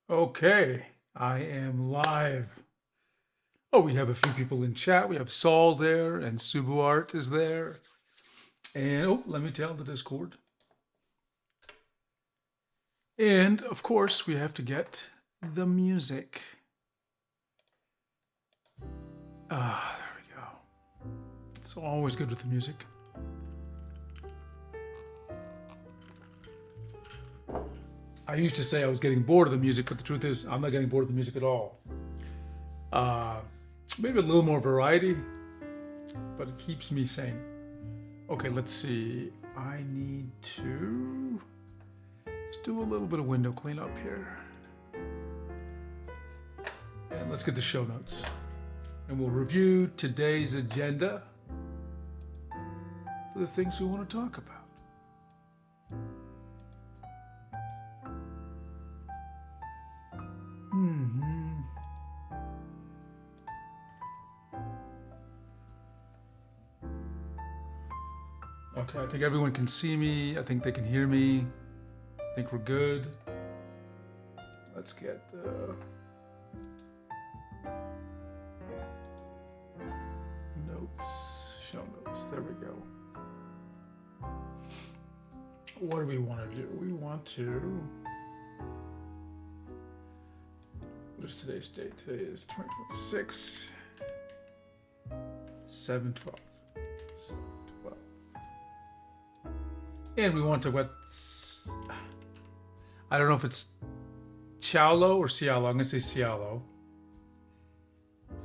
Okay, I am live. Oh, we have a few people in chat. We have Saul there, and Subuart is there. And let me tell the Discord. And of course, we have to get the music. There we go. It's always good with the music. I used to say I was getting bored of the music, but the truth is, I'm not getting bored of the music at all. Maybe a little more variety, but it keeps me sane. Okay, let's see. I need to just do a little bit of window cleanup here. And let's get the show notes. And we'll review today's agenda for the things we want to talk about. Okay, I think everyone can see me. I think they can hear me. I think we're good. Let's get the notes, show notes. There we go. What do we want to do? We want to. What is today's date? Today is 2026, 7/12. And we want to what? I don't know if it's Ciallo or Ciallo. I'm gonna say Ciallo.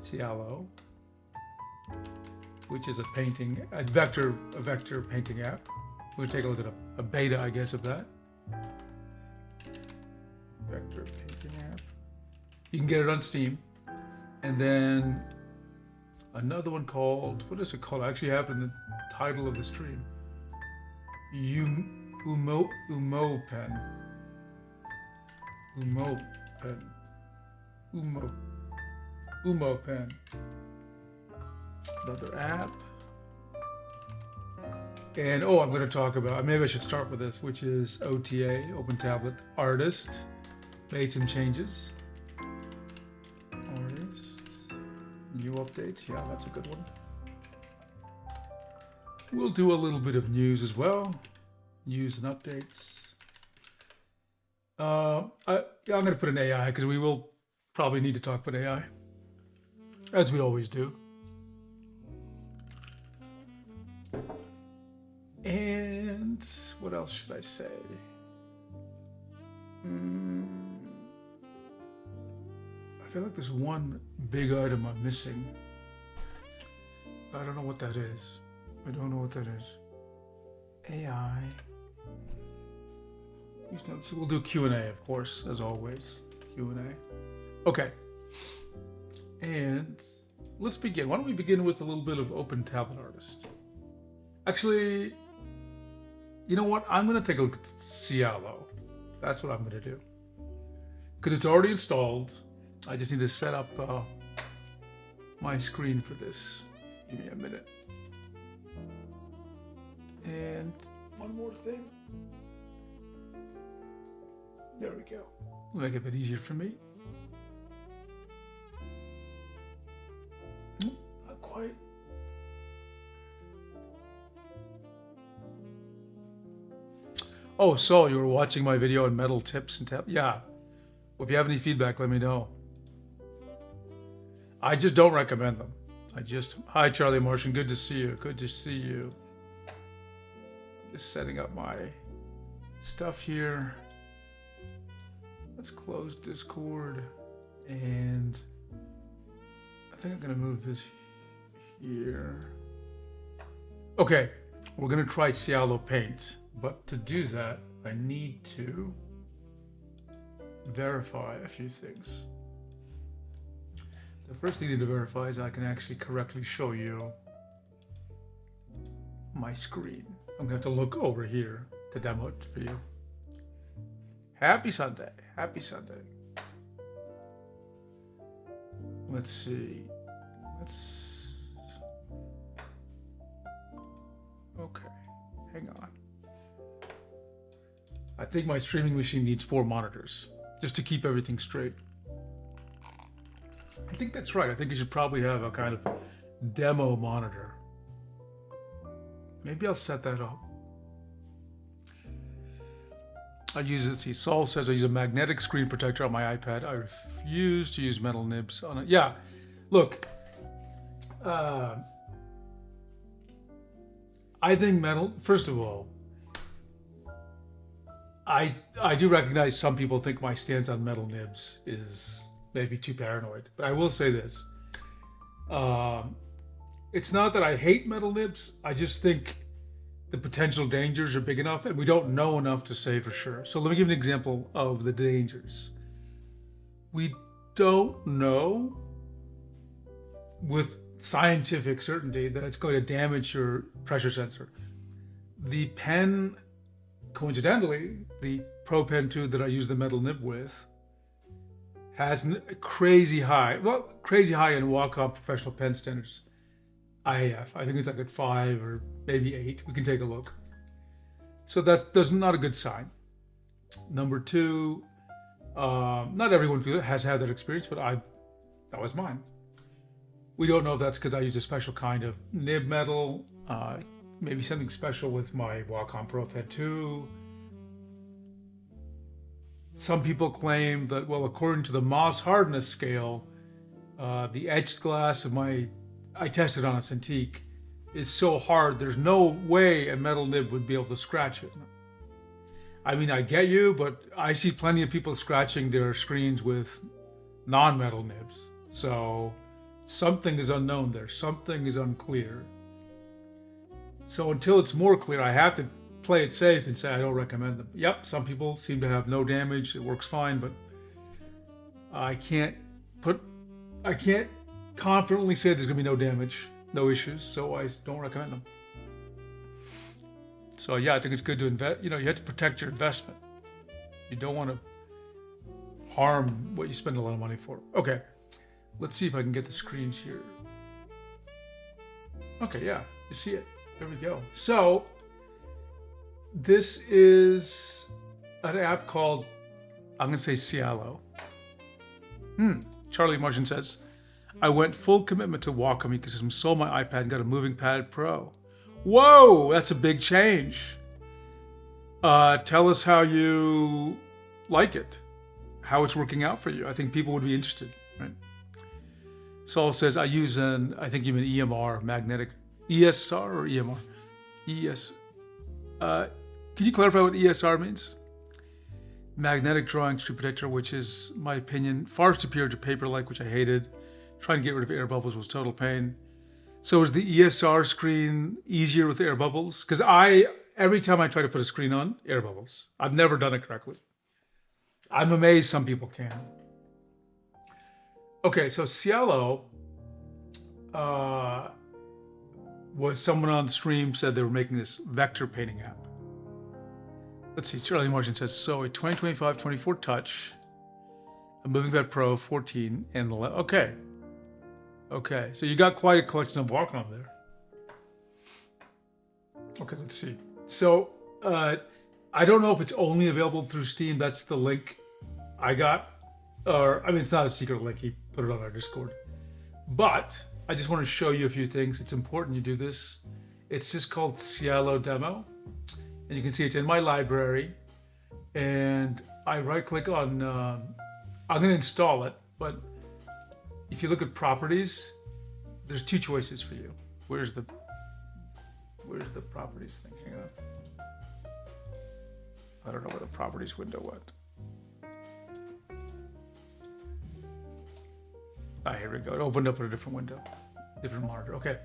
Ciallo, which is a vector painting app. We'll take a look at a beta, I guess, of that. Vector painting app. You can get it on Steam. And then another one called, what is it called? I actually have it in the title of the stream. Umoupen. Umoupen. Another app. And I'm going to talk about, maybe I should start with this, which is OTA, Open Tablet Artist. Made some changes. Artist. New updates. Yeah, that's a good one. We'll do a little bit of news as well. News and updates. I'm going to put an AI because we will probably need to talk about AI, as we always do. And what else should I say? I feel like there's one big item I'm missing. I don't know what that is. AI. So we'll do Q&A, of course, as always. Q&A. Okay. And let's begin. Why don't we begin with a little bit of Open Tablet Artist? Actually, you know what? I'm going to take a look at Ciallo. That's what I'm going to do. Because it's already installed. I just need to set up my screen for this. Give me a minute. And one more thing. There we go. Make it a bit easier for me. Not quite. Oh, so you were watching my video on metal tips and tab? Yeah. Well, if you have any feedback, let me know. I just don't recommend them. Hi, Charlie Martian. Good to see you. Good to see you. Just setting up my stuff here. Let's close Discord. And I think I'm going to move this here. Okay. We're going to try Ciallo Paint. But to do that, I need to verify a few things. The first thing I need to verify is I can actually correctly show you my screen. I'm going to have to look over here to demo it for you. Happy Sunday. Happy Sunday. Let's see. Okay. Hang on. I think my streaming machine needs 4 monitors. just to keep everything straight. I think that's right. I think you should probably have a kind of demo monitor. Maybe I'll set that up. I use it. See, Saul says I use a magnetic screen protector on my iPad. I refuse to use metal nibs on it. Yeah, look, I think metal. First of all, I do recognize some people think my stance on metal nibs is maybe too paranoid, but I will say this: it's not that I hate metal nibs. I just think the potential dangers are big enough and we don't know enough to say for sure. So let me give an example of the dangers. We don't know with scientific certainty that it's going to damage your pressure sensor. The pen, coincidentally, the Pro Pen 2 that I use the metal nib with has crazy high in Wacom professional pen standards. IAF. I think it's like at 5 or maybe 8. We can take a look. So that's not a good sign. Number 2, not everyone has had that experience, but that was mine. We don't know if that's because I use a special kind of nib metal, maybe something special with my Wacom Pro Pen 2. Some people claim that, well, according to the Moss hardness scale, the etched glass of I tested on a Cintiq, is so hard, there's no way a metal nib would be able to scratch it. I mean, I get you, but I see plenty of people scratching their screens with non-metal nibs. So something is unknown there. Something is unclear. So until it's more clear, I have to play it safe and say I don't recommend them. Yep, some people seem to have no damage. It works fine, but I can't confidently say there's going to be no damage, no issues, so I don't recommend them. So yeah, I think it's good to invest. You have to protect your investment. You don't want to harm what you spend a lot of money for. Okay, let's see if I can get the screens here. Okay, yeah, you see it. There we go. So this is an app called, I'm going to say Ciallo. Charlie Martian says, I went full commitment to Wacom ecosystem, sold my iPad and got a Moving Pad Pro. Whoa, that's a big change. Tell us how you like it, how it's working out for you. I think people would be interested, right? Saul says, I use I think you mean EMR, magnetic, ESR or EMR? Could you clarify what ESR means? Magnetic drawing screen protector, which is, in my opinion, far superior to Paperlike, which I hated. Trying to get rid of air bubbles was total pain. So is the ESR screen easier with air bubbles? Because every time I try to put a screen on, air bubbles. I've never done it correctly. I'm amazed some people can. Okay, so Ciallo was someone on stream said they were making this vector painting app. Let's see, Charlie Martian says, so a 2025-24 Touch, a Moving Pad Pro 14, and 11. Okay, so you got quite a collection of Wacom there. Okay, let's see. So I don't know if it's only available through Steam. That's the link I got. It's not a secret link. He put it on our Discord. But I just want to show you a few things. It's important you do this. It's just called Ciallo Demo. And you can see it's in my library. And I right-click on, I'm going to install it, but if you look at properties, there's 2 choices for you. Where's the properties thing? Hang on. I don't know where the properties window went. Here we go. It opened up in a different window, different monitor. Okay.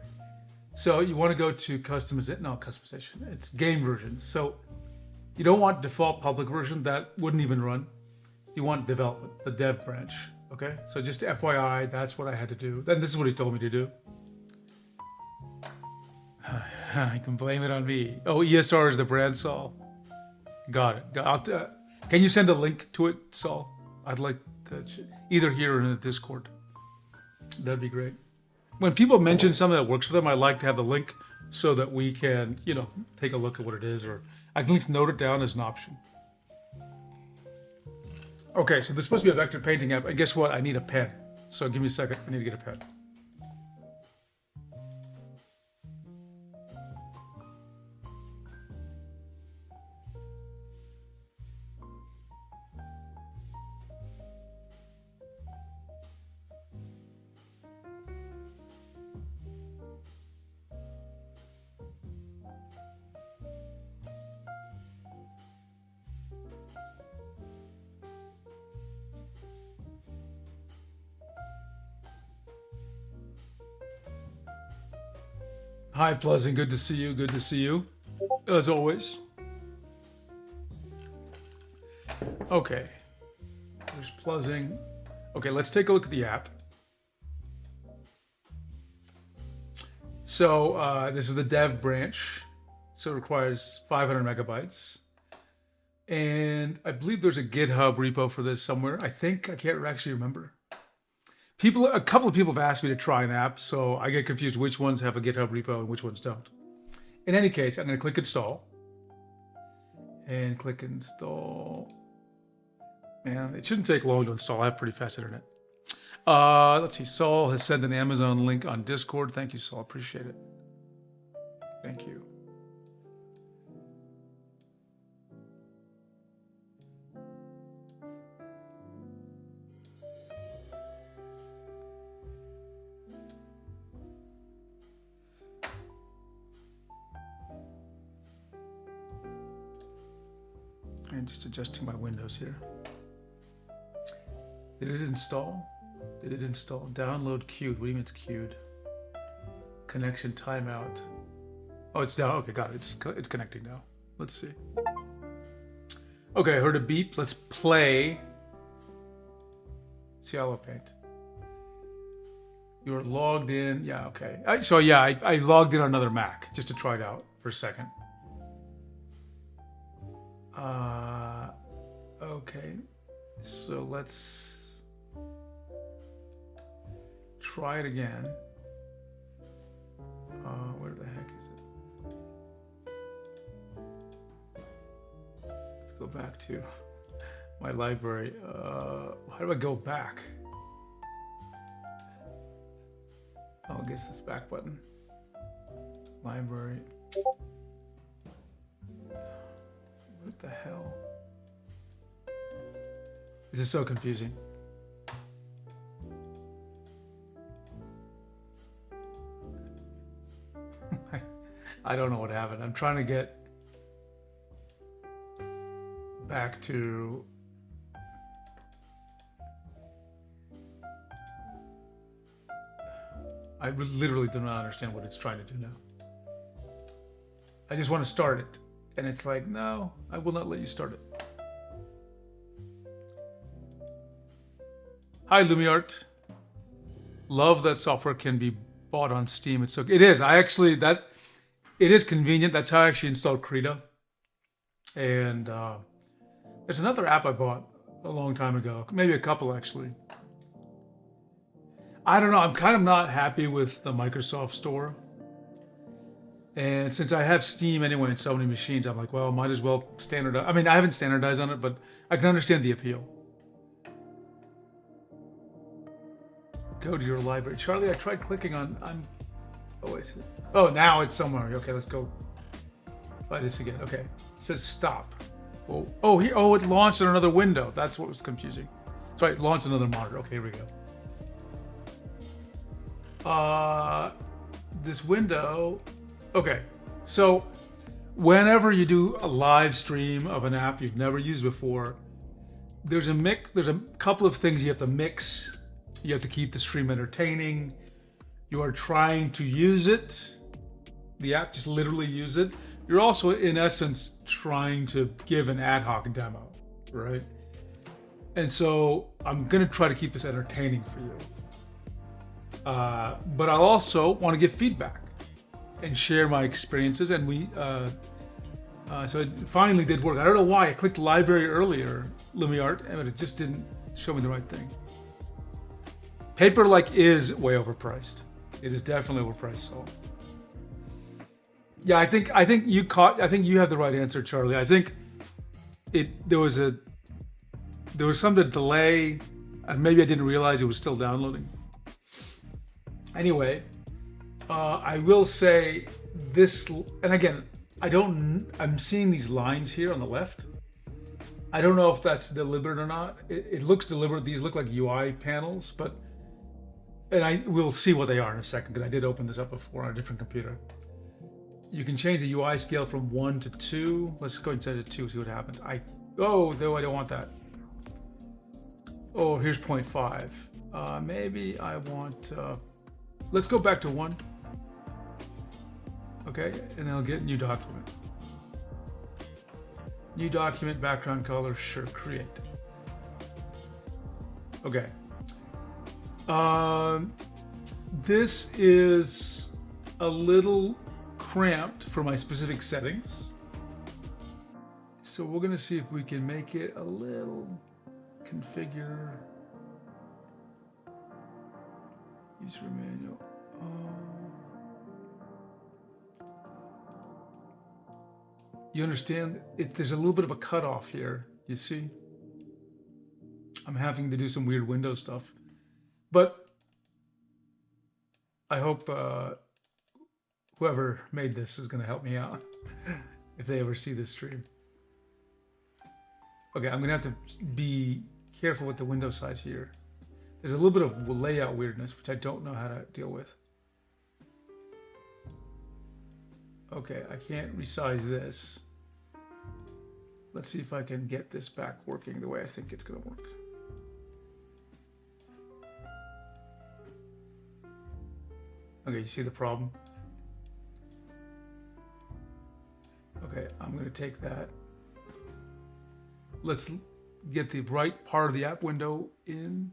So you want to go to customization. It's game versions. So you don't want default public version. That wouldn't even run. You want development, the dev branch. Okay. So just FYI, that's what I had to do. Then this is what he told me to do. You can blame it on me. Oh, ESR is the brand, Saul. Got it. Can you send a link to it, Saul? I'd like to, either here or in the Discord. That'd be great. When people mention something that works for them, I like to have the link so that we can, take a look at what it is, or I can at least note it down as an option. Okay, so this is supposed to be a vector painting app, and guess what? I need a pen. So give me a second. I need to get a pen. Hi, Pleasant. Good to see you. Good to see you, as always. Okay. There's Pleasant. Okay, let's take a look at the app. So this is the dev branch. So it requires 500 megabytes. And I believe there's a GitHub repo for this somewhere. I think, I can't actually remember. A couple of people have asked me to try an app, so I get confused which ones have a GitHub repo and which ones don't. In any case, I'm going to click install. And click install. Man, it shouldn't take long to install. I have pretty fast internet. Let's see. Saul has sent an Amazon link on Discord. Thank you, Saul. Appreciate it. Thank you. And just adjusting my windows here. Did it install? Did it install? Download queued. What do you mean it's queued? Connection timeout. Oh, it's down. Okay, got it. It's connecting now. Let's see. Okay, I heard a beep. Let's play Ciallo Paint. You're logged in. Yeah, okay. I logged in on another Mac just to try it out for a second. Okay, so let's try it again. Where the heck is it? Let's go back to my library. How do I go back? Oh, I guess this back button. Library. What the hell? This is so confusing. I don't know what happened. I'm trying to get back to I literally do not understand what it's trying to do now. I just want to start it. And it's like, no, I will not let you start it. Hi, Lumiart. Love that software can be bought on Steam. It is. It is convenient. That's how I actually installed Krita. And there's another app I bought a long time ago, maybe a couple actually. I don't know. I'm kind of not happy with the Microsoft Store. And since I have Steam anyway in so many machines, I'm like, well, might as well standardize. I mean, I haven't standardized on it, but I can understand the appeal. Go to your library. Charlie, I tried clicking on, now it's somewhere. Okay, let's go try this again. Okay, it says stop. It launched in another window. That's what was confusing. Sorry, it launched another monitor. Okay, here we go. This window, okay. So whenever you do a live stream of an app you've never used before, there's a couple of things you have to mix. You have to keep the stream entertaining. You are trying to use it. The app, just literally use it. You're also, in essence, trying to give an ad hoc demo, right? And so I'm gonna try to keep this entertaining for you. But I also want to give feedback and share my experiences. And so it finally did work. I don't know why. I clicked library earlier, Lumiart, but it just didn't show me the right thing. Paperlike is way overpriced. It is definitely overpriced. So, yeah, I think you have the right answer, Charlie. I think there was there was some delay, and maybe I didn't realize it was still downloading. Anyway, I will say this, and again, I'm seeing these lines here on the left. I don't know if that's deliberate or not. It looks deliberate. These look like UI panels, and we'll see what they are in a second, because I did open this up before on a different computer. You can change the UI scale from 1 to 2. Let's go ahead and set it to 2, see what happens. Oh, though I don't want that. Oh, here's 0.5. Maybe I want, let's go back to 1. Okay, and then I'll get new document. New document, background color, sure, create. Okay. This is a little cramped for my specific settings. So we're gonna see if we can make it a little configure. User manual. You understand? There's a little bit of a cutoff here. You see? I'm having to do some weird Windows stuff, but I hope whoever made this is going to help me out if they ever see this stream. Okay, I'm going to have to be careful with the window size here. There's a little bit of layout weirdness, which I don't know how to deal with. Okay, I can't resize this. Let's see if I can get this back working the way I think it's going to work. Okay, you see the problem? Okay, I'm going to take that. Let's get the right part of the app window in.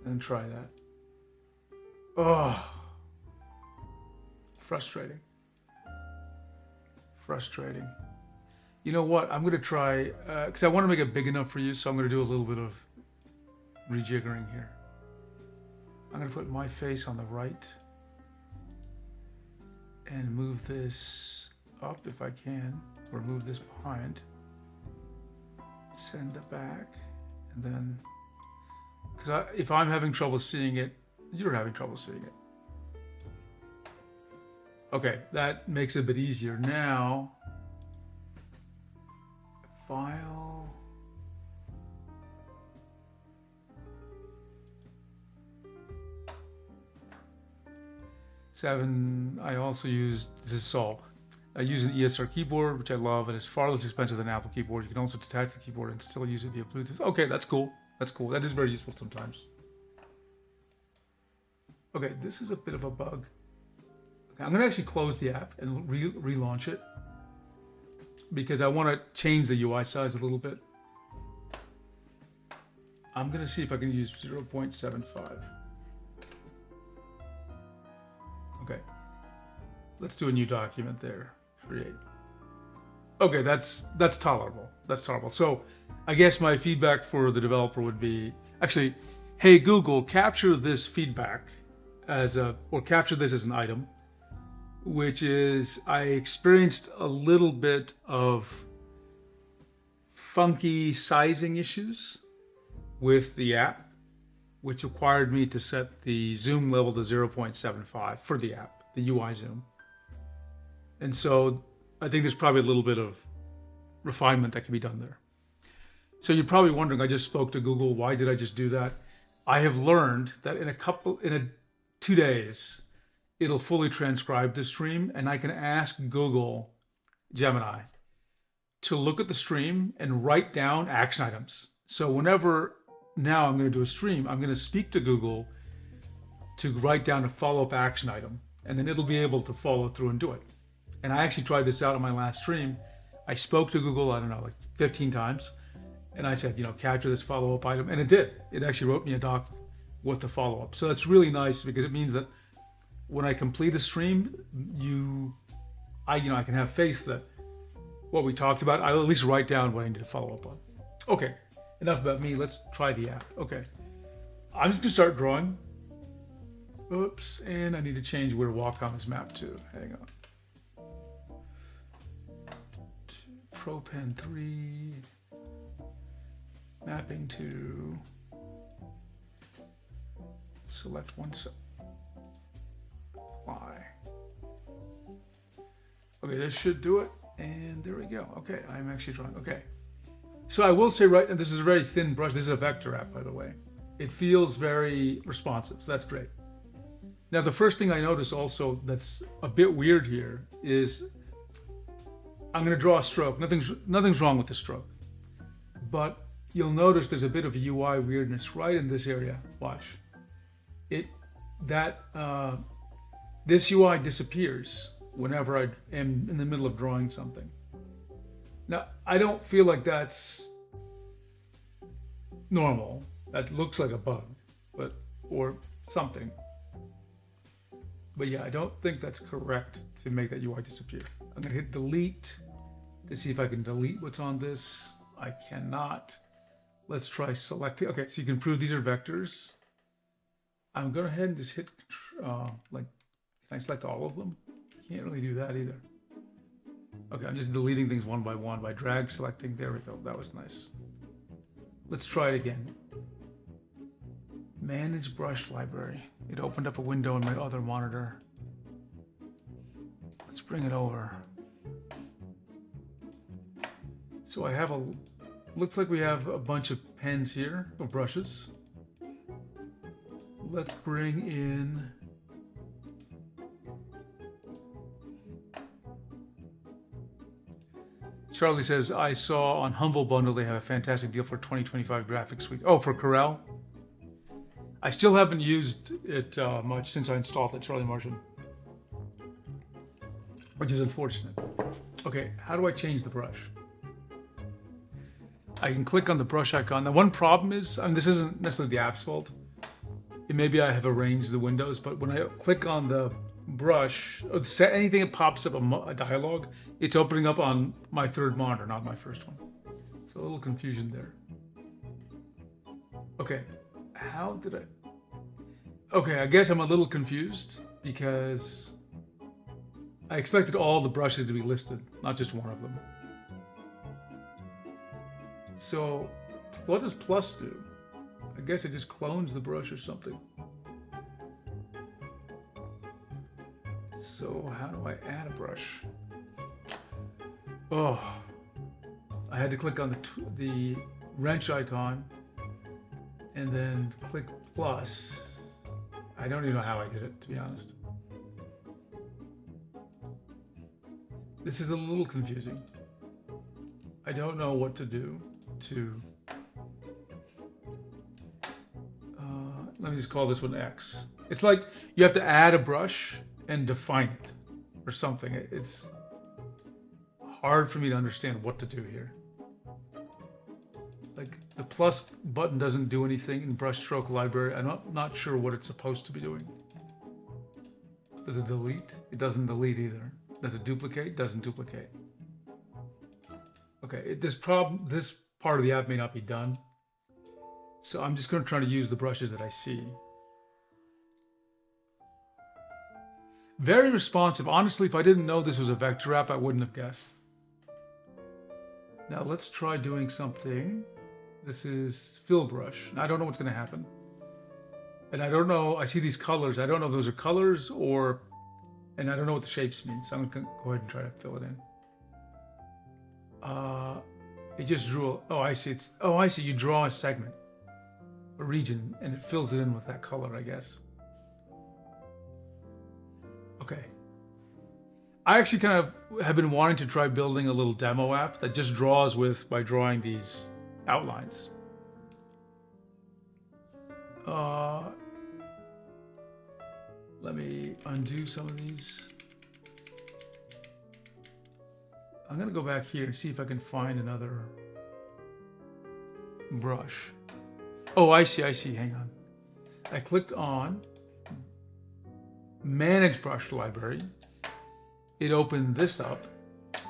And try that. Oh, frustrating. Frustrating. You know what? I'm going to try, because I want to make it big enough for you, so I'm going to do a little bit of rejiggering here. I'm going to put my face on the right and move this up if I can, or move this behind. Send it back, and then, because if I'm having trouble seeing it, you're having trouble seeing it. Okay, that makes it a bit easier. Now, file. I also use, this is all, I use an ESR keyboard, which I love, and it's far less expensive than an Apple keyboard. You can also detach the keyboard and still use it via Bluetooth. Okay, that's cool. That's cool. That is very useful sometimes. Okay, this is a bit of a bug. Okay, I'm going to actually close the app and relaunch it because I want to change the UI size a little bit. I'm going to see if I can use 0.75. Okay, let's do a new document there. Create. Okay, that's tolerable. That's tolerable. So I guess my feedback for the developer would be, actually, hey Google, capture this feedback or capture this as an item, which is I experienced a little bit of funky sizing issues with the app, which required me to set the zoom level to 0.75 for the app, the UI zoom. And so I think there's probably a little bit of refinement that can be done there. So you're probably wondering, I just spoke to Google, why did I just do that? I have learned that in 2 days, it'll fully transcribe the stream, and I can ask Google Gemini to look at the stream and write down action items. So whenever now I'm going to do a stream, I'm going to speak to Google to write down a follow-up action item, and then it'll be able to follow through and do it. And I actually tried this out on my last stream. I spoke to Google, I don't know, like 15 times, and I said, capture this follow-up item, and it did. It actually wrote me a doc with the follow-up. So that's really nice because it means that when I complete a stream, I can have faith that what we talked about, I'll at least write down what I need to follow up on. Okay. Enough about me, let's try the app. Okay, I'm just gonna start drawing. Oops, and I need to change where Wacom is mapped to. Hang on. Pro Pen 3. Mapping to select one apply. Okay, this should do it. And there we go. Okay, I'm actually drawing. Okay. So I will say, right, and this is a very thin brush. This is a vector app, by the way. It feels very responsive, so that's great. Now, the first thing I notice also that's a bit weird here is I'm going to draw a stroke. Nothing's wrong with the stroke. But you'll notice there's a bit of UI weirdness right in this area. Watch. This UI disappears whenever I am in the middle of drawing something. Now, I don't feel like that's normal. That looks like a bug, or something. But yeah, I don't think that's correct to make that UI disappear. I'm gonna hit delete to see if I can delete what's on this. I cannot. Let's try selecting. Okay, so you can prove these are vectors. I'm gonna go ahead and just hit, can I select all of them? Can't really do that either. Okay, I'm just deleting things one by drag selecting. There we go, that was nice. Let's try it again. Manage brush library. It opened up a window in my other monitor. Let's bring it over. So I have looks like we have a bunch of pens here, or brushes. Let's bring in Charlie says, I saw on Humble Bundle they have a fantastic deal for 2025 graphics suite. Oh, for Corel? I still haven't used it much since I installed it, Charlie Martian. Which is unfortunate. Okay, how do I change the brush? I can click on the brush icon. The one problem is, this isn't necessarily the app's fault. Maybe I have arranged the windows, but when I click on the brush, or anything that pops up a dialog, it's opening up on my third monitor, not my first one. So a little confusion there. Okay, how did I? Okay, I guess I'm a little confused because I expected all the brushes to be listed, not just one of them. So what does plus do? I guess it just clones the brush or something. So how do I add a brush? Oh, I had to click on the wrench icon and then click plus. I don't even know how I did it, to be honest. This is a little confusing. I don't know what to do to... let me just call this one X. It's like you have to add a brush and define it or something. It's hard for me to understand what to do here. Like the plus button doesn't do anything in brush stroke library. I'm not sure what it's supposed to be doing. Does it delete? It doesn't delete either. Does it duplicate? Doesn't duplicate. Okay, this part of the app may not be done. So I'm just going to try to use the brushes that I see. Very responsive. Honestly, if I didn't know this was a vector app, I wouldn't have guessed. Now let's try doing something. This is fill brush. I don't know what's going to happen. And I don't know, I see these colors. I don't know if those are colors and I don't know what the shapes mean. So I'm going to go ahead and try to fill it in. It just drew, I see. I see. You draw a segment, a region, and it fills it in with that color, I guess. Okay. I actually kind of have been wanting to try building a little demo app that just draws by drawing these outlines. Let me undo some of these. I'm gonna go back here and see if I can find another brush. Oh, I see, hang on. I clicked on Manage Brush Library. It opened this up,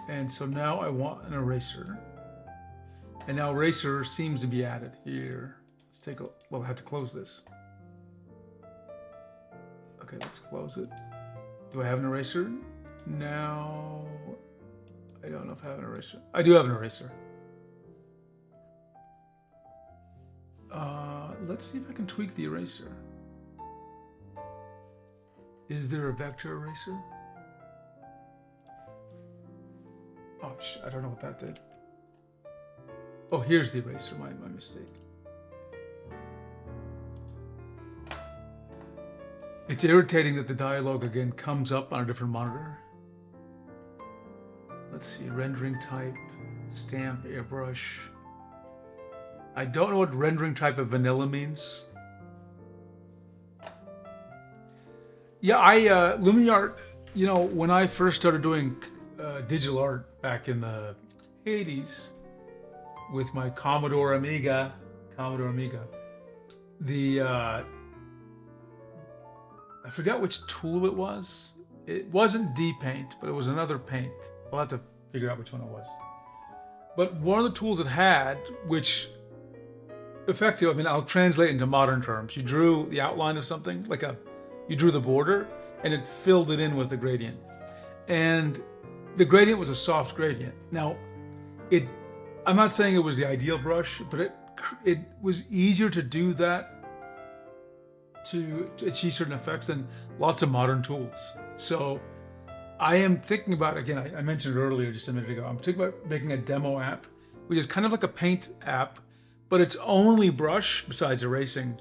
and so now I want an eraser. And now eraser seems to be added here. Let's take a, well, I have to close this. Okay, let's close it. Do I have an eraser? Now, I don't know if I have an eraser. I do have an eraser. Let's see if I can tweak the eraser. Is there a vector eraser? Oh, I don't know what that did. Oh, here's the eraser, my mistake. It's irritating that the dialogue again comes up on a different monitor. Let's see, rendering type, stamp, airbrush. I don't know what rendering type of vanilla means. Yeah, LumiArt, you know, when I first started doing digital art back in the 80s with my Commodore Amiga, the, I forgot which tool it was. It wasn't D-Paint, but it was another paint. I'll have to figure out which one it was. But one of the tools it had, which effective, I mean, I'll translate into modern terms. You drew the outline of something, you drew the border, and it filled it in with the gradient. And the gradient was a soft gradient. Now, I'm not saying it was the ideal brush, but it was easier to do that to achieve certain effects than lots of modern tools. So I am thinking about, again, I mentioned it earlier just a minute ago, I'm thinking about making a demo app, which is kind of like a paint app, but its only brush, besides erasing,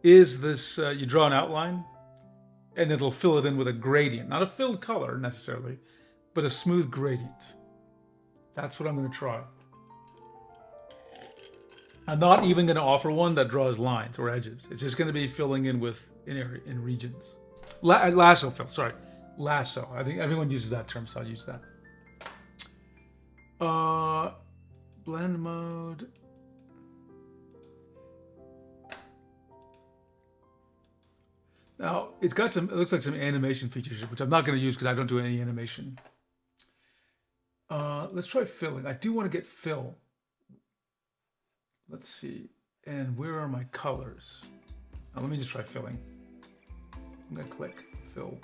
is this, you draw an outline, and it'll fill it in with a gradient. Not a filled color, necessarily, but a smooth gradient. That's what I'm going to try. I'm not even going to offer one that draws lines or edges. It's just going to be filling in in regions. Lasso fill, sorry. Lasso. I think everyone uses that term, so I'll use that. Blend mode. Now, it looks like some animation features, which I'm not going to use because I don't do any animation. Let's try filling. I do want to get fill. Let's see. And where are my colors? Now, let me just try filling. I'm going to click fill.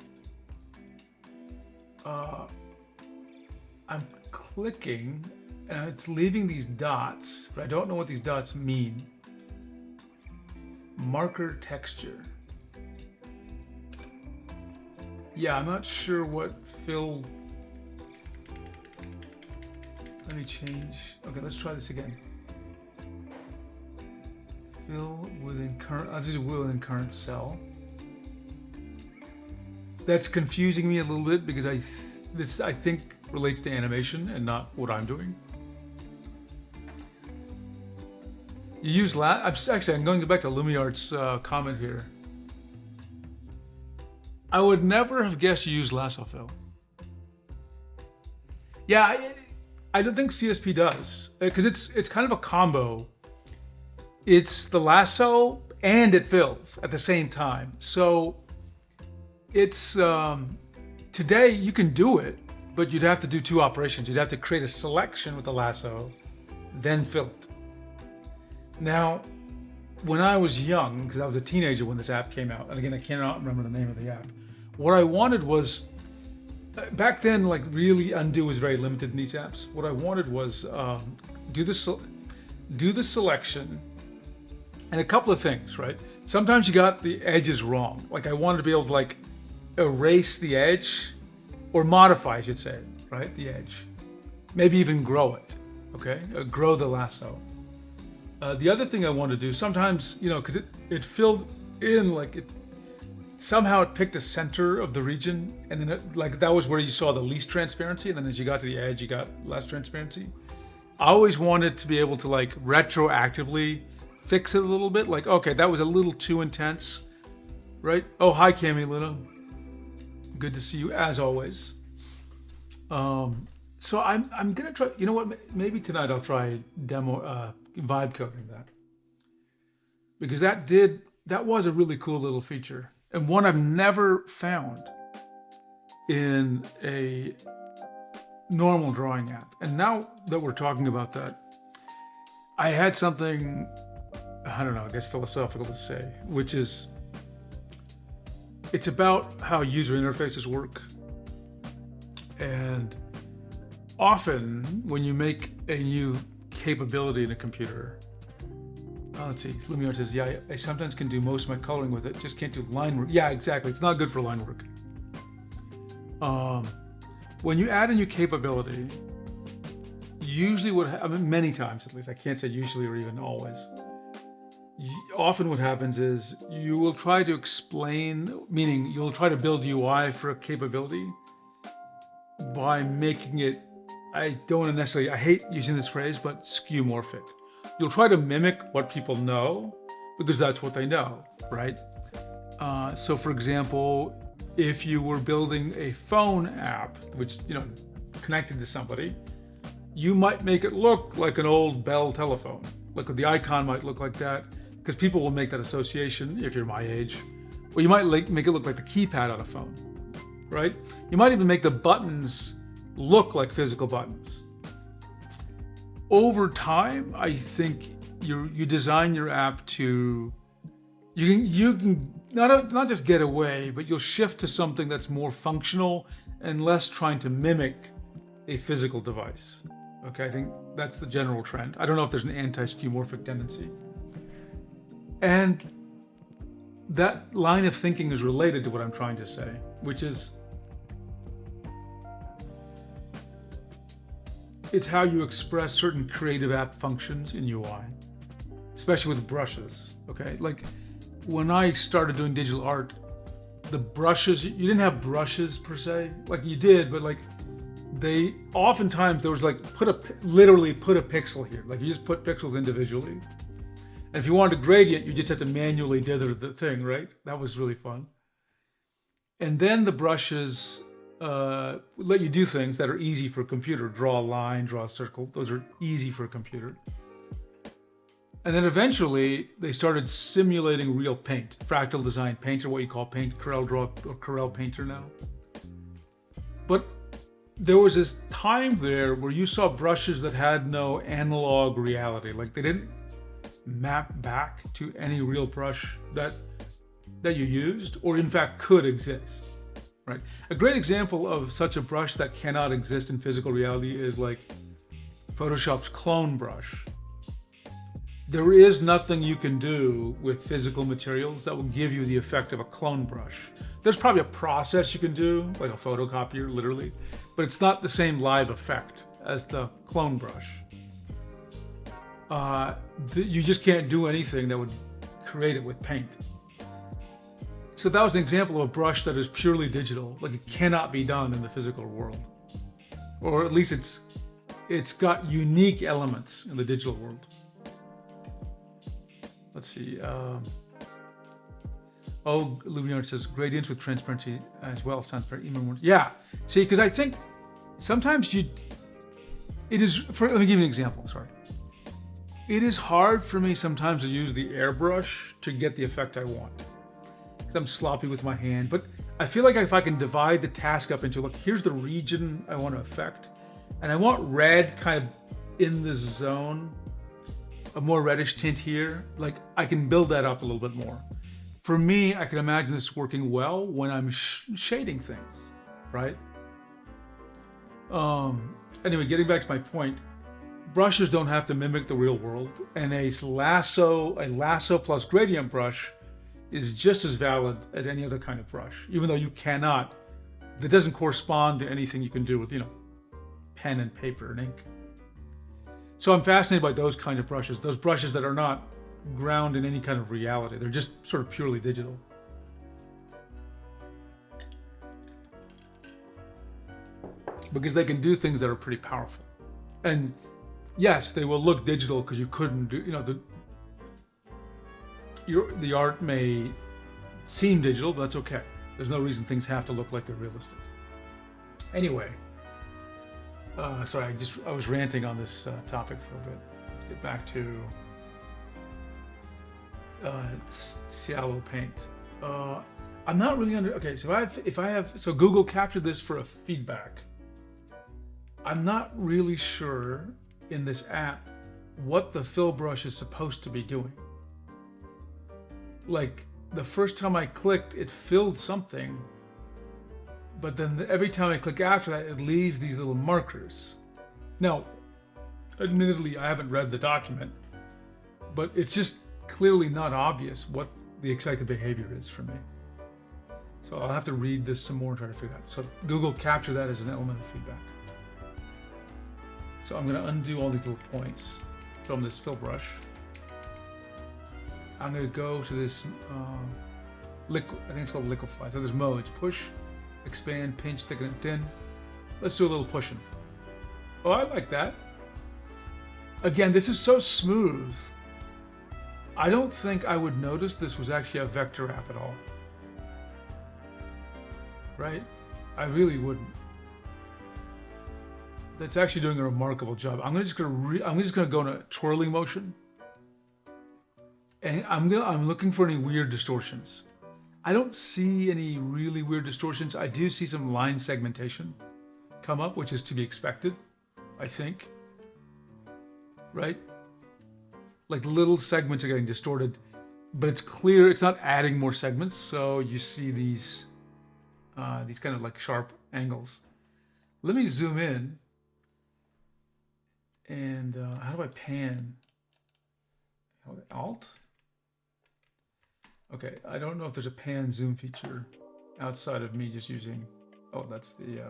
I'm clicking and it's leaving these dots, but I don't know what these dots mean. Marker texture. Yeah, I'm not sure what fill. Let me change. Okay, let's try this again. Fill within current. I'll just do within current cell. That's confusing me a little bit because this I think relates to animation and not what I'm doing. You use actually, I'm going back to LumiArt's comment here. I would never have guessed you use lasso fill. Yeah, I don't think CSP does because it's kind of a combo. It's the lasso and it fills at the same time. So it's today you can do it, but you'd have to do two operations. You'd have to create a selection with the lasso, then fill it. Now, when I was young, because I was a teenager when this app came out, and again, I cannot remember the name of the app. What I wanted was, back then, like really undo was very limited in these apps. What I wanted was do the selection, and a couple of things, right? Sometimes you got the edges wrong. Like I wanted to be able to like erase the edge, or modify, I should say, right? The edge. Maybe even grow it, okay? Grow the lasso. The other thing I wanted to do, sometimes, you know, because it filled in like it, somehow it picked a center of the region, and then like that was where you saw the least transparency, and then as you got to the edge, you got less transparency. I always wanted to be able to like retroactively fix it a little bit, like, okay, that was a little too intense, right? Oh, hi, Cami Luna. Good to see you as always. So I'm gonna try, you know what, maybe tonight I'll try demo, vibe coding that. Because that was a really cool little feature. And one I've never found in a normal drawing app. And now that we're talking about that, I had something, I don't know, I guess philosophical to say, which is, it's about how user interfaces work. And often when you make a new capability in a computer, let's see, Lumiere says, yeah, I sometimes can do most of my coloring with it, just can't do line work. Yeah, exactly, it's not good for line work. When you add a new capability, usually many times at least, I can't say usually or even always, often what happens is you will try to explain, meaning you'll try to build UI for a capability by making it, I hate using this phrase, but skeuomorphic. You'll try to mimic what people know because that's what they know, right? So for example, if you were building a phone app, which, connected to somebody, you might make it look like an old Bell telephone. Like the icon might look like that, because people will make that association if you're my age. Or you might make it look like the keypad on a phone, right? You might even make the buttons look like physical buttons. Over time, I think you design your app to, you can not just get away, but you'll shift to something that's more functional and less trying to mimic a physical device. Okay, I think that's the general trend. I don't know if there's an anti-skeuomorphic tendency. And that line of thinking is related to what I'm trying to say, which is it's how you express certain creative app functions in UI, especially with brushes, okay? Like when I started doing digital art, the brushes, you didn't have brushes per se, like you did, but like oftentimes there was like, literally put a pixel here. Like you just put pixels individually. And if you wanted a gradient, you just had to manually dither the thing, right? That was really fun. And then the brushes let you do things that are easy for a computer. Draw a line, draw a circle. Those are easy for a computer. And then eventually they started simulating real paint. Fractal Design Painter, what you call Paint, Corel Draw or Corel Painter now. But there was this time there where you saw brushes that had no analog reality. Like they didn't map back to any real brush that you used or in fact could exist, right? A great example of such a brush that cannot exist in physical reality is like Photoshop's clone brush. There is nothing you can do with physical materials that will give you the effect of a clone brush. There's probably a process you can do, like a photocopier, literally, but it's not the same live effect as the clone brush. You just can't do anything that would create it with paint. So that was an example of a brush that is purely digital, like it cannot be done in the physical world. Or at least it's got unique elements in the digital world. Let's see. Lumiere says gradients with transparency as well sounds very even. Yeah. See, because I think sometimes let me give you an example. Sorry. It is hard for me sometimes to use the airbrush to get the effect I want. Because I'm sloppy with my hand. But I feel like if I can divide the task up into, look, here's the region I want to affect. And I want red kind of in this zone, a more reddish tint here. Like I can build that up a little bit more. For me, I can imagine this working well when I'm shading things, right? Anyway, getting back to my point, brushes don't have to mimic the real world, and a lasso plus gradient brush is just as valid as any other kind of brush, even though that doesn't correspond to anything you can do with, pen and paper and ink. So I'm fascinated by those kinds of brushes, those brushes that are not ground in any kind of reality. They're just sort of purely digital. Because they can do things that are pretty powerful. And yes, they will look digital because you couldn't do, the art may seem digital, but that's okay. There's no reason things have to look like they're realistic. Anyway, sorry, I was ranting on this topic for a bit. Let's get back to Ciallo paint. I'm not really okay, so Google captured this for a feedback. I'm not really sure in this app what the fill brush is supposed to be doing. Like the first time I clicked, it filled something, but then every time I click after that, it leaves these little markers. Now, admittedly, I haven't read the document, but it's just clearly not obvious what the expected behavior is for me. So I'll have to read this some more and try to figure out. So Google capture that as an element of feedback. So I'm going to undo all these little points from this fill brush. I'm going to go to this liquid, I think it's called liquefy. So there's modes: push, expand, pinch, thicken, and thin. Let's do a little pushing. Oh, I like that. Again, this is so smooth. I don't think I would notice this was actually a vector app at all. Right? I really wouldn't. That's actually doing a remarkable job. I'm just gonna go in a twirling motion, and I'm looking for any weird distortions. I don't see any really weird distortions. I do see some line segmentation come up, which is to be expected, I think. Right? Like little segments are getting distorted, but it's clear it's not adding more segments, so you see these kind of like sharp angles. Let me zoom in, and how do I pan? Alt? Okay, I don't know if there's a pan zoom feature outside of me just using, oh, that's the,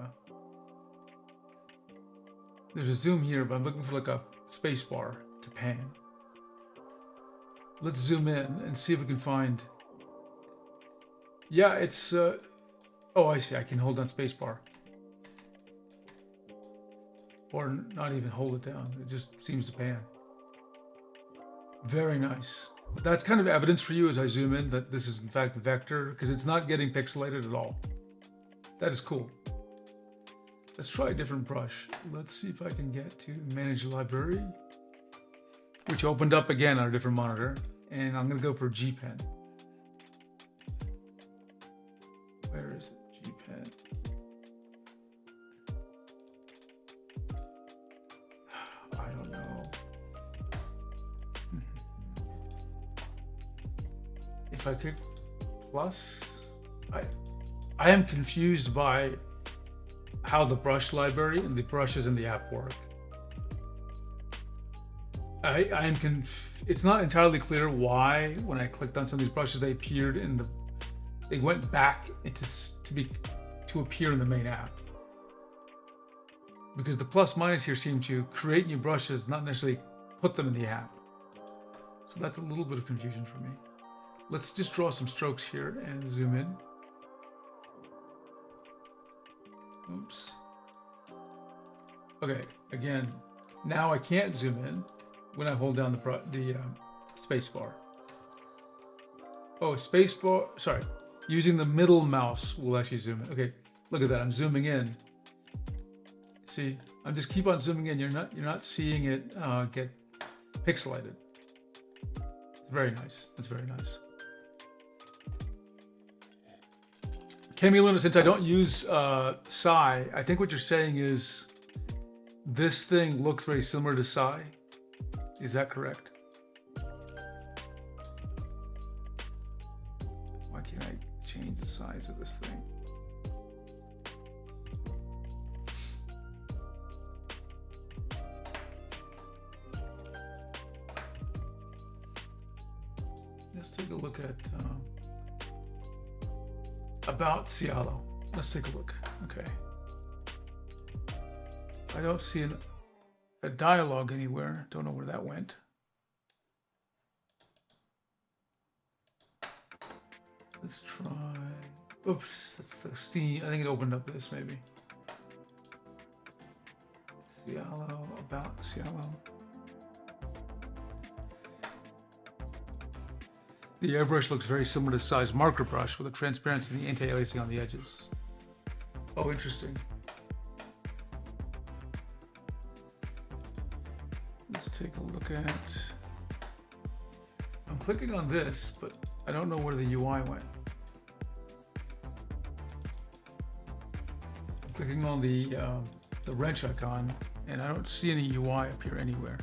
there's a zoom here, but I'm looking for like a space bar to pan. Let's zoom in and see if we can find, yeah, it's, oh, I see, I can hold down space bar. Or not even hold it down, it just seems to pan. Very nice. That's kind of evidence for you as I zoom in that this is in fact vector, because it's not getting pixelated at all. That is cool. Let's try a different brush. Let's see if I can get to manage library, which opened up again on a different monitor. And I'm gonna go for G pen. Where is it? G pen. I don't know. If I click plus, I am confused by how the brush library and the brushes in the app work. It's not entirely clear why when I clicked on some of these brushes they appeared in the, they went back to appear in the main app. Because the plus minus here seem to create new brushes, not necessarily put them in the app. So that's a little bit of confusion for me. Let's just draw some strokes here and zoom in. Oops. Okay, again, now I can't zoom in when I hold down the space bar. Oh, space bar, sorry. Using the middle mouse will actually zoom in. Okay, look at that, I'm zooming in. See, I'm just keep on zooming in. You're not seeing it get pixelated. It's very nice, it's very nice. Camiluna, since I don't use Psy, I think what you're saying is this thing looks very similar to Psy. Is that correct? Why can't I change the size of this thing? Let's take a look at about Ciallo. Let's take a look. Okay. I don't see a dialogue anywhere. Don't know where that went. Let's try. Oops, that's the Steam. I think it opened up this maybe. Ciallo, about Ciallo. The airbrush looks very similar to Psy's marker brush with the transparency and the anti-aliasing on the edges. Oh, interesting. Let's take a look at, I'm clicking on this, but I don't know where the UI went. I'm clicking on the wrench icon, and I don't see any UI appear anywhere.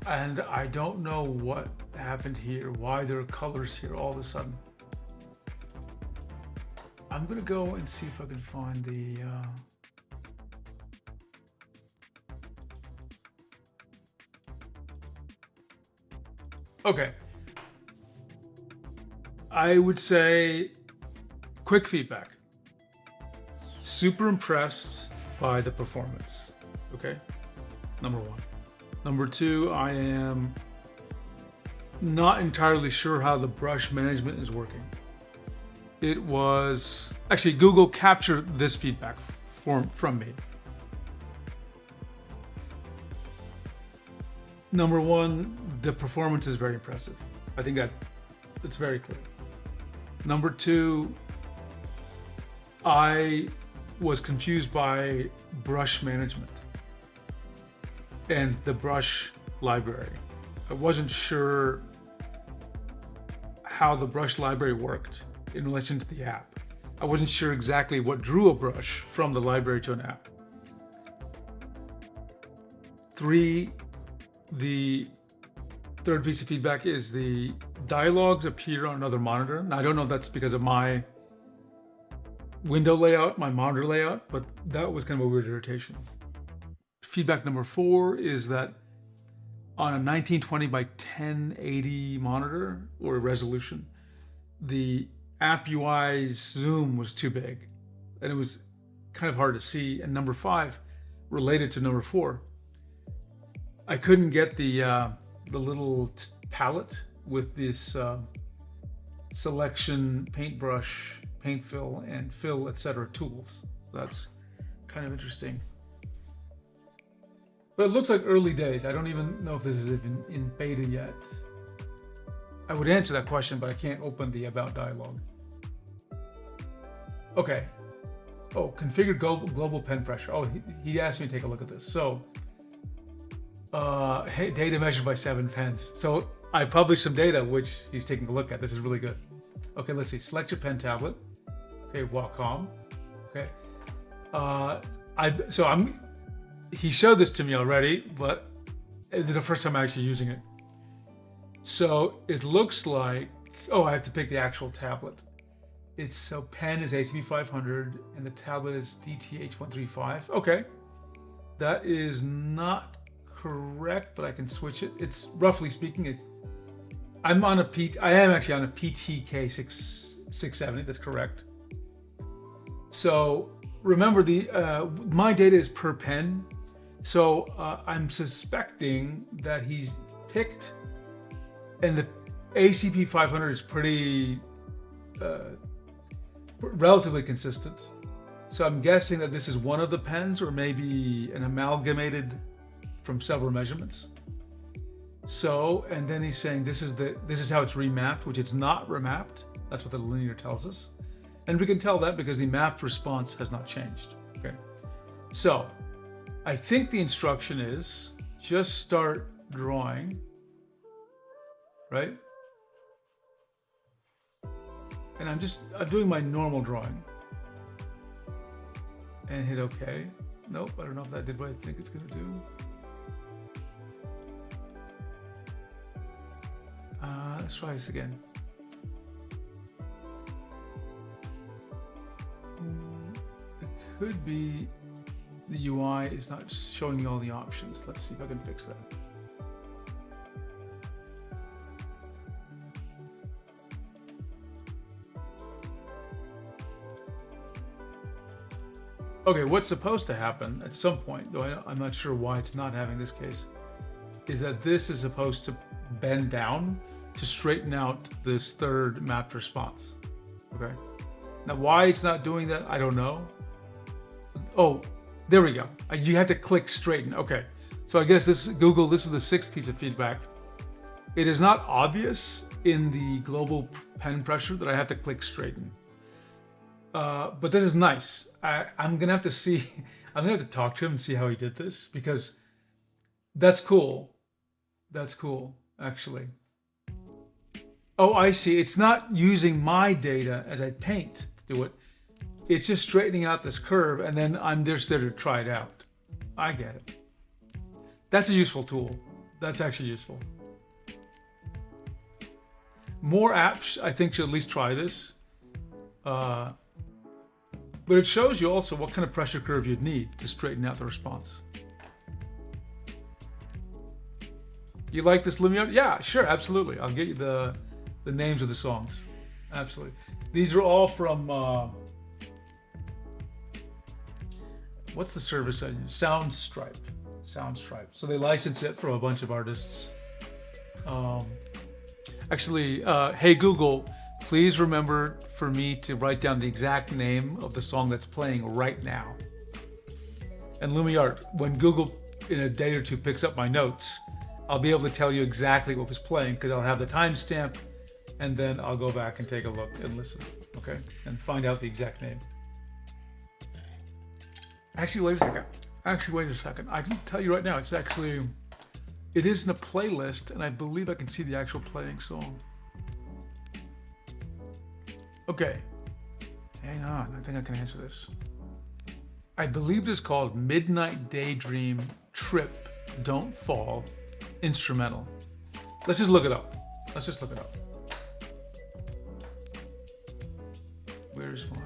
And I don't know what happened here, why there are colors here all of a sudden. I'm gonna go and see if I can find the. Okay. I would say quick feedback. Super impressed by the performance. Okay. Number one. Number two, I am not entirely sure how the brush management is working. It was actually Google captured this feedback from me. Number one, the performance is very impressive. I think that it's very clear. Number two, I was confused by brush management and the brush library. I wasn't sure how the brush library worked in relation to the app. I wasn't sure exactly what drew a brush from the library to an app. Three, the third piece of feedback is the dialogues appear on another monitor. Now, I don't know if that's because of my window layout, my monitor layout, but that was kind of a weird irritation. Feedback number four is that on a 1920 by 1080 monitor or resolution, the app UI's zoom was too big and it was kind of hard to see. And number five, related to number four, I couldn't get the little palette with this selection, paintbrush, paint fill, and fill, etc. tools. So that's kind of interesting. But it looks like early days. I don't even know if this is even in beta yet. I would answer that question, but I can't open the about dialog. Okay. Oh, configured global pen pressure. Oh, he asked me to take a look at this. So, data measured by 7 pens. So I published some data, which he's taking a look at. This is really good. Okay, let's see. Select your pen tablet. Okay, Wacom. Okay. He showed this to me already, but it's the first time I'm actually using it. So it looks like, oh, I have to pick the actual tablet. So pen is ACP 500 and the tablet is DTH 135. Okay, that is not correct, but I can switch it. It's roughly speaking, I am actually on a PTK 670. That's correct. So remember, my data is per pen. So I'm suspecting that he's picked, and the ACP 500 is pretty relatively consistent. So I'm guessing that this is one of the pens, or maybe an amalgamated from several measurements. So, and then he's saying this is how it's remapped, which it's not remapped. That's what the linear tells us. And we can tell that because the mapped response has not changed. Okay. So I think the instruction is just start drawing, right? And I'm doing my normal drawing and hit OK. Nope, I don't know if that did what I think it's gonna do. Let's try this again. It could be the UI is not showing you all the options. Let's see if I can fix that. Okay, what's supposed to happen at some point, though I'm not sure why it's not having this case, is that this is supposed to bend down to straighten out this third mapped response. Okay. Now, why it's not doing that, I don't know. Oh, there we go. You have to click straighten. Okay. So I guess this is the sixth piece of feedback. It is not obvious in the global pen pressure that I have to click straighten. But this is nice. I'm gonna have to talk to him and see how he did this, because that's cool. That's cool, actually. Oh, I see. It's not using my data as I paint to do it. It's just straightening out this curve, and then I'm just there to try it out. I get it. That's a useful tool. That's actually useful. More apps, I think, should at least try this. But it shows you also what kind of pressure curve you'd need to straighten out the response. You like this Lumiere? Yeah, sure, absolutely. I'll get you the names of the songs. Absolutely. These are all from, what's the service I use? Soundstripe. So they license it from a bunch of artists. Actually, hey Google, please remember for me to write down the exact name of the song that's playing right now. And Lumiere, when Google in a day or two picks up my notes, I'll be able to tell you exactly what was playing because I'll have the timestamp, and then I'll go back and take a look and listen, okay? And find out the exact name. Actually, wait a second. I can tell you right now, it is in a playlist, and I believe I can see the actual playing song. Okay, hang on, I think I can answer this. I believe it's called Midnight Daydream Trip, Don't Fall, Instrumental. Let's just look it up. Where's my...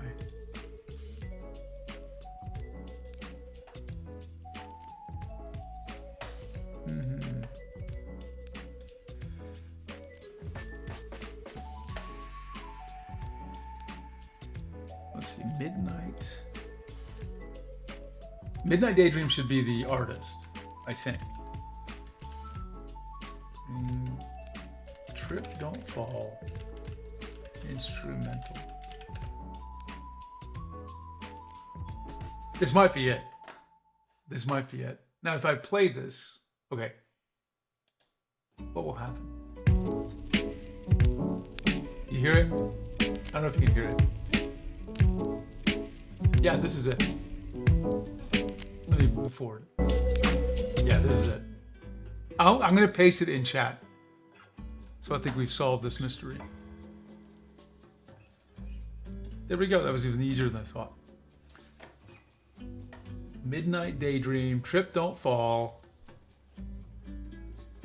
Let's see, Midnight Daydream should be the artist, I think. Trip, Don't Fall, instrumental. This might be it. Now, if I play this, okay, what will happen? You hear it? I don't know if you can hear it. Yeah, this is it. Let me move forward. Yeah, this is it. I'm going to paste it in chat. So I think we've solved this mystery. There we go. That was even easier than I thought. Midnight Daydream, Trip, Don't Fall.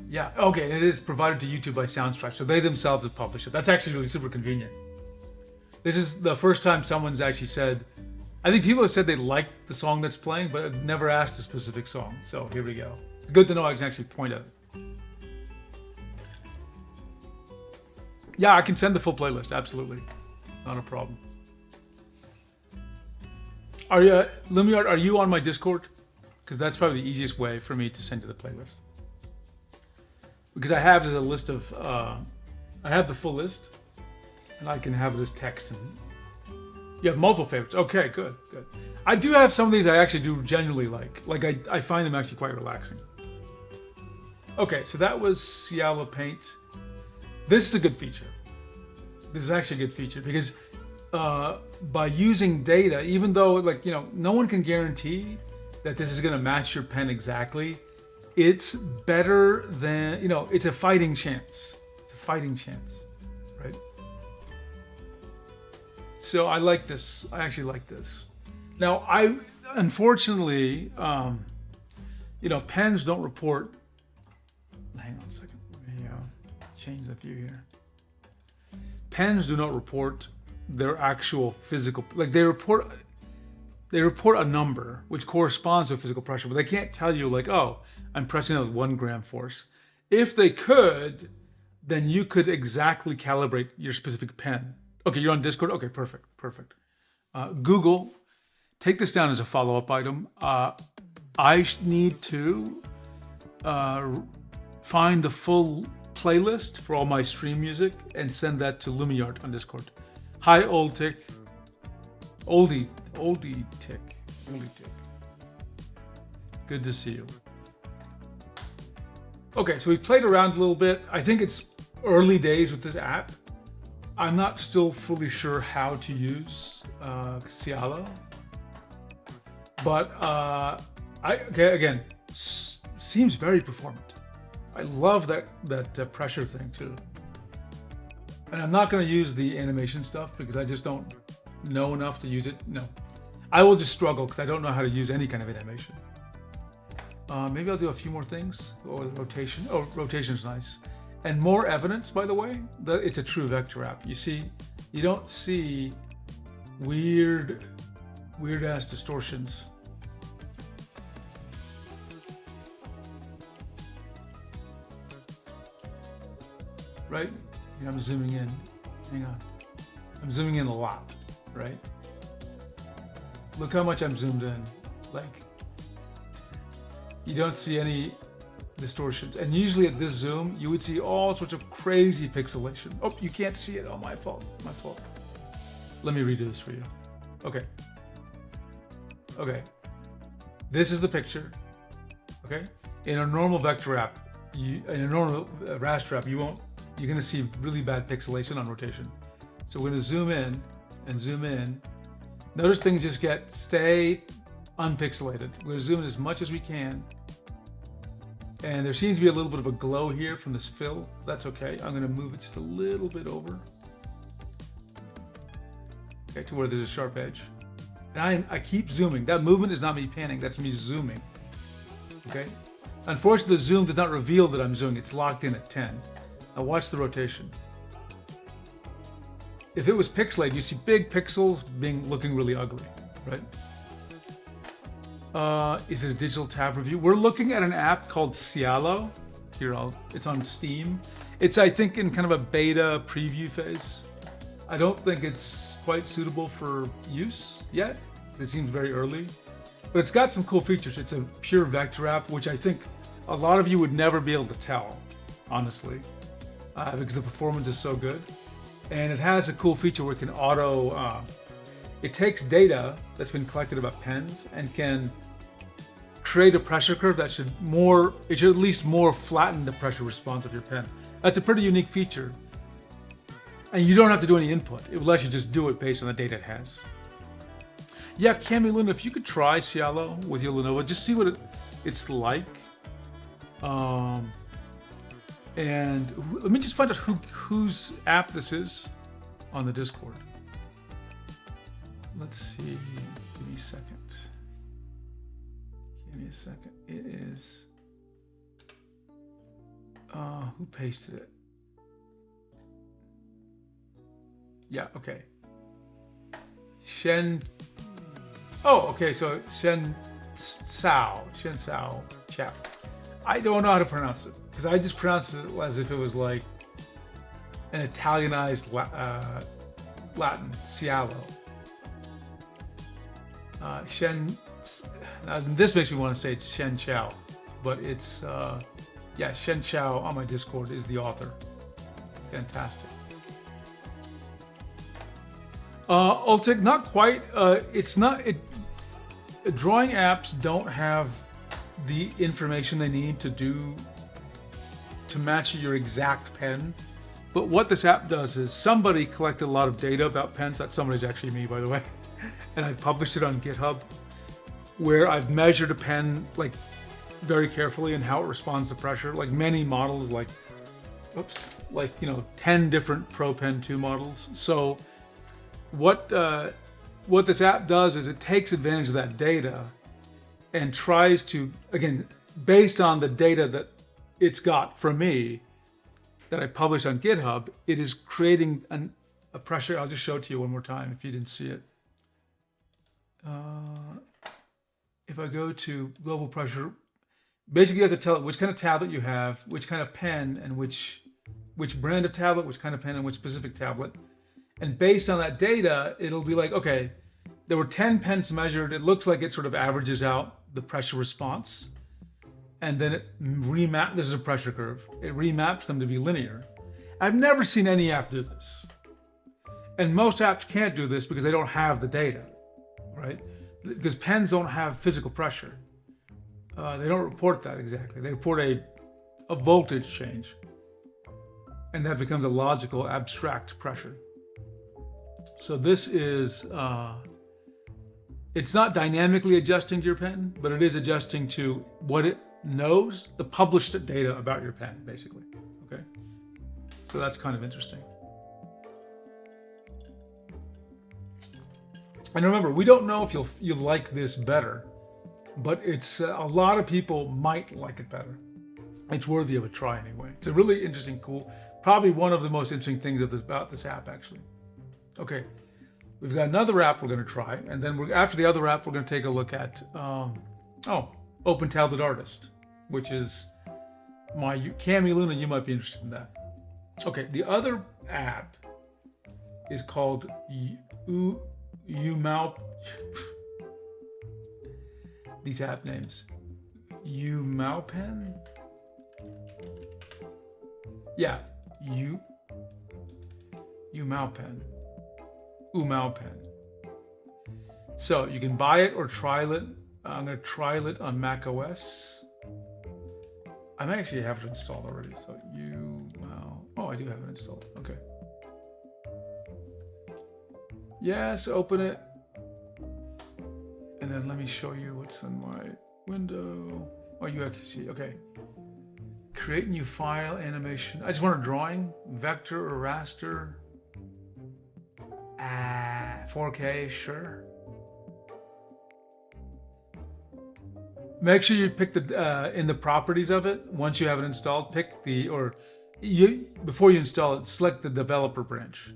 Yeah, okay, and it is provided to YouTube by Soundstripe, so they themselves have published it. That's actually really super convenient. This is the first time someone's actually said, I think people have said they like the song that's playing, but have never asked a specific song. So here we go. It's good to know I can actually point at it. Yeah, I can send the full playlist, absolutely. Not a problem. Lumiere, are you on my Discord? Because that's probably the easiest way for me to send you the playlist. Because I have as a list of, I have the full list, and I can have it as text. And you have multiple favorites. Okay, good. I do have some of these I actually do genuinely like. Like I find them actually quite relaxing. Okay, so that was Ciallo Paint. This is a good feature. This is actually a good feature because by using data, even though no one can guarantee that this is going to match your pen exactly, it's better than, it's a fighting chance. Right? So I like this. I actually like this. Now, unfortunately, pens don't report. Hang on a second. Let me change the view here. Pens do not report their actual physical, they report a number which corresponds to physical pressure, but they can't tell you oh, I'm pressing it with 1 gram force. If they could, then you could exactly calibrate your specific pen. Okay, you're on Discord? Okay, perfect. Google, take this down as a follow-up item. I need to find the full playlist for all my stream music and send that to Lumiere on Discord. Hi, Oldie Tick. Good to see you. Okay, so we played around a little bit. I think it's early days with this app. I'm not still fully sure how to use Ciallo, but again, seems very performant. I love that pressure thing too. And I'm not going to use the animation stuff because I just don't know enough to use it. No, I will just struggle because I don't know how to use any kind of animation. Maybe I'll do a few more things. Or the rotation. Oh, rotation's nice. And more evidence, by the way, that it's a true vector app. You see, you don't see weird weird ass distortions. Right? Yeah, I'm zooming in. Hang on. I'm zooming in a lot, right? Look how much I'm zoomed in. Like, you don't see any distortions. And usually at this zoom, you would see all sorts of crazy pixelation. Oh, you can't see it. Oh, my fault. My fault. Let me redo this for you. Okay. Okay. This is the picture. Okay. In a normal vector app, in a normal raster app, you're going to see really bad pixelation on rotation. So we're going to zoom in and zoom in. Notice things just stay unpixelated. We're going to zoom in as much as we can. And there seems to be a little bit of a glow here from this fill. That's okay. I'm going to move it just a little bit over. Okay, to where there's a sharp edge. And I keep zooming. That movement is not me panning, that's me zooming. Okay? Unfortunately, the zoom does not reveal that I'm zooming. It's locked in at 10. Now watch the rotation. If it was pixelated, you see big pixels looking really ugly, right? Is it a digital tab review? We're looking at an app called Ciallo. Here, it's on Steam. It's, I think, in kind of a beta preview phase. I don't think it's quite suitable for use yet. It seems very early, but it's got some cool features. It's a pure vector app, which I think a lot of you would never be able to tell, honestly, because the performance is so good. And it has a cool feature where it can it takes data that's been collected about pens and can create a pressure curve that should at least more flatten the pressure response of your pen. That's a pretty unique feature. And you don't have to do any input. It will let you just do it based on the data it has. Yeah, Cami Luna, if you could try Ciallo with your Lenovo, just see what it's like. And let me just find out whose app this is on the Discord. Let's see. Give me a second. Give me a second. It is. Who pasted it? Yeah. Okay. Oh, okay. So Shen Sao chat. I don't know how to pronounce it because I just pronounced it as if it was like an Italianized Latin, Ciallo. This makes me want to say it's Shen Chao, but it's, yeah, Shen Chao on my Discord is the author. Fantastic. Ultic, not quite. Drawing apps don't have the information they need to match your exact pen. But what this app does is somebody collected a lot of data about pens. That somebody's actually me, by the way. And I published it on GitHub, where I've measured a pen like very carefully and how it responds to pressure. Like many models, like 10 different Pro Pen 2 models. So what this app does is it takes advantage of that data and tries to, again, based on the data that it's got from me that I published on GitHub, it is creating a pressure. I'll just show it to you one more time if you didn't see it. If I go to global pressure, basically you have to tell it which kind of tablet you have, which kind of pen, and which brand of tablet, which kind of pen, and which specific tablet. And based on that data, it'll be like, okay, there were 10 pens measured. It looks like it sort of averages out the pressure response. And then it this is a pressure curve. It remaps them to be linear. I've never seen any app do this. And most apps can't do this because they don't have the data, right? Because pens don't have physical pressure. They don't report that exactly. They report a voltage change. And that becomes a logical, abstract pressure. So this is, it's not dynamically adjusting to your pen, but it is adjusting to what it knows, the published data about your pen, basically, okay? So that's kind of interesting. And remember, we don't know if you'll like this better, but it's a lot of people might like it better. It's worthy of a try anyway. It's a really interesting, cool, probably one of the most interesting things about this app, actually. Okay, We've got another app we're going to try, and then after the other app, we're going to take a look at Open Tablet Artist, which is my Cami Luna. You might be interested in that. Okay, the other app is called Umoupen. These app names. Umoupen? Yeah, Umoupen. Umoupen. So you can buy it or trial it. I'm going to trial it on Mac OS. I may actually have it installed already. So I do have it installed. Okay. Yes, open it. And then let me show you what's on my window. Oh, you actually see. Okay. Create new file, animation. I just want a drawing, vector or raster. 4K, sure. Make sure you pick the in the properties of it. Once you have it installed, pick before you install it, select the developer branch.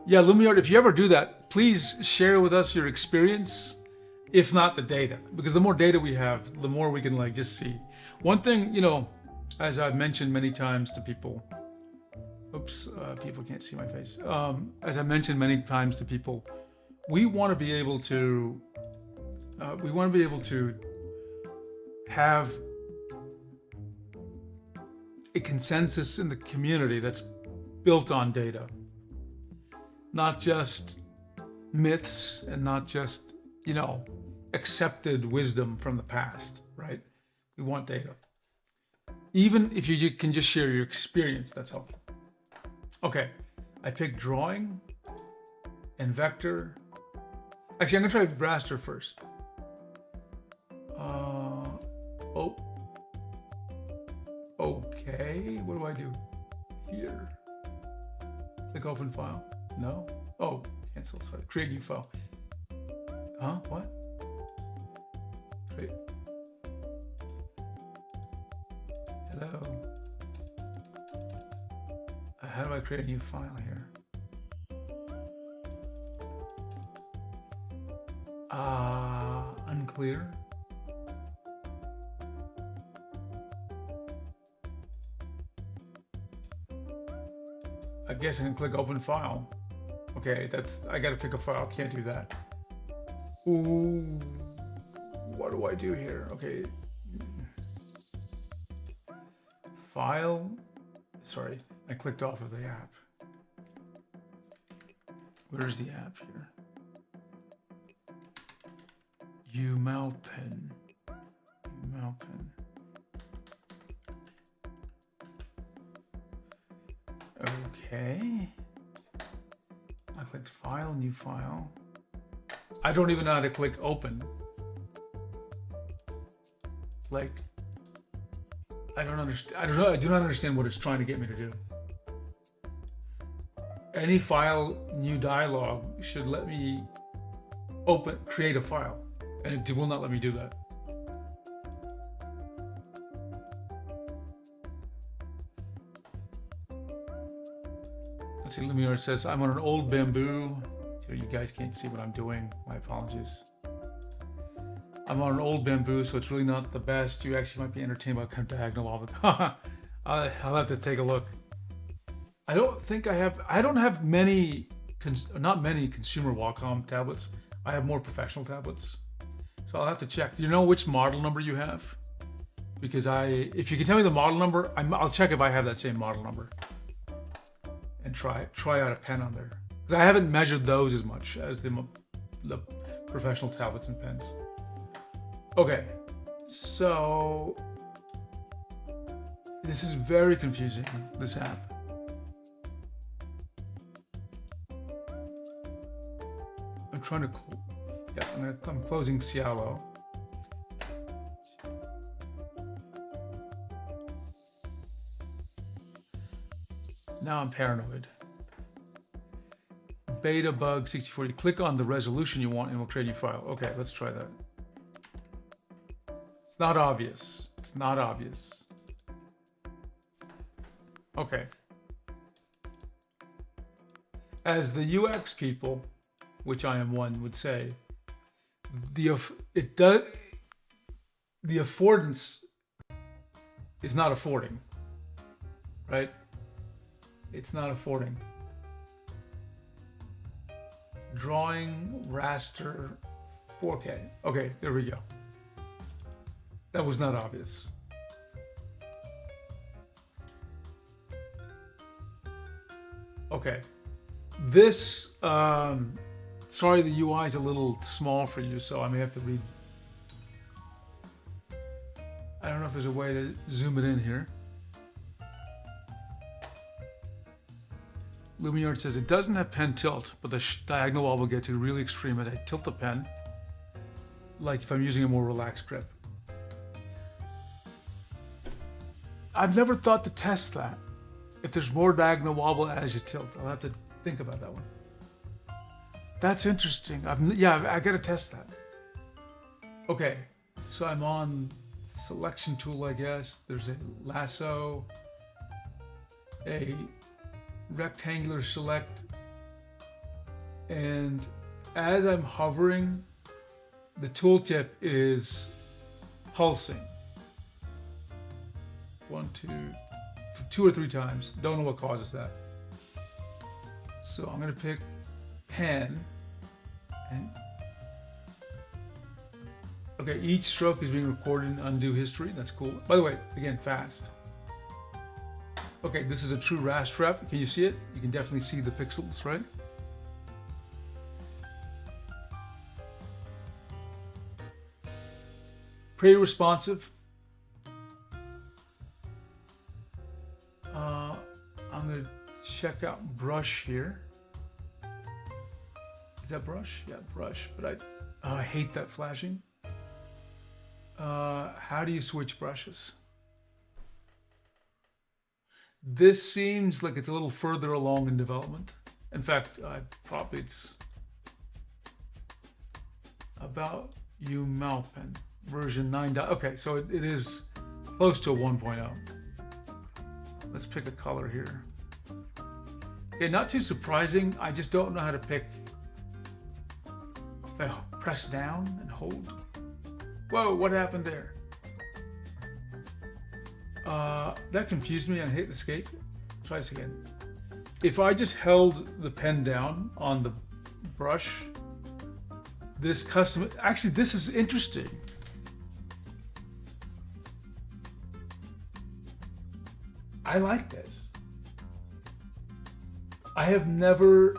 Yeah, LumiArt, if you ever do that, please share with us your experience, if not the data, because the more data we have, the more we can just see. One thing, as I've mentioned many times to people, people can't see my face. As I mentioned many times to people, we want to be able to have a consensus in the community that's built on data, not just myths and not just accepted wisdom from the past, right? We want data. Even if you can just share your experience, that's helpful. Okay, I picked drawing and vector. Actually, I'm gonna try raster first. Okay, what do I do here? Click open file. No? Oh, cancel, sorry. Create new file. Huh? What? Create. Hello. How do I create a new file here? Unclear. I guess I can click open file. Okay, I gotta pick a file, can't do that. Ooh, what do I do here? Okay. File, sorry, I clicked off of the app. Where's the app here? Umoupen. Okay. I clicked file, new file. I don't even know how to click open. I don't understand. I do not understand what it's trying to get me to do. Any file, new dialog should let me create a file, and it will not let me do that. Let's see, LumiArt says I'm on an old bamboo. So you guys can't see what I'm doing. My apologies. I'm on an old bamboo, so it's really not the best. You actually might be entertained by kind of diagonal all the time. I'll have to take a look. I don't have many, not many consumer Wacom tablets. I have more professional tablets. So I'll have to check. Do you know which model number you have? Because if you can tell me the model number, I'll check if I have that same model number. And try out a pen on there. Because I haven't measured those as much as the professional tablets and pens. Okay, so this is very confusing, this app. I'm trying to, I'm closing Ciallo. Now I'm paranoid. Beta bug 64. You click on the resolution you want and we'll create a new file. Okay, let's try that. It's not obvious. It's not obvious. Okay. as the UX people, which I am one, would say, the affordance is not affording, right? It's not affording. Drawing raster 4K. Okay, there we go. That was not obvious. Okay, this, sorry, the UI is a little small for you, so I may have to read. I don't know if there's a way to zoom it in here. Lumiyard says it doesn't have pen tilt, but the diagonal wobble gets really extreme as I tilt the pen, like if I'm using a more relaxed grip. I've never thought to test that. If there's more diagonal wobble as you tilt, I'll have to think about that one. That's interesting. I gotta test that. Okay, so I'm on selection tool, I guess. There's a lasso, a rectangular select, and as I'm hovering, the tooltip is pulsing. 2 or 3 times. Don't know what causes that. So I'm gonna pick pen, and okay, each stroke is being recorded in undo history. That's cool. By the way, again, fast. Okay, this is a true raster rep. Can you see it? You can definitely see the pixels, right? Pretty responsive. I'm gonna check out brush here. Is that brush? Yeah, brush, but I hate that flashing. How do you switch brushes? This seems like it's a little further along in development. In fact, probably it's about Umoupen version 9. Okay, so it is close to a 1.0. Let's pick a color here. Okay, not too surprising. I just don't know how to pick. If I press down and hold. Whoa, what happened there? That confused me. I hit escape. Try this again. If I just held the pen down on the brush, this custom, actually this is interesting. I like this. I have never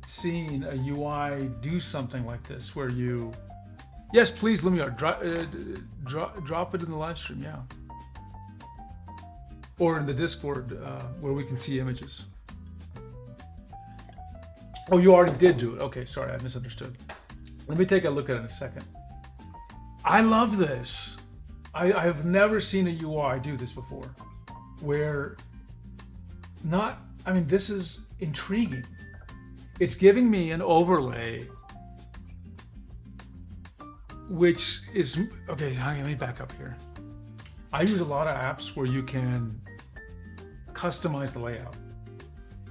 seen a UI do something like this where you, yes, please, let me drop it in the live stream, yeah. Or in the Discord where we can see images. Oh, you already did do it. Okay, sorry, I misunderstood. Let me take a look at it in a second. I love this. I have never seen a UI do this before. Where this is intriguing. It's giving me an overlay, which is, okay, let me back up here. I use a lot of apps where you can customize the layout.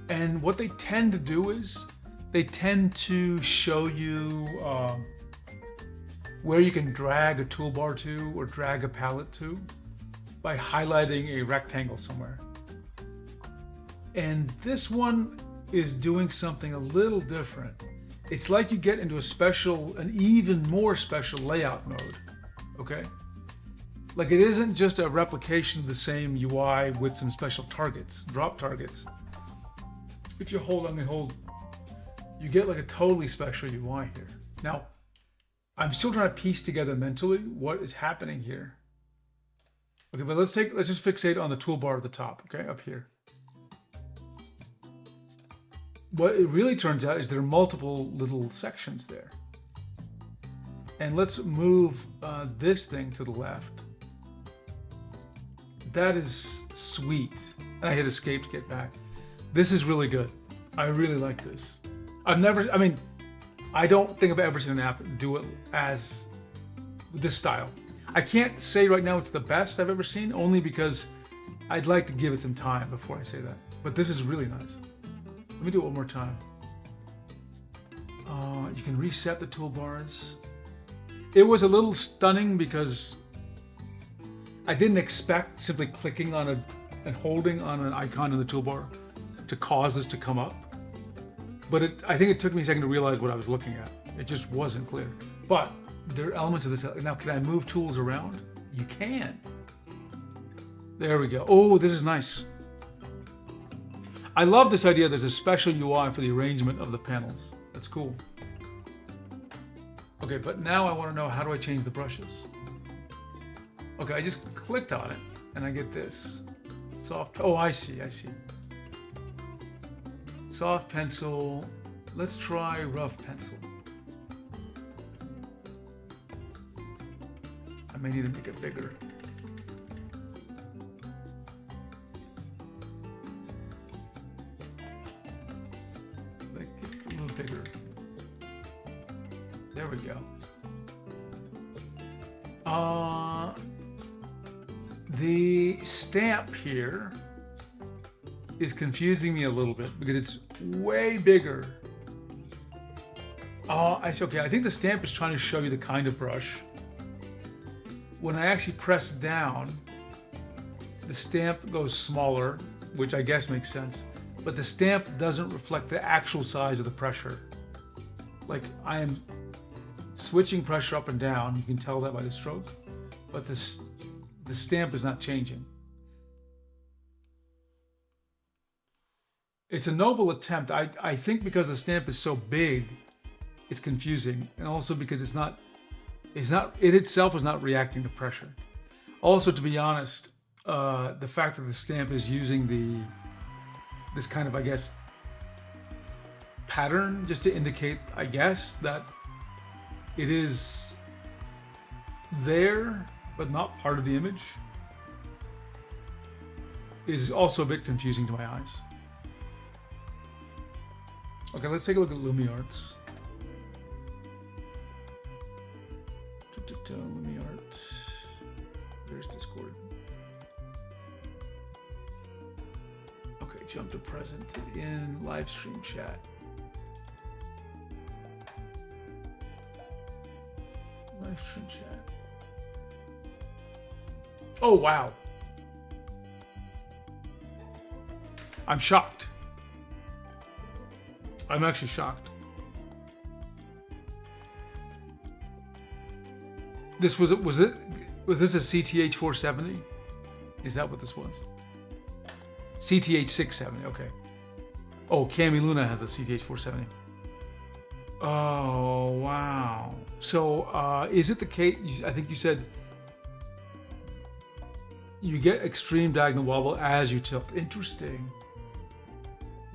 And what they tend to do is, they tend to show you where you can drag a toolbar to or drag a palette to by highlighting a rectangle somewhere. And this one is doing something a little different. It's like you get into an even more special layout mode, okay? Like it isn't just a replication of the same UI with some special targets, drop targets. If you hold on the hold, you get like a totally special UI here. Now, I'm still trying to piece together mentally what is happening here. Okay, but let's just fixate on the toolbar at the top, okay, up here. What it really turns out is there are multiple little sections there. And let's move this thing to the left. That is sweet. And I hit escape to get back. This is really good. I really like this. I don't think I've ever seen an app do it as this style. I can't say right now it's the best I've ever seen, only because I'd like to give it some time before I say that. But this is really nice. Let me do it one more time. You can reset the toolbars. It was a little stunning because I didn't expect simply clicking on and holding on an icon in the toolbar to cause this to come up. But I think it took me a second to realize what I was looking at. It just wasn't clear. But there are elements of this. Now, can I move tools around? You can. There we go. Oh, this is nice. I love this idea. There's a special UI for the arrangement of the panels. That's cool. Okay, but now I want to know, how do I change the brushes? Okay, I just clicked on it and I get this. Soft, oh, I see. Soft pencil. Let's try rough pencil. I may need to make it bigger. Make it a little bigger. There we go. The stamp here is confusing me a little bit because it's way bigger. I see. Okay, I think the stamp is trying to show you the kind of brush. When I actually press down, the stamp goes smaller, which I guess makes sense, but the stamp doesn't reflect the actual size of the pressure. Like, I am switching pressure up and down, you can tell that by the stroke, but the stamp is not changing. It's a noble attempt. I think because the stamp is so big, it's confusing, and also because it itself is not reacting to pressure. Also, to be honest, the fact that the stamp is using this kind of, I guess, pattern just to indicate, I guess, that it is there but not part of the image is also a bit confusing to my eyes. Okay, let's take a look at LumiArts. LumiArt. There's Discord. Okay, jump to present in live stream chat. Live stream chat. Oh, wow. I'm shocked. I'm actually shocked. Was this a CTH 470? Is that what this was? CTH 670, okay. Oh, Cami Luna has a CTH 470. Oh, wow. So, is it the case, I think you said you get extreme diagonal wobble as you tilt. Interesting.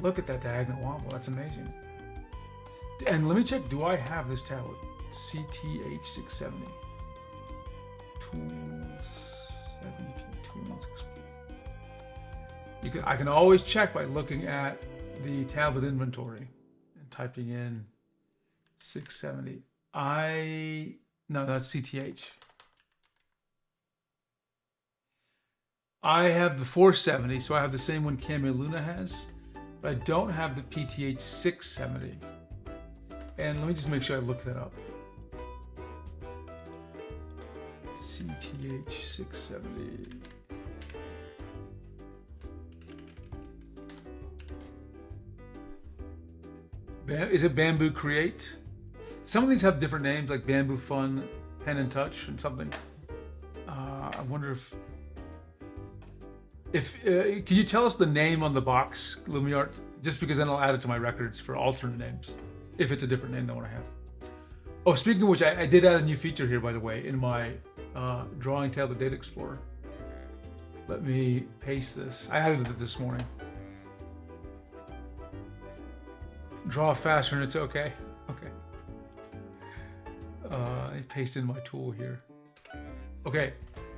Look at that diagonal wobble, that's amazing. And let me check, do I have this tablet? CTH 670. Tools, 7P tools. I can always check by looking at the tablet inventory and typing in 670. No, that's CTH. I have the 470, so I have the same one Cami Luna has, but I don't have the PTH 670. And let me just make sure I look that up. CTH 670. Is it Bamboo Create? Some of these have different names, like Bamboo Fun, Pen and Touch, and something. I wonder if can you tell us the name on the box, LumiArt? Just because then I'll add it to my records for alternate names, if it's a different name than what I have. Oh, speaking of which, I did add a new feature here, by the way, in my drawing tablet Data Explorer. Let me paste this. I added it this morning. Draw faster and it's okay. Okay. I pasted in my tool here. Okay,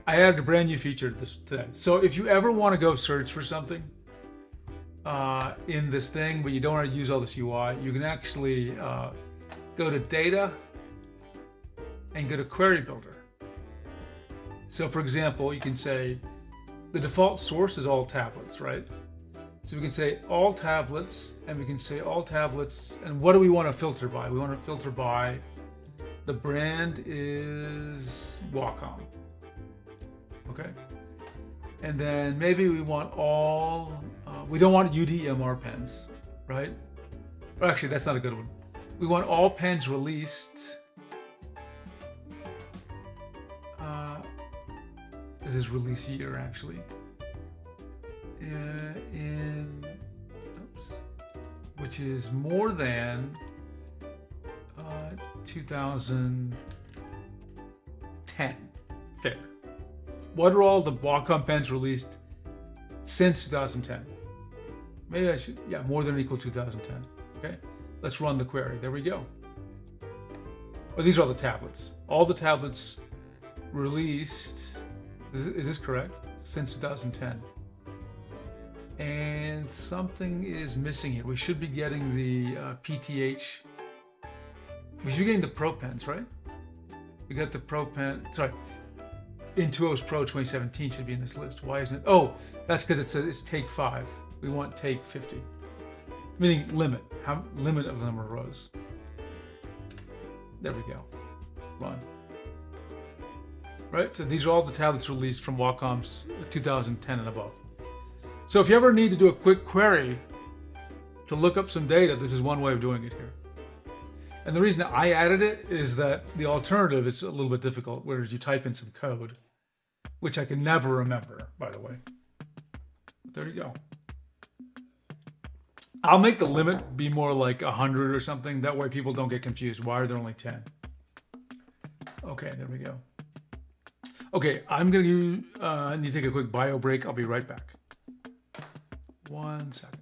I added a brand new feature today. So if you ever want to go search for something in this thing, but you don't want to use all this UI, you can actually go to Data and go to Query Builder. So for example, you can say the default source is all tablets, right? So we can say all tablets, and we can say all tablets, and what do we want to filter by? We want to filter by, the brand is Wacom. Okay. And then maybe we want all, we don't want UDMR pens, right? Well, actually, that's not a good one. We want all pens released. This is release year, actually. Which is more than 2010. Fair. What are all the Wacom pens released since 2010? Maybe I should, yeah, more than or equal to 2010. Okay, let's run the query. There we go. Well, these are all the tablets. All the tablets released, is this correct? Since 2010. And something is missing here. We should be getting the PTH. We should be getting the Pro pens, right? We got the Pro pen, sorry. Intuos Pro 2017 should be in this list. Why isn't it? Oh, that's because it's take 5. We want take 50. Meaning limit. Limit of the number of rows. There we go. Run. Right? So these are all the tablets released from Wacom's 2010 and above. So if you ever need to do a quick query to look up some data, this is one way of doing it here. And the reason I added it is that the alternative is a little bit difficult, whereas you type in some code, which I can never remember, by the way. But there you go. I'll make the limit be more like 100 or something. That way people don't get confused. Why are there only 10? Okay, there we go. Okay, I'm going to need to take a quick bio break. I'll be right back. 1 second.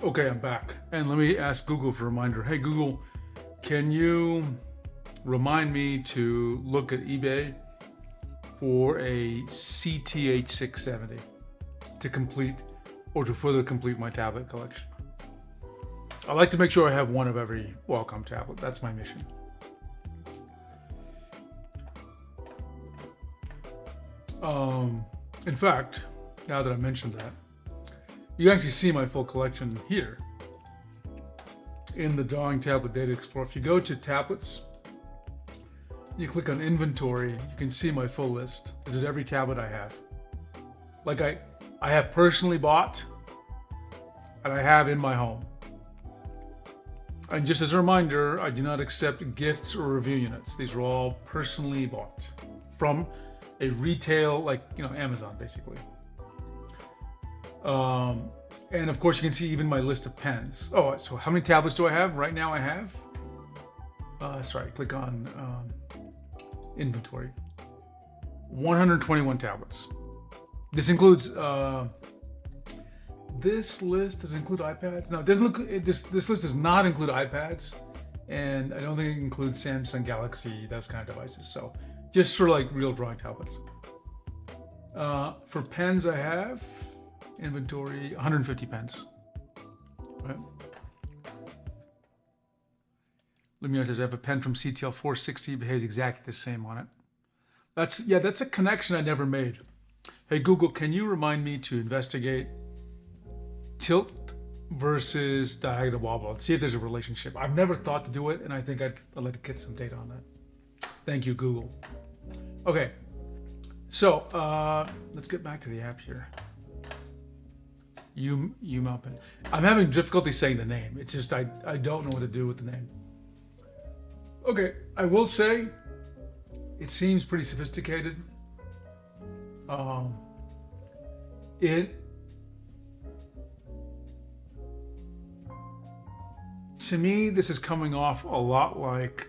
Okay, I'm back. And let me ask Google for a reminder. Hey, Google, can you remind me to look at eBay for a CTH670 to complete or to further complete my tablet collection? I like to make sure I have one of every Qualcomm tablet. That's my mission. In fact, now that I mentioned that, you actually see my full collection here in the Drawing Tablet Data Explorer. If you go to tablets, you click on inventory, you can see my full list. This is every tablet I have. Like I have personally bought and I have in my home. And just as a reminder, I do not accept gifts or review units. These are all personally bought from a retail, like, Amazon, basically. And of course, you can see even my list of pens. Oh, so how many tablets do I have? Right now I have, click on inventory. 121 tablets. This includes, this list does it include iPads? No, it doesn't look, this list does not include iPads. And I don't think it includes Samsung Galaxy, those kind of devices. So just sort of like real drawing tablets. For pens, I have inventory 150 pens. Right. Lumiere says I have a pen from CTL 460, behaves exactly the same on it. That's a connection I never made. Hey Google, can you remind me to investigate tilt versus diagonal wobble? Let's see if there's a relationship. I've never thought to do it, and I think I'd like to get some data on that. Thank you, Google. Okay, so let's get back to the app here. Umoupen. I'm having difficulty saying the name. It's just I don't know what to do with the name. Okay, I will say it seems pretty sophisticated. To me, this is coming off a lot like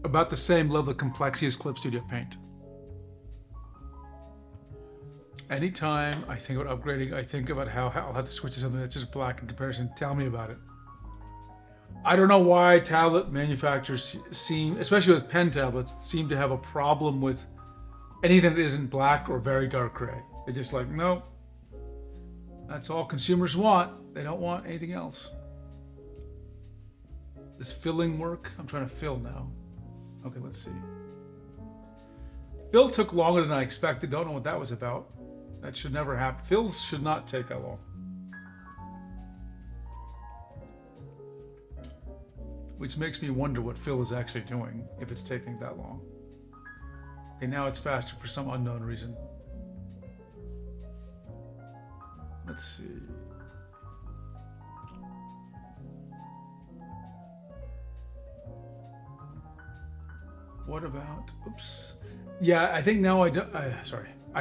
about the same level of complexity as Clip Studio Paint. Anytime I think about upgrading, I think about how I'll have to switch to something that's just black in comparison. Tell me about it. I don't know why tablet manufacturers seem, especially with pen tablets, seem to have a problem with anything that isn't black or very dark gray. They're just like, no, that's all consumers want. They don't want anything else. Does filling work? I'm trying to fill now. Okay, let's see. Fill took longer than I expected. Don't know what that was about. That should never happen. Fills should not take that long. Which makes me wonder what fill is actually doing if it's taking that long. Okay, now it's faster for some unknown reason. Let's see. What about, oops. Yeah, I think now I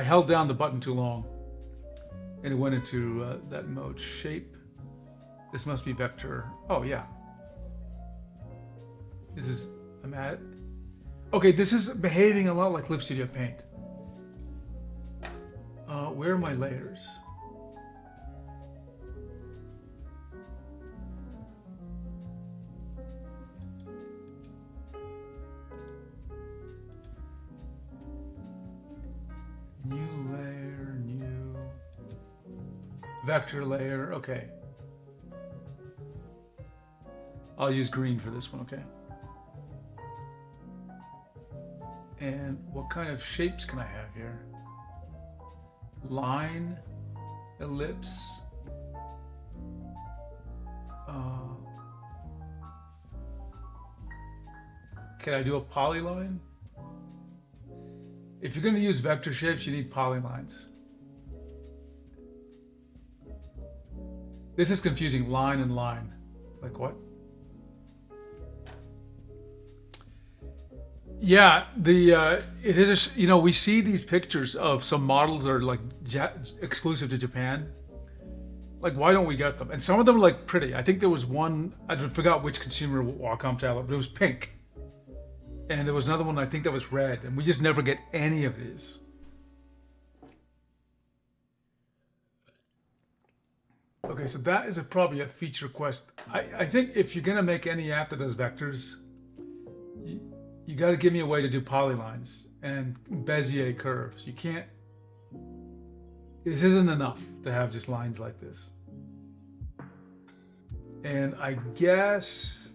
held down the button too long and it went into that mode. Shape. This must be vector. Oh yeah. Okay, this is behaving a lot like Clip Studio Paint. Where are my layers? New layer, new vector layer. Okay. I'll use green for this one, okay? And what kind of shapes can I have here? Line, ellipse. Can I do a polyline? If you're going to use vector shapes, you need polylines. This is confusing, line and line. Like what? Yeah, it is, we see these pictures of some models that are like exclusive to Japan. Like, why don't we get them? And some of them are like pretty. I think there was one, I forgot which consumer Wacom tablet, but it was pink. And there was another one, I think that was red. And we just never get any of these. Okay, so that is probably a feature request. I think if you're gonna make any app that does vectors, you got to give me a way to do polylines and Bezier curves. You can't. This isn't enough to have just lines like this. And I guess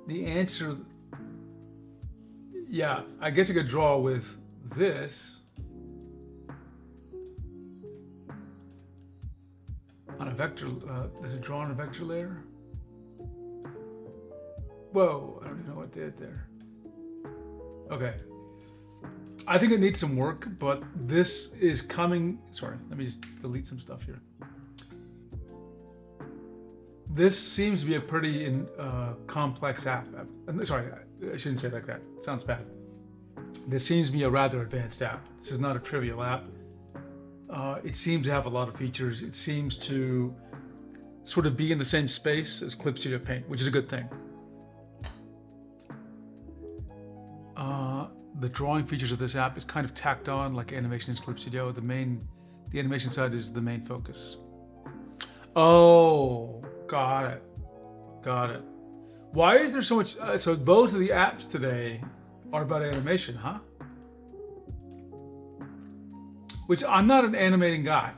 the answer, yeah, I guess I could draw with this on a vector. Does it draw on a vector layer? Whoa, I don't even know what did there. Okay. I think it needs some work, but this is coming. Sorry, let me just delete some stuff here. This seems to be a pretty complex app. Sorry, I shouldn't say it like that. It sounds bad. This seems to be a rather advanced app. This is not a trivial app. It seems to have a lot of features. It seems to sort of be in the same space as Clip Studio Paint, which is a good thing. The drawing features of this app is kind of tacked on like animation in Clip Studio. The animation side is the main focus. Oh, got it. Why is there so much? So both of the apps today are about animation, huh? Which I'm not an animating guy.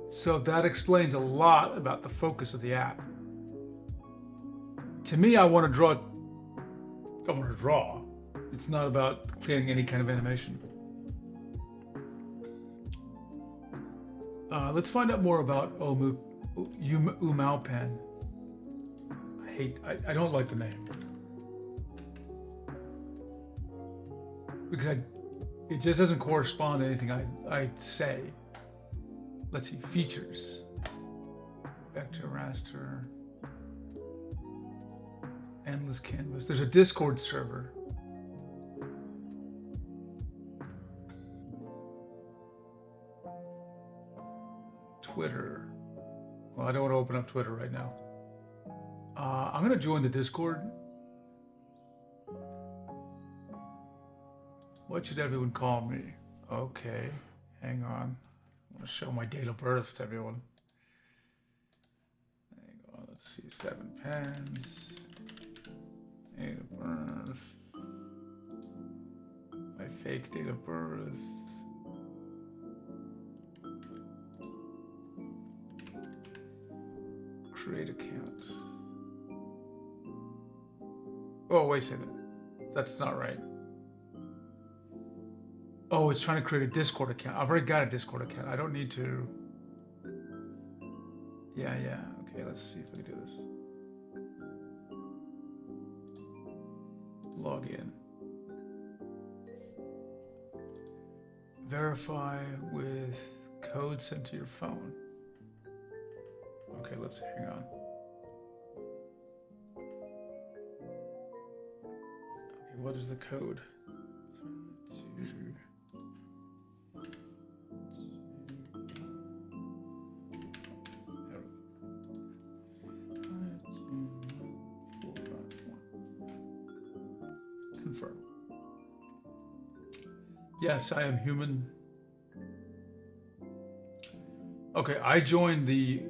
So that explains a lot about the focus of the app. To me, I want to draw. It's not about creating any kind of animation. Let's find out more about Umoupen. I don't like the name. Because it just doesn't correspond to anything I'd say. Let's see, features. Vector, raster. Endless canvas. There's a Discord server. Twitter. Well, I don't want to open up Twitter right now. I'm going to join the Discord. What should everyone call me? Okay, hang on. I want to show my date of birth to everyone. Hang on, let's see, 7 pens. Date of birth. My fake date of birth. Create account. Oh, wait a second. That's not right. Oh, it's trying to create a Discord account. I've already got a Discord account. I don't need to. Yeah. Okay, let's see if we can do this. Log in. Verify with code sent to your phone. Okay, let's hang on. Okay, what is the code? Confirm. Yes, I am human. Okay, I joined the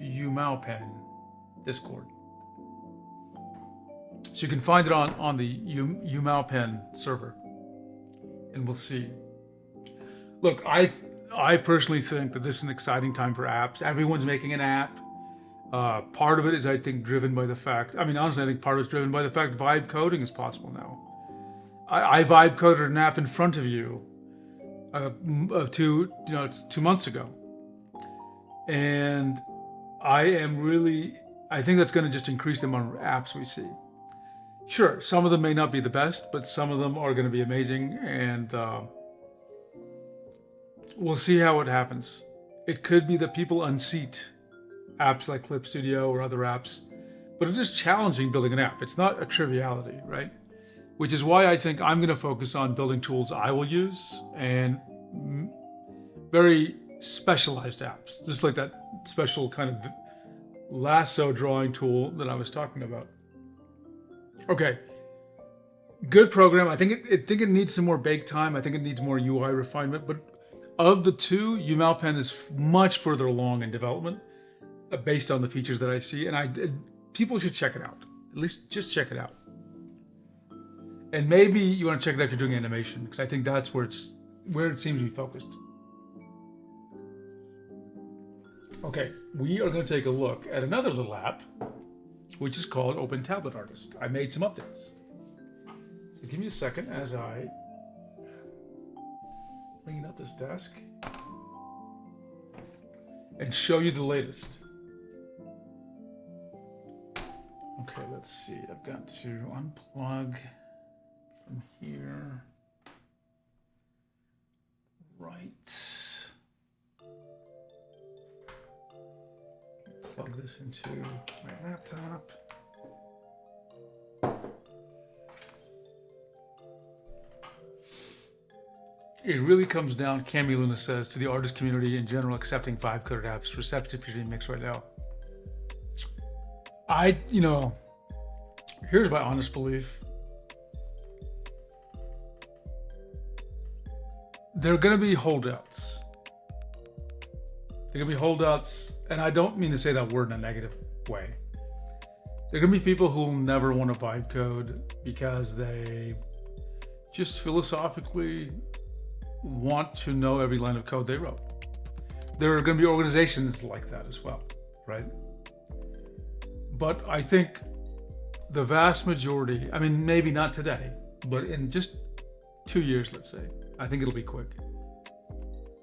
Umoupen Discord. So you can find it on the Umoupen server. And we'll see. Look, I personally think that this is an exciting time for apps. Everyone's making an app. Part of it is, I think, driven by the fact, honestly, I think part of it's driven by the fact vibe coding is possible now. I vibe coded an app in front of you 2 months ago. And I think that's going to just increase the amount of apps we see. Sure, some of them may not be the best, but some of them are going to be amazing, and we'll see how it happens. It could be that people unseat apps like Clip Studio or other apps, but it's just challenging building an app. It's not a triviality, right? Which is why I think I'm going to focus on building tools I will use and very specialized apps, just like that special kind of lasso drawing tool that I was talking about. Okay, good program. I think it needs some more bake time. I think it needs more UI refinement, but Of the two, Umoupen is much further along in development, based on the features that I see, and people should check it out. At least just check it out. And maybe you want to check it out if you're doing animation, because I think that's where it seems to be focused. Okay, we are going to take a look at another little app, which is called Open Tablet Artist. I made some updates. So give me a second as I bring up this desk and show you the latest. Okay, let's see. I've got to unplug from here. Right. Plug this into my laptop. It really comes down, Cami Luna says, to the artist community in general accepting vibe-coded apps. Receptive to being mixed right now. Here's my honest belief. There are going to be holdouts. There are going to be holdouts, and I don't mean to say that word in a negative way. There are going to be people who will never want to vibe code because they just philosophically want to know every line of code they wrote. There are going to be organizations like that as well, right? But I think the vast majority, I mean, maybe not today, but in just 2 years, let's say, I think it'll be quick.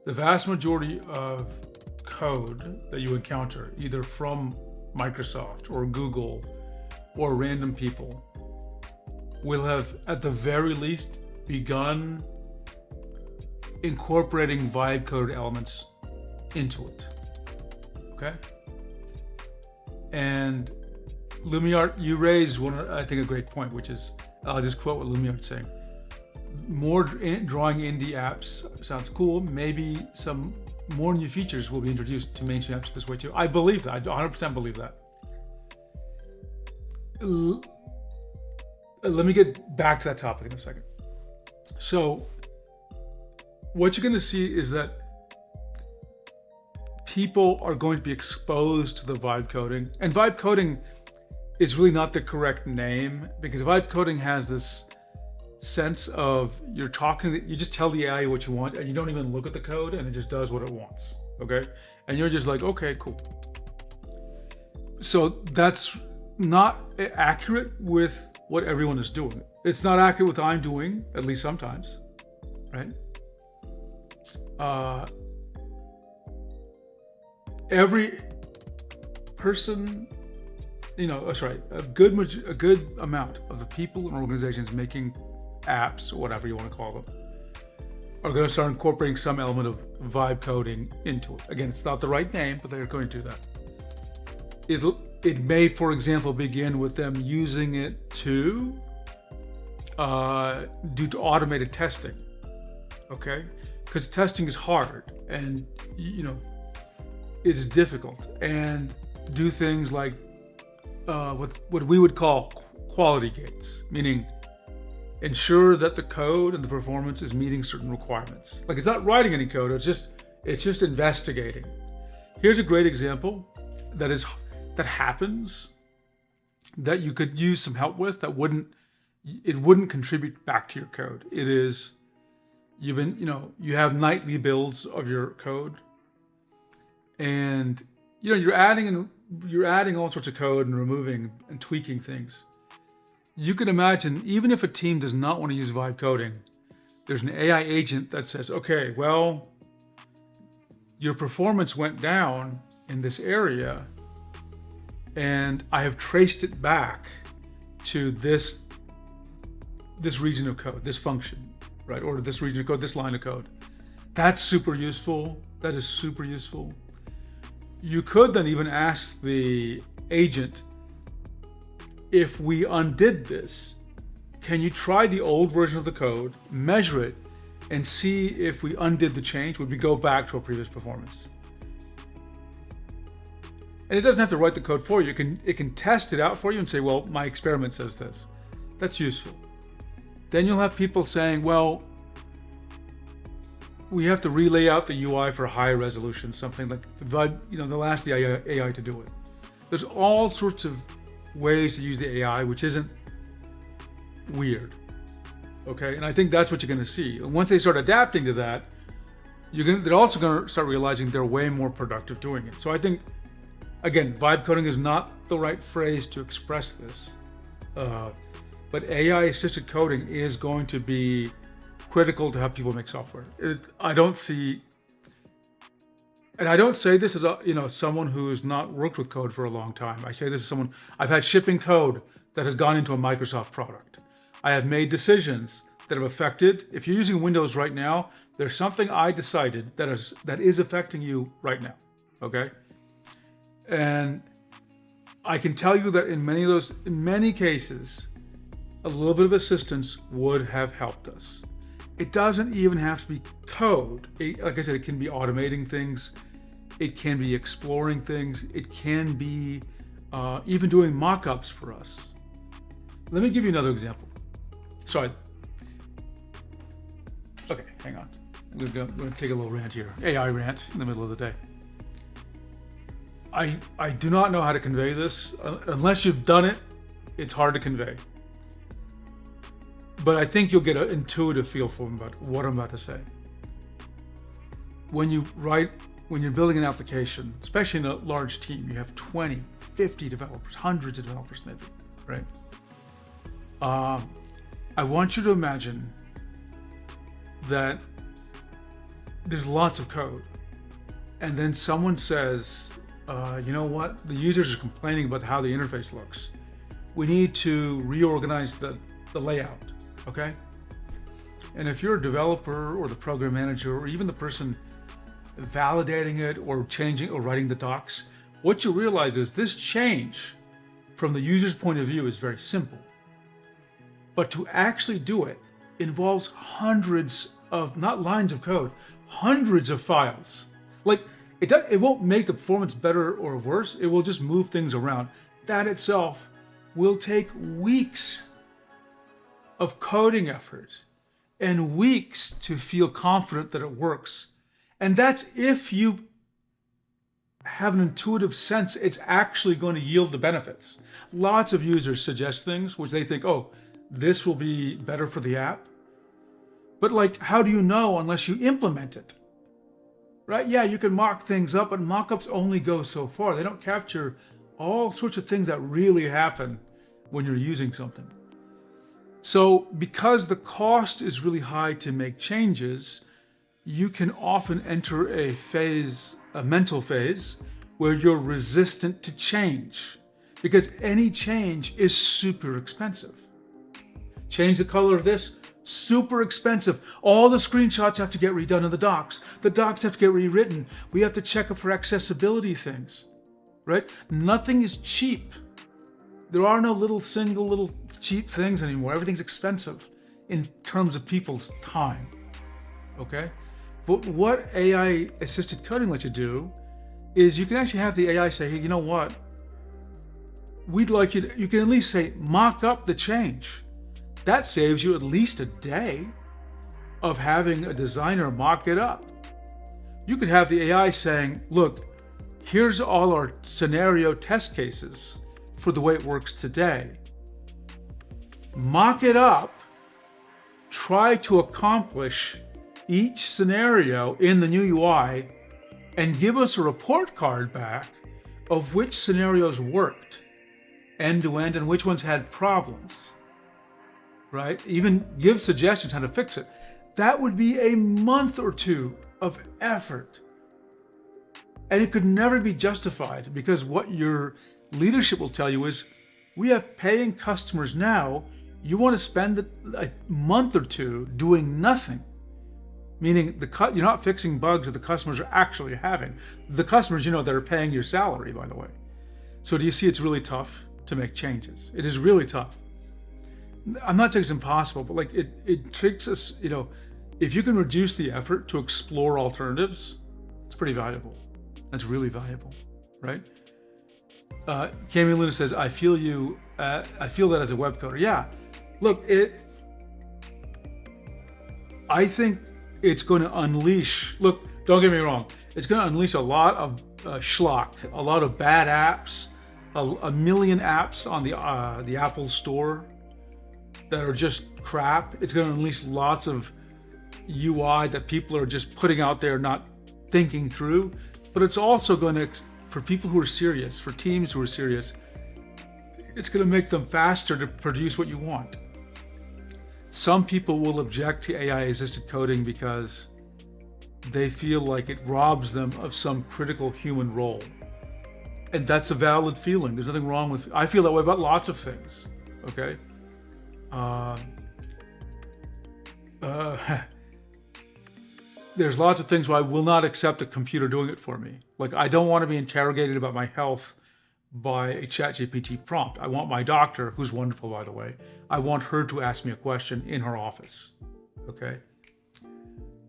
The vast majority of code that you encounter, either from Microsoft or Google or random people, will have at the very least begun incorporating vibe coded elements into it. Okay? And Lumiart, you raise one, I think, a great point, which is, I'll just quote what Lumiart's saying. More drawing indie apps sounds cool. Maybe some more new features will be introduced to mainstream apps this way too. I believe that. I 100% believe that. Let me get back to that topic in a second. So, what you're going to see is that people are going to be exposed to the vibe coding. And vibe coding is really not the correct name, because vibe coding has this sense of you just tell the AI what you want and you don't even look at the code and it just does what it wants, okay? And you're just like, okay, cool. So that's not accurate with what everyone is doing. It's not accurate with what I'm doing, at least sometimes, right? Every person, a good amount of the people and organizations making apps, or whatever you want to call them, are going to start incorporating some element of vibe coding into it. Again, it's not the right name, but they're going to do that. It may, for example, begin with them using it to do automated testing, okay? Because testing is hard and, it's difficult, and do things like what we would call quality gates, meaning ensure that the code and the performance is meeting certain requirements. Like, it's not writing any code, it's just investigating. Here's a great example that happens that you could use some help with that wouldn't contribute back to your code. It is, you have nightly builds of your code, and you're adding all sorts of code and removing and tweaking things. You can imagine, even if a team does not want to use vibe coding, there's an AI agent that says, okay, well, your performance went down in this area, and I have traced it back to this region of code, this function, right? Or this region of code, this line of code. That's super useful. That is super useful. You could then even ask the agent, if we undid this, can you try the old version of the code, measure it, and see if we undid the change, would we go back to our previous performance? And it doesn't have to write the code for you. It can test it out for you and say, well, my experiment says this. That's useful. Then you'll have people saying, well, we have to relay out the UI for high resolution, something like they'll ask the AI to do it. There's all sorts of ways to use the AI, which isn't weird. Okay, and I think that's what you're going to see. And once they start adapting to that, they're also going to start realizing they're way more productive doing it. So I think, again, vibe coding is not the right phrase to express this, but AI-assisted coding is going to be critical to how people make software. I don't say this as someone who's not worked with code for a long time. I say this as someone, I've had shipping code that has gone into a Microsoft product. I have made decisions that have affected, if you're using Windows right now, there's something I decided that is affecting you right now, okay? And I can tell you that in many cases, a little bit of assistance would have helped us. It doesn't even have to be code. Like I said, it can be automating things. It can be exploring things. It can be even doing mock-ups for us. Let me give you another example. Sorry. Okay, hang on. We're going to take a little rant here. AI rant in the middle of the day. I do not know how to convey this. Unless you've done it, it's hard to convey. But I think you'll get an intuitive feel for what I'm about to say. When you're building an application, especially in a large team, you have 20, 50 developers, hundreds of developers maybe, right? I want you to imagine that there's lots of code, and then someone says, you know what, the users are complaining about how the interface looks. We need to reorganize the layout, okay? And if you're a developer or the program manager or even the person validating it or changing or writing the docs, what you realize is this change from the user's point of view is very simple. But to actually do it involves hundreds of, not lines of code, hundreds of files. Like, it won't make the performance better or worse, it will just move things around. That itself will take weeks of coding effort and weeks to feel confident that it works. And that's if you have an intuitive sense it's actually going to yield the benefits. Lots of users suggest things which they think, oh, this will be better for the app. But like, how do you know unless you implement it? Right? Yeah, you can mock things up, but mock-ups only go so far. They don't capture all sorts of things that really happen when you're using something. So because the cost is really high to make changes, you can often enter a mental phase, where you're resistant to change, because any change is super expensive. Change the color of this, super expensive. All the screenshots have to get redone in the docs. The docs have to get rewritten. We have to check for accessibility things, right? Nothing is cheap. There are no little cheap things anymore. Everything's expensive in terms of people's time, okay? But what AI-assisted coding lets you do is you can actually have the AI say, hey, you know what? We'd like you can at least say, mock up the change. That saves you at least a day of having a designer mock it up. You could have the AI saying, look, here's all our scenario test cases for the way it works today. Mock it up, try to accomplish each scenario in the new UI, and give us a report card back of which scenarios worked end to end and which ones had problems. Right? Even give suggestions how to fix it. That would be a month or two of effort. And it could never be justified, because what your leadership will tell you is, we have paying customers now, you want to spend a month or two doing nothing. Meaning you're not fixing bugs that the customers are actually having. The customers, that are paying your salary, by the way. So do you see it's really tough to make changes? It is really tough. I'm not saying it's impossible, but like it takes us, if you can reduce the effort to explore alternatives, it's pretty valuable. That's really valuable, right? Cami Luna says, I feel that as a web coder. Yeah, look, I think it's going to unleash, look, don't get me wrong, it's going to unleash a lot of schlock, a lot of bad apps, a million apps on the Apple Store that are just crap. It's going to unleash lots of UI that people are just putting out there, not thinking through. But it's also going to, for people who are serious, for teams who are serious, it's going to make them faster to produce what you want. Some people will object to AI-assisted coding because they feel like it robs them of some critical human role. And that's a valid feeling. There's nothing wrong with, I feel that way about lots of things, okay? There's lots of things where I will not accept a computer doing it for me. Like, I don't want to be interrogated about my health by a ChatGPT prompt. I want my doctor, who's wonderful, by the way, I want her to ask me a question in her office, okay?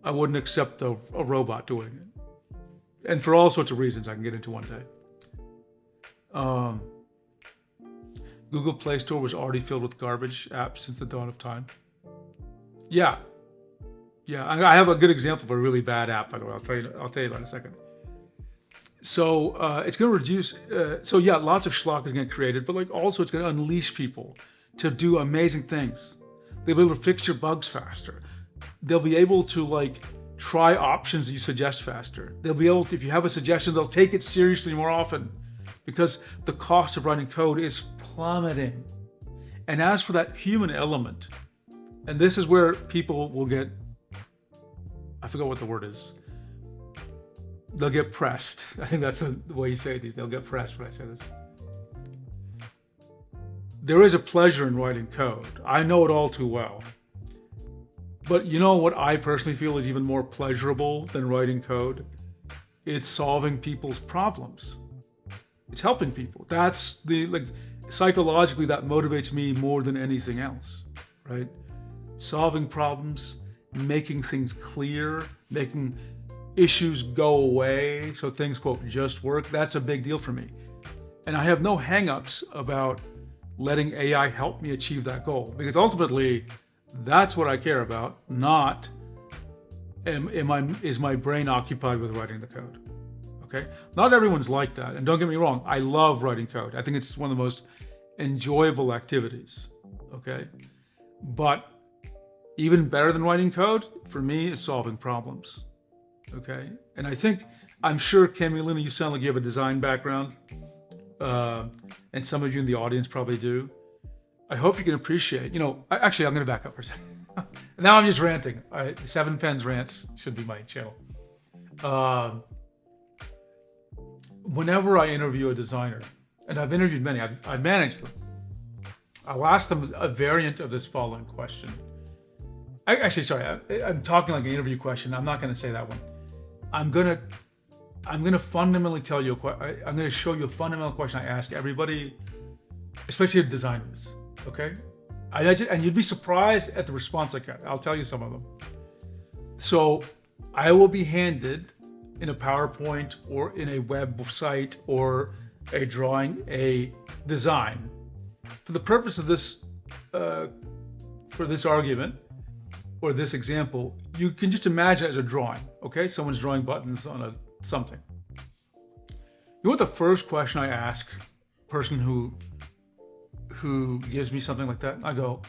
I wouldn't accept a robot doing it. And for all sorts of reasons I can get into one day. Google Play Store was already filled with garbage apps since the dawn of time. Yeah. I have a good example of a really bad app, by the way. I'll tell you about it in a second. So it's going to reduce. Lots of schlock is going to get created, but like also it's going to unleash people to do amazing things. They'll be able to fix your bugs faster. They'll be able to like try options that you suggest faster. They'll be able to, if you have a suggestion, they'll take it seriously more often because the cost of writing code is plummeting. And as for that human element, and this is where people will get, I forgot what the word is. They'll get pressed. I think that's the way you say these. They'll get pressed when I say this. There is a pleasure in writing code. I know it all too well. But you know what I personally feel is even more pleasurable than writing code? It's solving people's problems. It's helping people. That's psychologically that motivates me more than anything else, right? Solving problems, making things clear, making issues go away so things, quote, just work. That's a big deal for me. And I have no hangups about letting AI help me achieve that goal because ultimately that's what I care about, not is my brain occupied with writing the code, okay? Not everyone's like that. And don't get me wrong, I love writing code. I think it's one of the most enjoyable activities, okay? But even better than writing code, for me, is solving problems, okay? And I'm sure, Camilina, you sound like you have a design background, and some of you in the audience probably do. I hope you can appreciate, actually, I'm going to back up for a second. Now I'm just ranting. Seven Pens Rants should be my channel. Whenever I interview a designer, and I've interviewed many, I've managed them, I'll ask them a variant of this following question. I'm talking like an interview question. I'm not going to say that one. I'm going to fundamentally tell you, I'm going to show you a fundamental question I ask everybody, especially designers, okay? And you'd be surprised at the response I get. I'll tell you some of them. So I will be handed in a PowerPoint or in a website or a drawing, a design. For the purpose of this, for this argument, or this example, you can just imagine it as a drawing, okay? Someone's drawing buttons on something. You know what the first question I ask a person who gives me something like that? I go,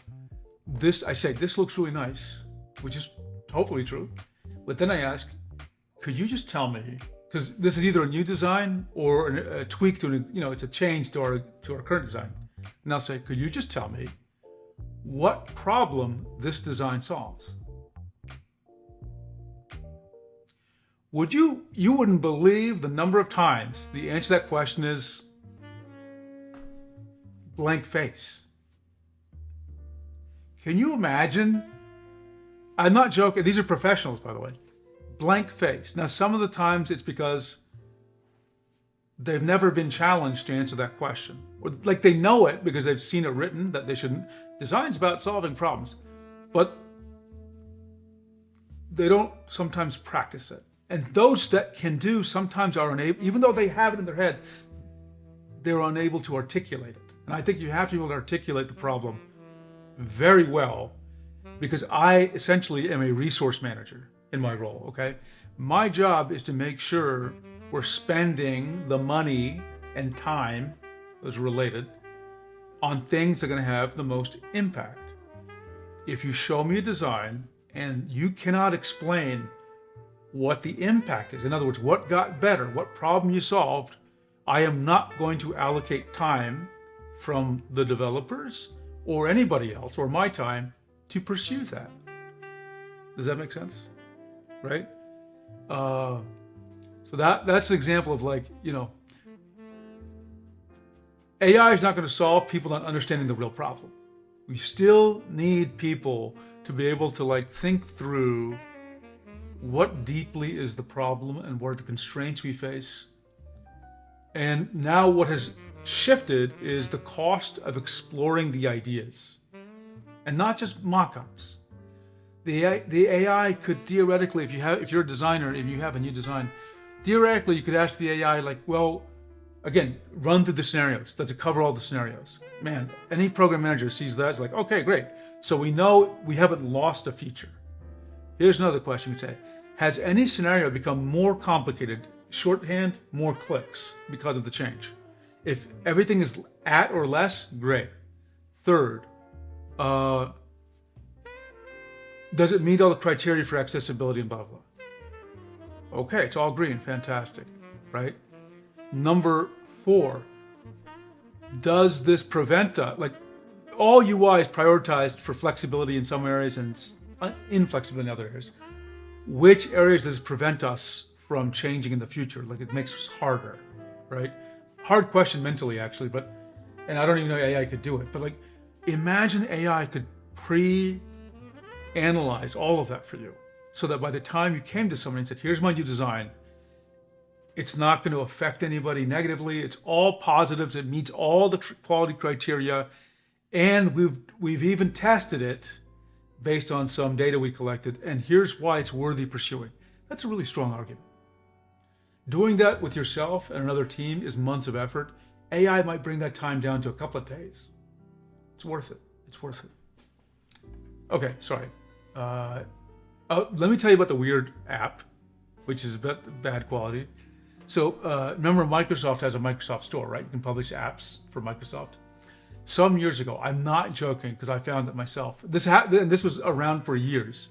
I say, this looks really nice, which is hopefully true. But then I ask, could you just tell me, because this is either a new design or a tweak to it's a change to our current design. And I'll say, could you just tell me what problem this design solves? You wouldn't believe the number of times the answer to that question is blank face. Can you imagine? I'm not joking. These are professionals, by the way. Blank face. Now, some of the times it's because they've never been challenged to answer that question. Or like they know it because they've seen it written that they shouldn't. Design's about solving problems, but they don't sometimes practice it. And those that can do sometimes are unable, even though they have it in their head, they're unable to articulate it. And I think you have to be able to articulate the problem very well because I essentially am a resource manager. in my role, okay? My job is to make sure we're spending the money and time, those are related, on things that are going to have the most impact. If you show me a design and you cannot explain what the impact is, in other words, what got better, what problem you solved, I am not going to allocate time from the developers or anybody else, or my time, to pursue that. Does that make sense? Right? So that's an example of, like, you know, AI is not going to solve people not understanding the real problem. We still need people to be able to, like, think through what deeply is the problem and what are the constraints we face. And now what has shifted is the cost of exploring the ideas, and not just mock-ups. The AI could theoretically, if you're a designer and you have a new design, theoretically you could ask the AI, like, well, again, run through the scenarios. Does it cover all the scenarios? Man, any program manager sees that, it's like, okay, great. So we know we haven't lost a feature. Here's another question. We'd say, has any scenario become more complicated, shorthand, more clicks because of the change? If everything is at or less, great. Third, does it meet all the criteria for accessibility and blah, blah, blah? Okay, it's all green, fantastic, right? Number 4, does this prevent us, like, all UI is prioritized for flexibility in some areas and inflexibility in other areas. Which areas does it prevent us from changing in the future? Like, it makes us harder, right? Hard question mentally, actually, but, and I don't even know AI could do it, but, like, imagine AI could pre-analyze all of that for you, so that by the time you came to somebody and said, here's my new design, it's not going to affect anybody negatively. It's all positives. It meets all the quality criteria. And we've even tested it based on some data we collected. And here's why it's worthy pursuing. That's a really strong argument. Doing that with yourself and another team is months of effort. AI might bring that time down to a couple of days. It's worth it. It's worth it. Okay, sorry. Let me tell you about the weird app, which is bad quality. So remember, Microsoft has a Microsoft Store, right? You can publish apps for Microsoft. Some years ago, I'm not joking because I found it myself. This was around for years.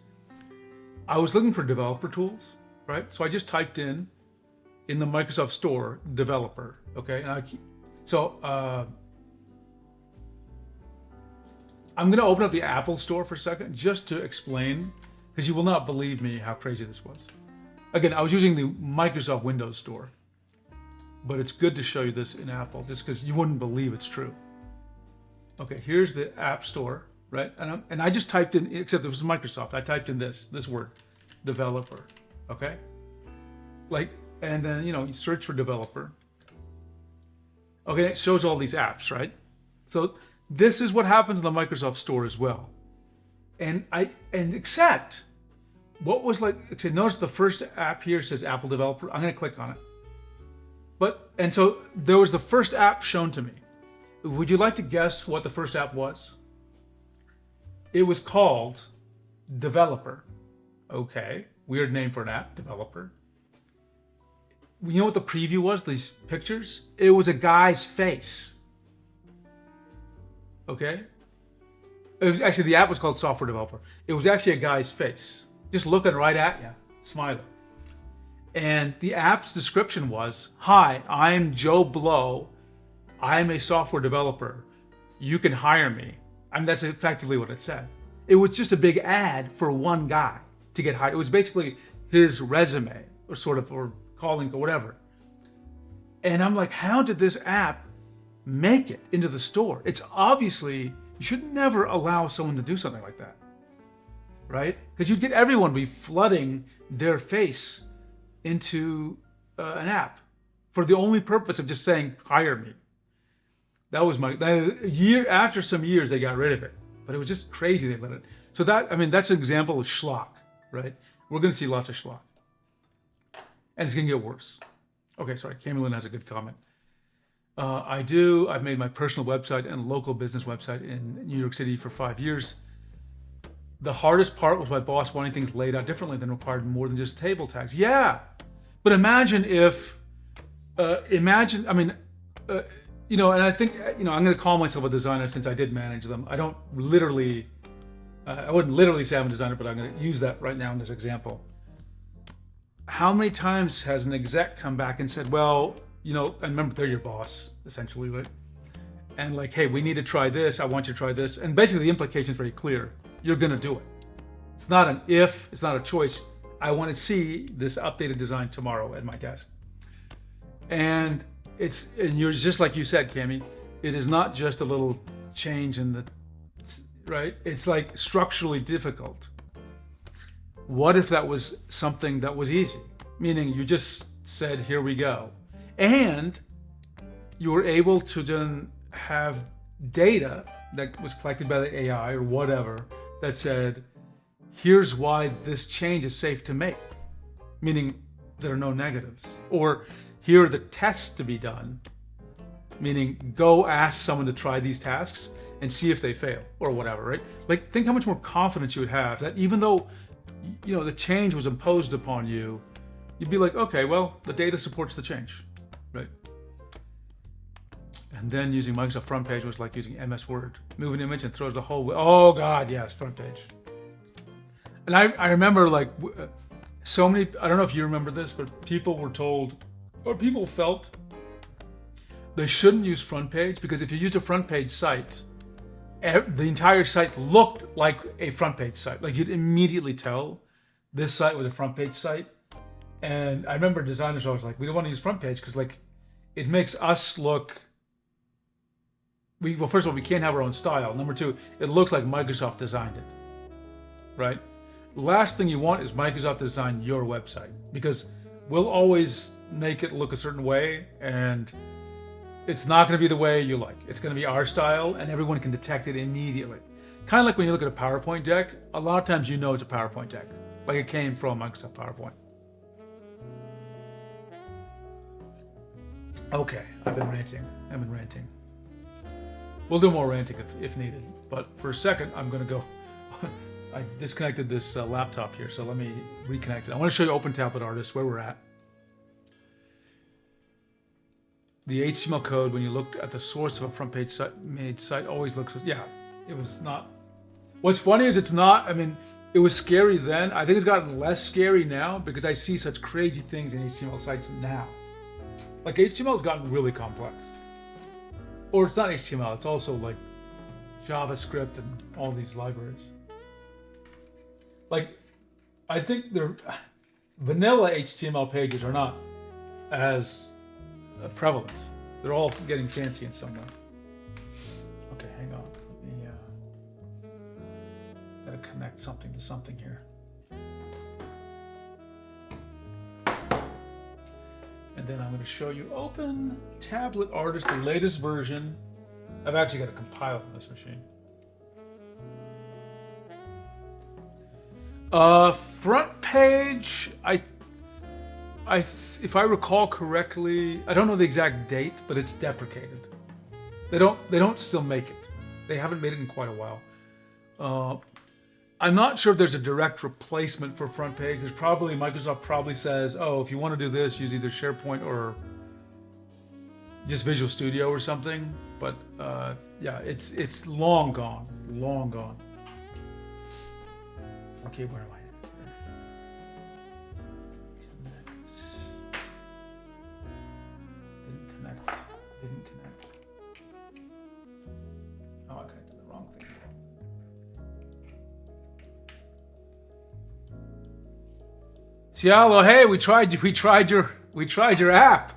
I was looking for developer tools, right? So I just typed in the Microsoft Store, developer, okay? And I'm gonna open up the Apple Store for a second just to explain, because you will not believe me how crazy this was. Again, I was using the Microsoft Windows Store, but it's good to show you this in Apple just because you wouldn't believe it's true. Okay, here's the App Store, right? And I just typed in, except it was Microsoft, I typed in this word, developer, okay? Like, and then, you know, you search for developer. Okay, it shows all these apps, right? So this is what happens in the Microsoft Store as well. Except, what was like, notice the first app here says Apple Developer. I'm going to click on it. And so there was the first app shown to me. Would you like to guess what the first app was? It was called Developer. Okay, weird name for an app, Developer. You know what the preview was, these pictures? It was a guy's face. Okay? It was actually, the app was called Software Developer. It was actually a guy's face, just looking right at you, smiling. And the app's description was, hi, I'm Joe Blow. I'm a software developer. You can hire me. I mean, that's effectively what it said. It was just a big ad for one guy to get hired. It was basically his resume, or calling, or whatever. And I'm like, how did this app make it into the store? It's obviously, you should never allow someone to do something like that, right? Because you'd get everyone be flooding their face into an app for the only purpose of just saying, hire me. That was after some years, they got rid of it, but it was just crazy they let it. So that's an example of schlock, right? We're going to see lots of schlock. And it's going to get worse. Okay, sorry, Camelin has a good comment. I've made my personal website and local business website in New York City for 5 years. the hardest part was my boss wanting things laid out differently than required more than just table tags. Yeah, but imagine if, I mean, you know, and I think, you know, I'm going to call myself a designer since I did manage them. I don't literally, I wouldn't literally say I'm a designer, but I'm going to use that right now in this example. How many times has an exec come back and said, well, you know, and remember, they're your boss, essentially, right? And like, hey, we need to try this. I want you to try this. And basically the implication is very clear. You're going to do it. It's not an if, it's not a choice. I want to see this updated design tomorrow at my desk. And you're just like you said, Cami, it is not just a little change in the, right? It's like structurally difficult. What if that was something that was easy? Meaning you just said, here we go. And you were able to then have data that was collected by the AI or whatever that said, here's why this change is safe to make. Meaning there are no negatives. Or here are the tests to be done. Meaning go ask someone to try these tasks and see if they fail or whatever, right? Like think how much more confidence you would have that even though, you know, the change was imposed upon you, you'd be like, okay, well, the data supports the change, right? And then using Microsoft Front Page was like using MS Word. Move an image and throws the whole, oh God, yes, Front Page. And I remember like so many, I don't know if you remember this, but people were told, or people felt they shouldn't use Front Page because if you used a Front Page site, the entire site looked like a Front Page site. Like you'd immediately tell this site was a Front Page site. And I remember designers always like, we don't want to use Front Page because like it makes us look, well, first of all, we can't have our own style. Number two, it looks like Microsoft designed it, right? Last thing you want is Microsoft design your website because we'll always make it look a certain way and it's not going to be the way you like. It's going to be our style and everyone can detect it immediately. Kind of like when you look at a PowerPoint deck, a lot of times you know it's a PowerPoint deck, like it came from Microsoft PowerPoint. Okay, I've been ranting. We'll do more ranting if needed, but for a second, I'm going to go. I disconnected this laptop here, so let me reconnect it. I want to show you Open Tablet Artist, where we're at. The HTML code, when you look at the source of a front page made site, always looks, yeah, it was not. What's funny is it's not, I mean, it was scary then. I think it's gotten less scary now because I see such crazy things in HTML sites now. Like HTML has gotten really complex. Or it's not HTML, it's also like JavaScript and all these libraries. Like, I think vanilla HTML pages are not as prevalent. They're all getting fancy in some way. Okay, hang on. Let me gotta connect something to something here. And then I'm going to show you Open Tablet Artist, the latest version. I've actually got to compile on this machine. Front page, if I recall correctly, I don't know the exact date, but it's deprecated. They don't still make it. They haven't made it in quite a while. I'm not sure if there's a direct replacement for Front Page. There's probably, Microsoft probably says, oh, if you want to do this, use either SharePoint or just Visual Studio or something. But yeah, it's long gone, long gone. Okay, where am I? Didn't connect. Oh, I connected the wrong thing. Ciallo, hey, we tried your app.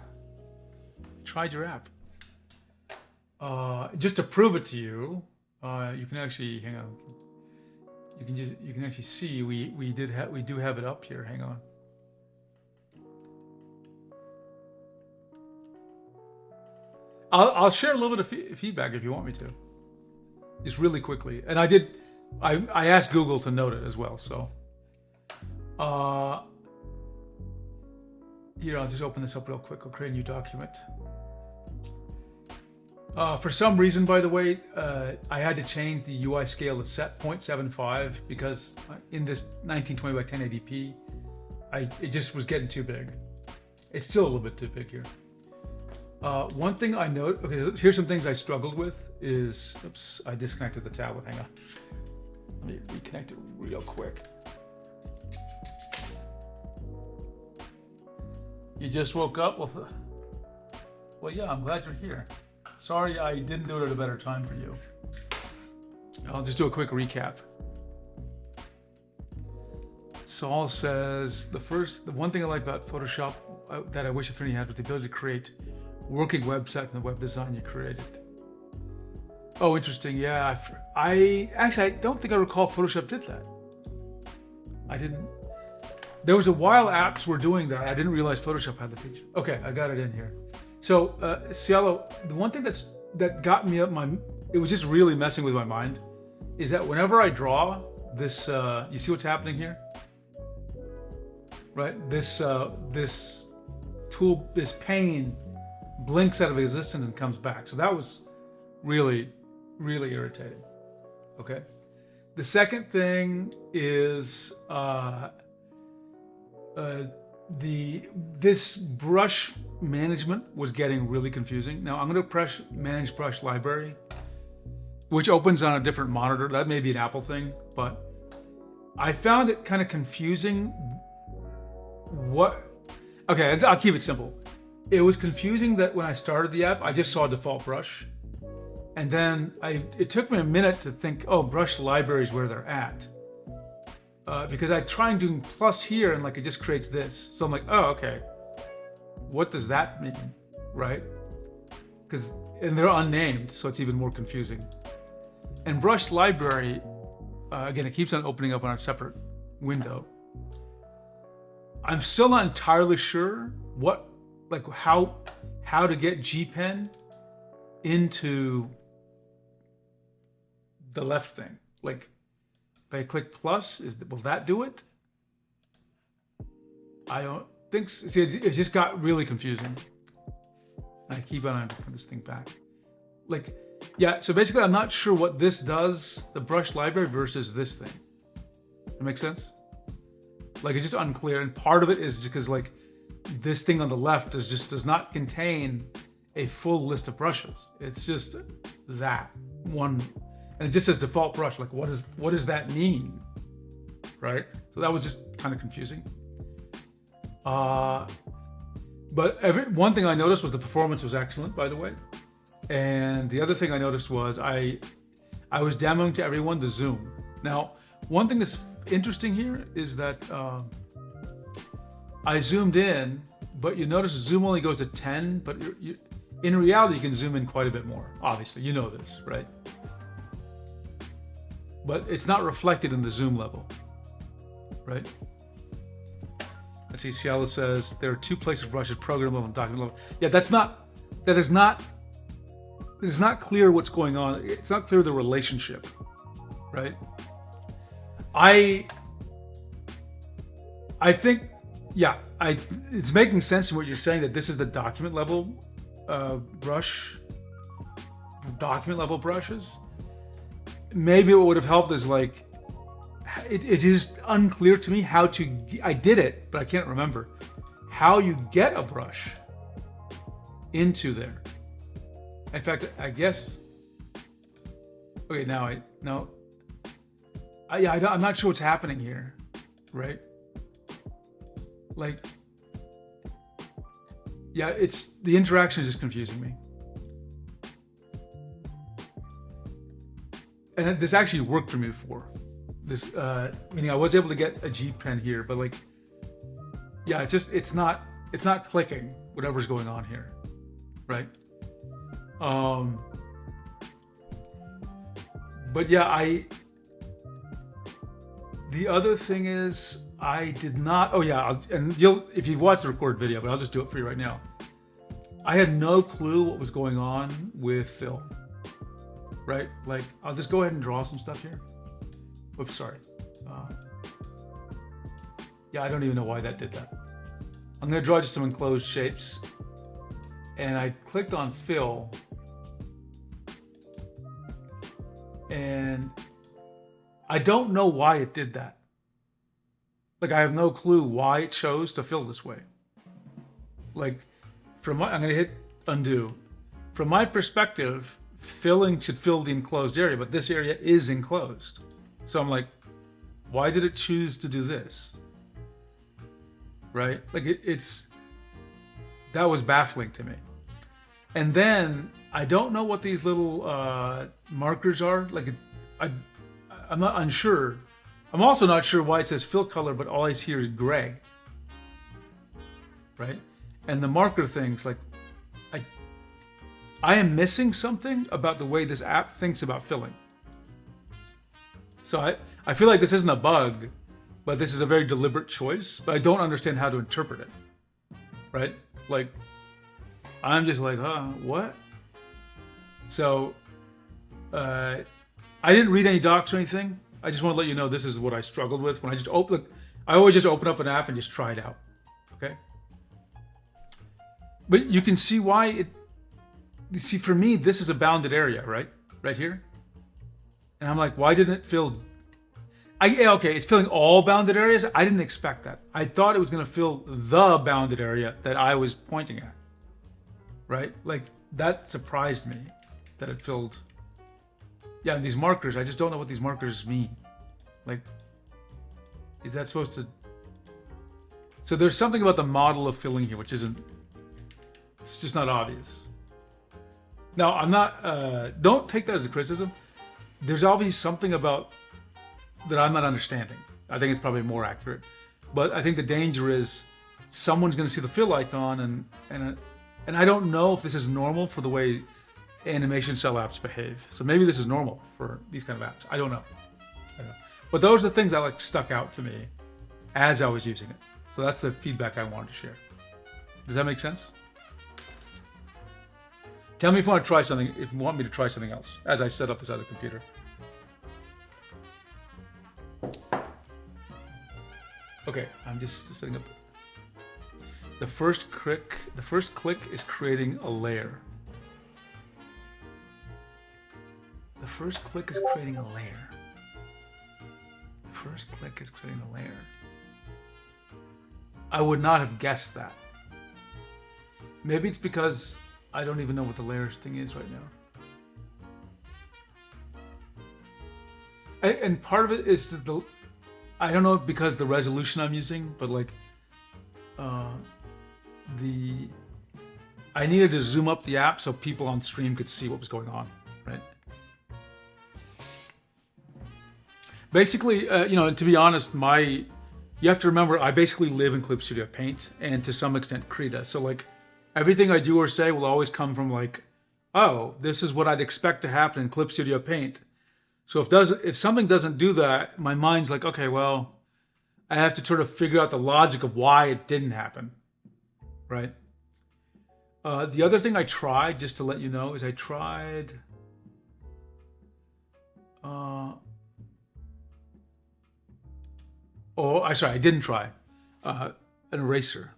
Just to prove it to you, you can actually hang on. You can actually see we do have it up here. Hang on. I'll share a little bit of feedback if you want me to, just really quickly. And I asked Google to note it as well. So here, I'll just open this up real quick. I'll create a new document. For some reason, by the way, I had to change the UI scale to set 0.75 because in this 1920 by 1080p, it just was getting too big. It's still a little bit too big here. One thing I note, okay, here's some things I struggled with is, oops, I disconnected the tablet, hang on. Let me reconnect it real quick. You just woke up? Well, yeah, I'm glad you're here. Sorry I didn't do it at a better time for you. I'll just do a quick recap. Saul says, the one thing I like about Photoshop that I wish Affinity had was the ability to create working website from the web design you created. Oh, interesting. Yeah, I don't think I recall Photoshop did that. I didn't. There was a while apps were doing that. I didn't realize Photoshop had the feature. Okay, I got it in here. So, Ciallo, the one thing that got me up it was just really messing with my mind, is that whenever I draw this, you see what's happening here? Right? This pane blinks out of existence and comes back. So that was really, really irritating. Okay. The second thing is this brush management was getting really confusing. Now I'm going to manage brush library, which opens on a different monitor. That may be an Apple thing, but I found it kind of confusing. Okay, I'll keep it simple. It was confusing that when I started the app, I just saw default brush. And then it took me a minute to think, oh, brush library is where they're at. Because I try and do plus here and it just creates this. So I'm like, oh, okay. What does that mean, right? And they're unnamed, so it's even more confusing. And brush library, again, it keeps on opening up on a separate window. I'm still not entirely sure how to get G-Pen into the left thing. If I click plus, will that do it? I don't think so. See, it just got really confusing. I keep on having to put this thing back. Yeah, so basically I'm not sure what this does, the brush library versus this thing. That make sense? It's just unclear, and part of it is because this thing on the left does not contain a full list of brushes. It's just that one, and it just says default brush. What does that mean, right? So that was just kind of confusing. But one thing I noticed was the performance was excellent, by the way. And the other thing I noticed was I was demoing to everyone the zoom. Now, one thing that's interesting here is that I zoomed in, but you notice zoom only goes to 10, but in reality, you can zoom in quite a bit more. Obviously, you know this, right? But it's not reflected in the zoom level, right? Let's see, Ciallo says, there are two places brushes, program level and document level. Yeah, that is not clear what's going on. It's not clear the relationship, right? I think, yeah, it's making sense in what you're saying, that this is the document level document level brushes. Maybe what would have helped is it is unclear to me I did it, but I can't remember how you get a brush into there. In fact, I guess, okay, I'm not sure what's happening here, right? Yeah, the interaction is just confusing me. And this actually worked for me before. This, meaning I was able to get a G-Pen here, but yeah, it's not clicking, whatever's going on here, right? But yeah, the other thing is I did not, oh yeah, if you've watched the recorded video, but I'll just do it for you right now. I had no clue what was going on with fill, right? I'll just go ahead and draw some stuff here. Oops, sorry. Yeah, I don't even know why that did that. I'm gonna draw just some enclosed shapes. And I clicked on fill, And I don't know why it did that. Like, I have no clue why it chose to fill this way. Like, I'm going to hit undo. From my perspective, filling should fill the enclosed area, but this area is enclosed. So I'm like, why did it choose to do this? Right? Like, that was baffling to me. And then I don't know what these little markers are. Like, I'm not unsure. I'm also not sure why it says fill color, but all I see here is gray. Right? And the marker things, like, I am missing something about the way this app thinks about filling. So I feel like this isn't a bug, but this is a very deliberate choice, but I don't understand how to interpret it. Right? Like, I'm just like, what? So, I didn't read any docs or anything. I just want to let you know this is what I struggled with when I just I always just open up an app and just try it out. Okay? But you can see why you see, for me, this is a bounded area, right? Right here. And I'm like, why didn't it fill? Okay, it's filling all bounded areas. I didn't expect that. I thought it was going to fill the bounded area that I was pointing at. Right? Like, that surprised me that it filled. Yeah, and these markers, I just don't know what these markers mean. Like, is that supposed to? So there's something about the model of filling here, which it's just not obvious. Now, I'm not, don't take that as a criticism. There's obviously something about that I'm not understanding. I think it's probably more accurate. But I think the danger is someone's going to see the fill icon and I don't know if this is normal for the way animation cell apps behave. So maybe this is normal for these kind of apps. I don't know. But those are the things that like stuck out to me as I was using it. So that's the feedback I wanted to share. Does that make sense? Tell me if you want to try something, if you want me to try something else as I set up this other computer. Okay, I'm just setting up. The first click is creating a layer. The first click is creating a layer. The first click is creating a layer. I would not have guessed that. Maybe it's because I don't even know what the layers thing is right now. And part of it is I don't know because the resolution I'm using, but like I needed to zoom up the app so people on stream could see what was going on, right? Basically, to be honest, you have to remember I basically live in Clip Studio Paint and to some extent Krita. So like everything I do or say will always come from like, oh, this is what I'd expect to happen in Clip Studio Paint. So if something doesn't do that, my mind's like, okay, well, I have to sort of figure out the logic of why it didn't happen, right? The other thing I tried, just to let you know, is I tried I didn't try an eraser.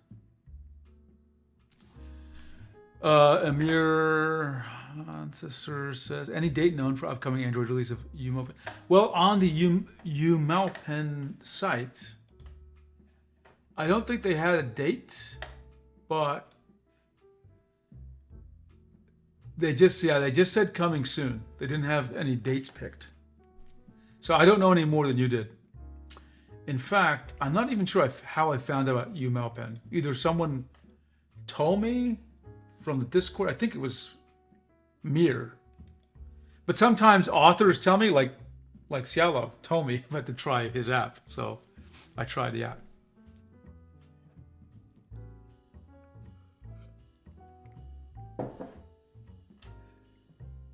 Amir Ancestor says, any date known for upcoming Android release of Umoupen? Well, on the Umoupen site, I don't think they had a date, but they just said coming soon. They didn't have any dates picked. So I don't know any more than you did. In fact, I'm not even sure how I found out about Umoupen. Either someone told me from the Discord, I think it was Mir. But sometimes authors tell me, like Ciallo told me about to try his app. So I tried the app.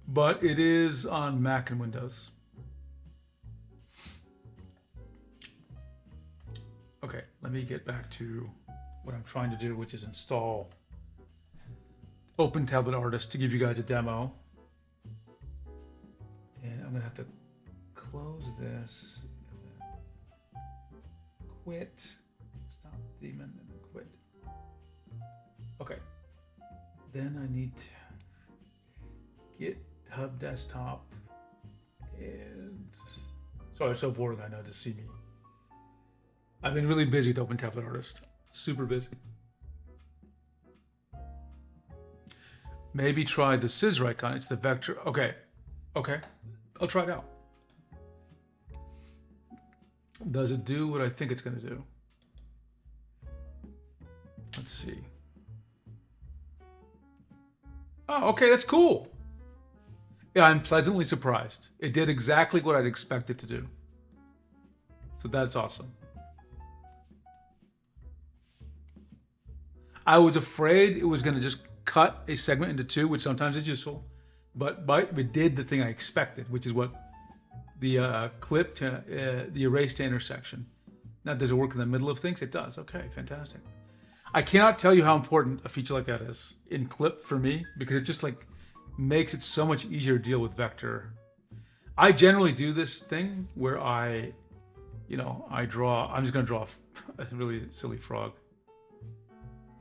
But it is on Mac and Windows. Okay, let me get back to what I'm trying to do, which is install Open Tablet Artist to give you guys a demo. And I'm gonna have to close this, quit, stop daemon, and then quit. Okay, then I need to GitHub desktop And sorry, it's so boring, I know, to see me. I've been really busy with Open Tablet Artist. Super busy. Maybe try the scissor icon. It's the vector. Okay. Okay. I'll try it out. Does it do what I think it's going to do? Let's see. Oh, okay. That's cool. Yeah, I'm pleasantly surprised. It did exactly what I'd expect it to do. So that's awesome. I was afraid it was going to just cut a segment into two, which sometimes is useful, but it did the thing I expected, which is what the clip to the erase to intersection. Now, does it work in the middle of things? It does. Okay, fantastic. I cannot tell you how important a feature like that is in clip for me, because it just like makes it so much easier to deal with vector. I generally do this thing where I draw. I'm just going to draw a really silly frog.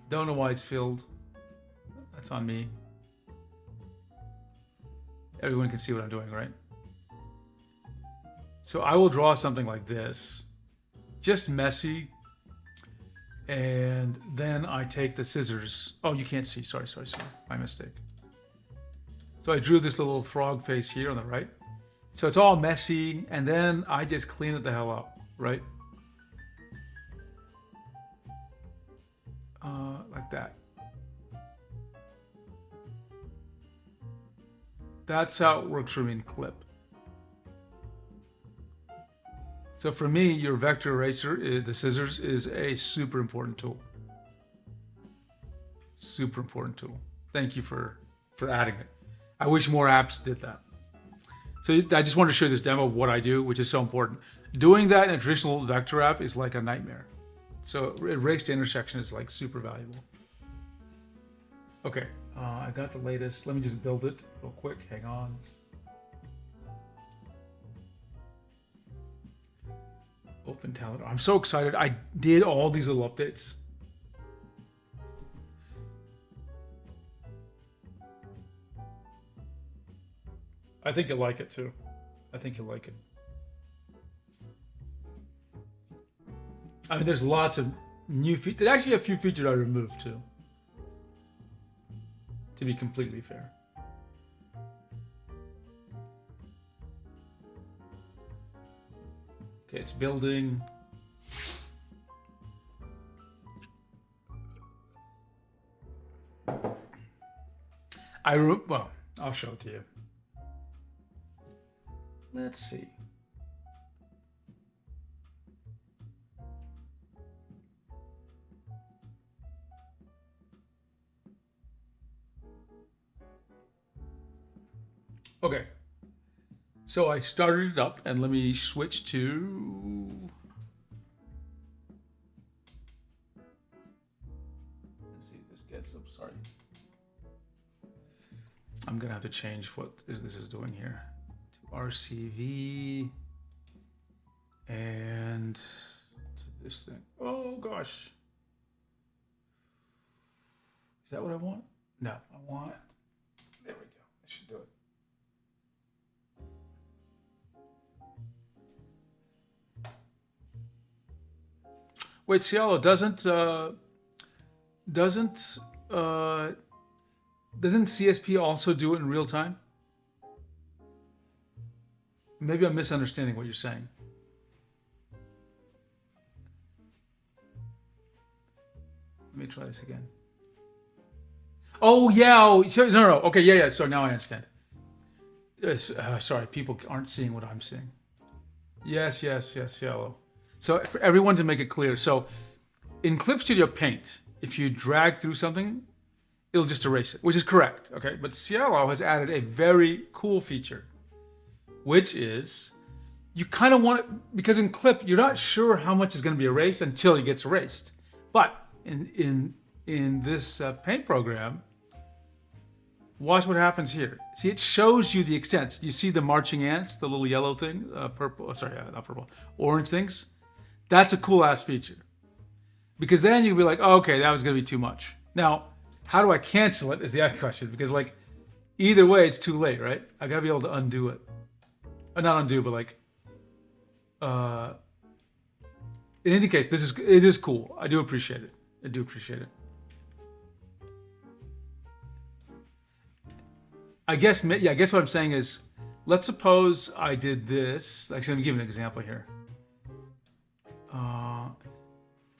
Don't know why it's filled. That's on me. Everyone can see what I'm doing, right? So I will draw something like this, just messy. And then I take the scissors. Oh, you can't see. Sorry. My mistake. So I drew this little frog face here on the right. So it's all messy. And then I just clean it the hell up, right? Like that. That's how it works for me in clip. So for me, your vector eraser, the scissors, is a super important tool. Super important tool. Thank you for adding it. I wish more apps did that. So I just wanted to show this demo of what I do, which is so important. Doing that in a traditional vector app is like a nightmare. So erase to intersection is like super valuable. Okay, I got the latest. Let me just build it real quick. Hang on. Open Tablet. I'm so excited. I did all these little updates. I think you'll like it too. I think you'll like it. I mean, there's lots of new features. There's actually a few features I removed too, to be completely fair. Okay, it's building. Well, I'll show it to you. Let's see. Okay. So I started it up, and let me switch to. Let's see if this gets up. Sorry. I'm gonna have to change what this is doing here to RCV and to this thing. Oh gosh. Is that what I want? No, I want. There we go. I should do it. Wait, Ciallo, doesn't CSP also do it in real time? Maybe I'm misunderstanding what you're saying. Let me try this again. Oh yeah, no. Okay, yeah. So now I understand. Sorry, people aren't seeing what I'm seeing. Yes, Ciallo. So for everyone to make it clear, so in Clip Studio Paint, if you drag through something, it'll just erase it, which is correct, okay? But Ciallo has added a very cool feature, which is you kind of want it, because in Clip, you're not sure how much is going to be erased until it gets erased. But in this Paint program, watch what happens here. See, it shows you the extents. You see the marching ants, the little yellow thing, purple, not purple, orange things? That's a cool ass feature. Because then you'll be like, oh, okay, that was gonna be too much. Now, how do I cancel it is the other question, because like, either way, it's too late, right? I gotta be able to undo it. not undo, but like, in any case, it is cool. I do appreciate it. I do appreciate it. I guess what I'm saying is, let's suppose I did this. Actually, let me give an example here.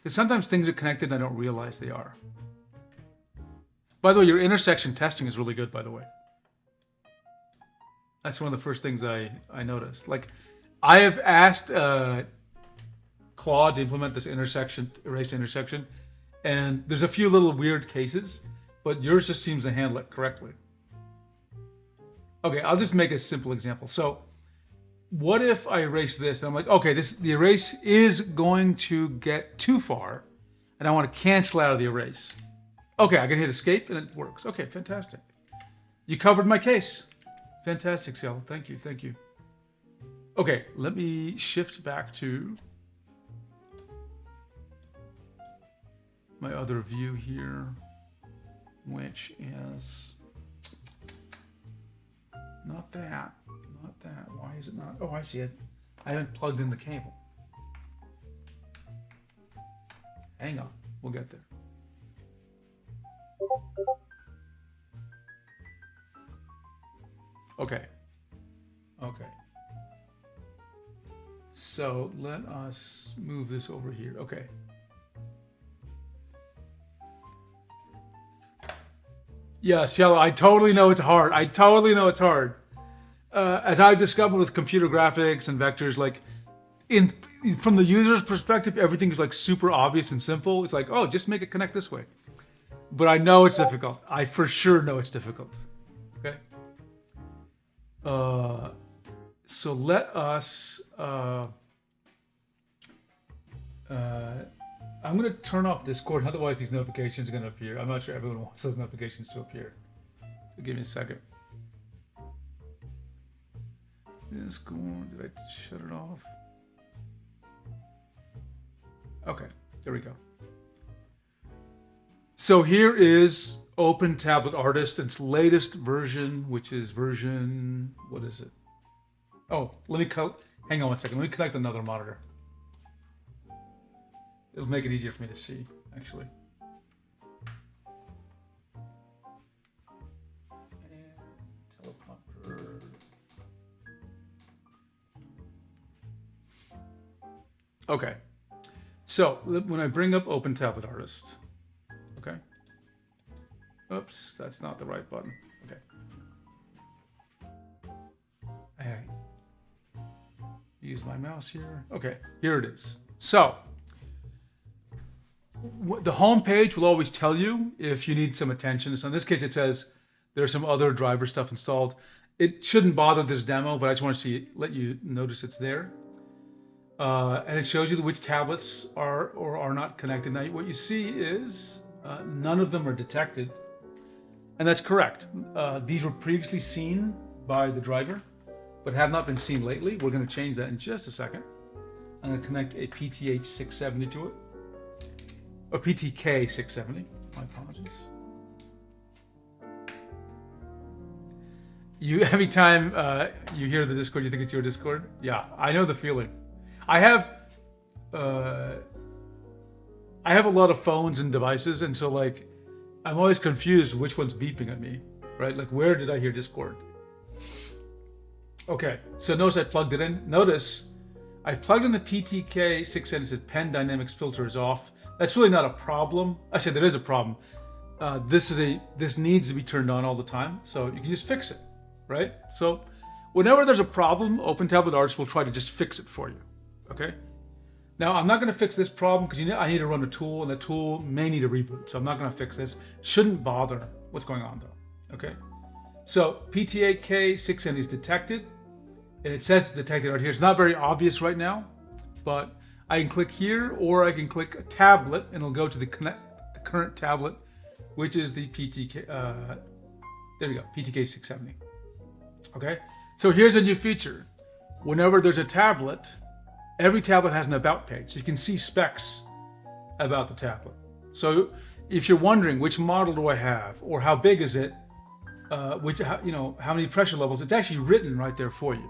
Because sometimes things are connected and I don't realize they are. By the way, your intersection testing is really good, by the way. That's one of the first things I noticed. Like, I have asked Claude to implement this erased intersection, and there's a few little weird cases, but yours just seems to handle it correctly. Okay, I'll just make a simple example. So, what if I erase this? And I'm like, okay, the erase is going to get too far, and I want to cancel out of the erase. Okay, I can hit escape, and it works. Okay, fantastic. You covered my case. Fantastic, Ciallo. Thank you, thank you. Okay, let me shift back to my other view here, which is not that. Why is it not? Oh, I see it. I haven't plugged in the cable. Hang on, we'll get there. Okay. So let us move this over here. Okay. Yeah, Ciallo, I totally know it's hard. As I've discovered with computer graphics and vectors, like from the user's perspective, everything is like super obvious and simple. It's like, oh, just make it connect this way. But I know it's difficult. I for sure know it's difficult. Okay. So let us. I'm going to turn off Discord, otherwise these notifications are going to appear. I'm not sure everyone wants those notifications to appear. So give me a second. Discord, did I shut it off? Okay, there we go. So here is Open Tablet Artist, its latest version, which is version, what is it? Oh, hang on one second. Let me connect another monitor. It'll make it easier for me to see, actually. And teleprompter. Okay. So when I bring up Open Tablet Artist, okay. Oops, that's not the right button. Okay. I use my mouse here. Okay, here it is. So the home page will always tell you if you need some attention. So in this case, it says there's some other driver stuff installed. It shouldn't bother this demo, but I just want to let you notice it's there. And it shows you which tablets are or are not connected. Now, what you see is none of them are detected. And that's correct. These were previously seen by the driver, but have not been seen lately. We're going to change that in just a second. I'm going to connect a PTH 670 to it. Or PTK 670. My apologies. Every time you hear the Discord, you think it's your Discord? Yeah, I know the feeling. I have a lot of phones and devices, and so like I'm always confused which one's beeping at me, right? Like, where did I hear Discord? Okay, so notice I plugged it in. Notice I plugged in the PTK 670. It says Pen Dynamics filter is off. That's really not a problem. Actually, there is a problem. This needs to be turned on all the time, so you can just fix it, right? So whenever there's a problem, Open Tablet Artist will try to just fix it for you, okay? Now, I'm not going to fix this problem because I need to run a tool, and the tool may need a reboot, so I'm not going to fix this. Shouldn't bother what's going on, though, okay? So PTK 670 is detected, and it says detected right here. It's not very obvious right now, but I can click here, or I can click a tablet, and it'll go to the current tablet, which is the PTK. There we go, PTK 670. Okay, so here's a new feature. Whenever there's a tablet, every tablet has an about page, so you can see specs about the tablet. So if you're wondering which model do I have, or how big is it, how many pressure levels, it's actually written right there for you.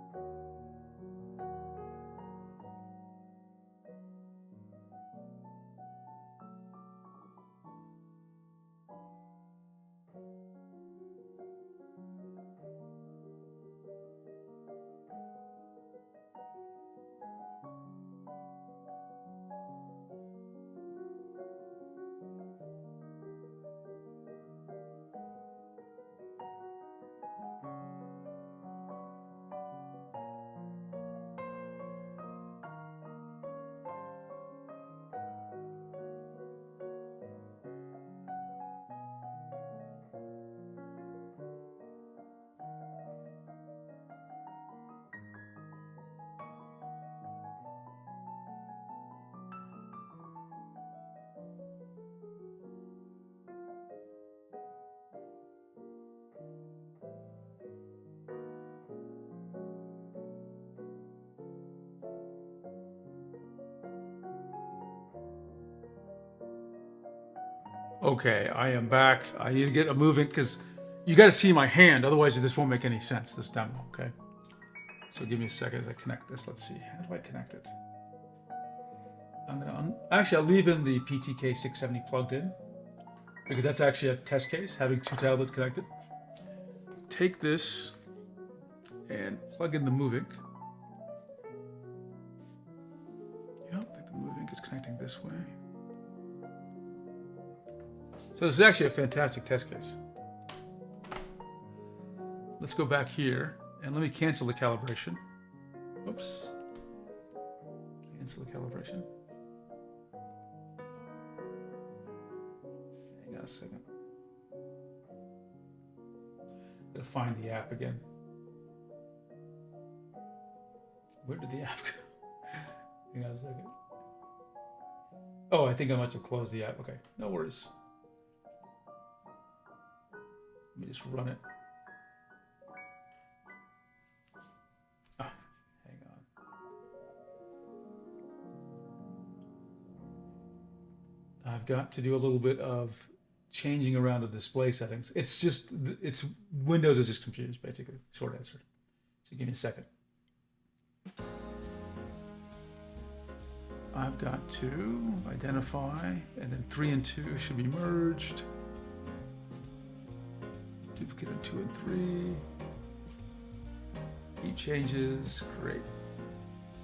Okay, I am back. I need to get a moving because you got to see my hand. Otherwise, this won't make any sense, this demo, okay? So give me a second as I connect this. Let's see. How do I connect it? I'm going to... Actually, I'll leave in the PTK 670 plugged in because that's actually a test case, having two tablets connected. Take this and plug in the moving. Yep, I think the moving is connecting this way. So this is actually a fantastic test case. Let's go back here and let me cancel the calibration. Oops. Cancel the calibration. Hang on a second. Gotta find the app again. Where did the app go? Hang on a second. Oh, I think I must have closed the app. Okay, no worries. Let me just run it. Ah, hang on. I've got to do a little bit of changing around the display settings. It's Windows is just confused, basically. Short answer. So give me a second. I've got to identify, and then 3 and 2 should be merged. Duplicate on 2 and 3. Keep changes. Great.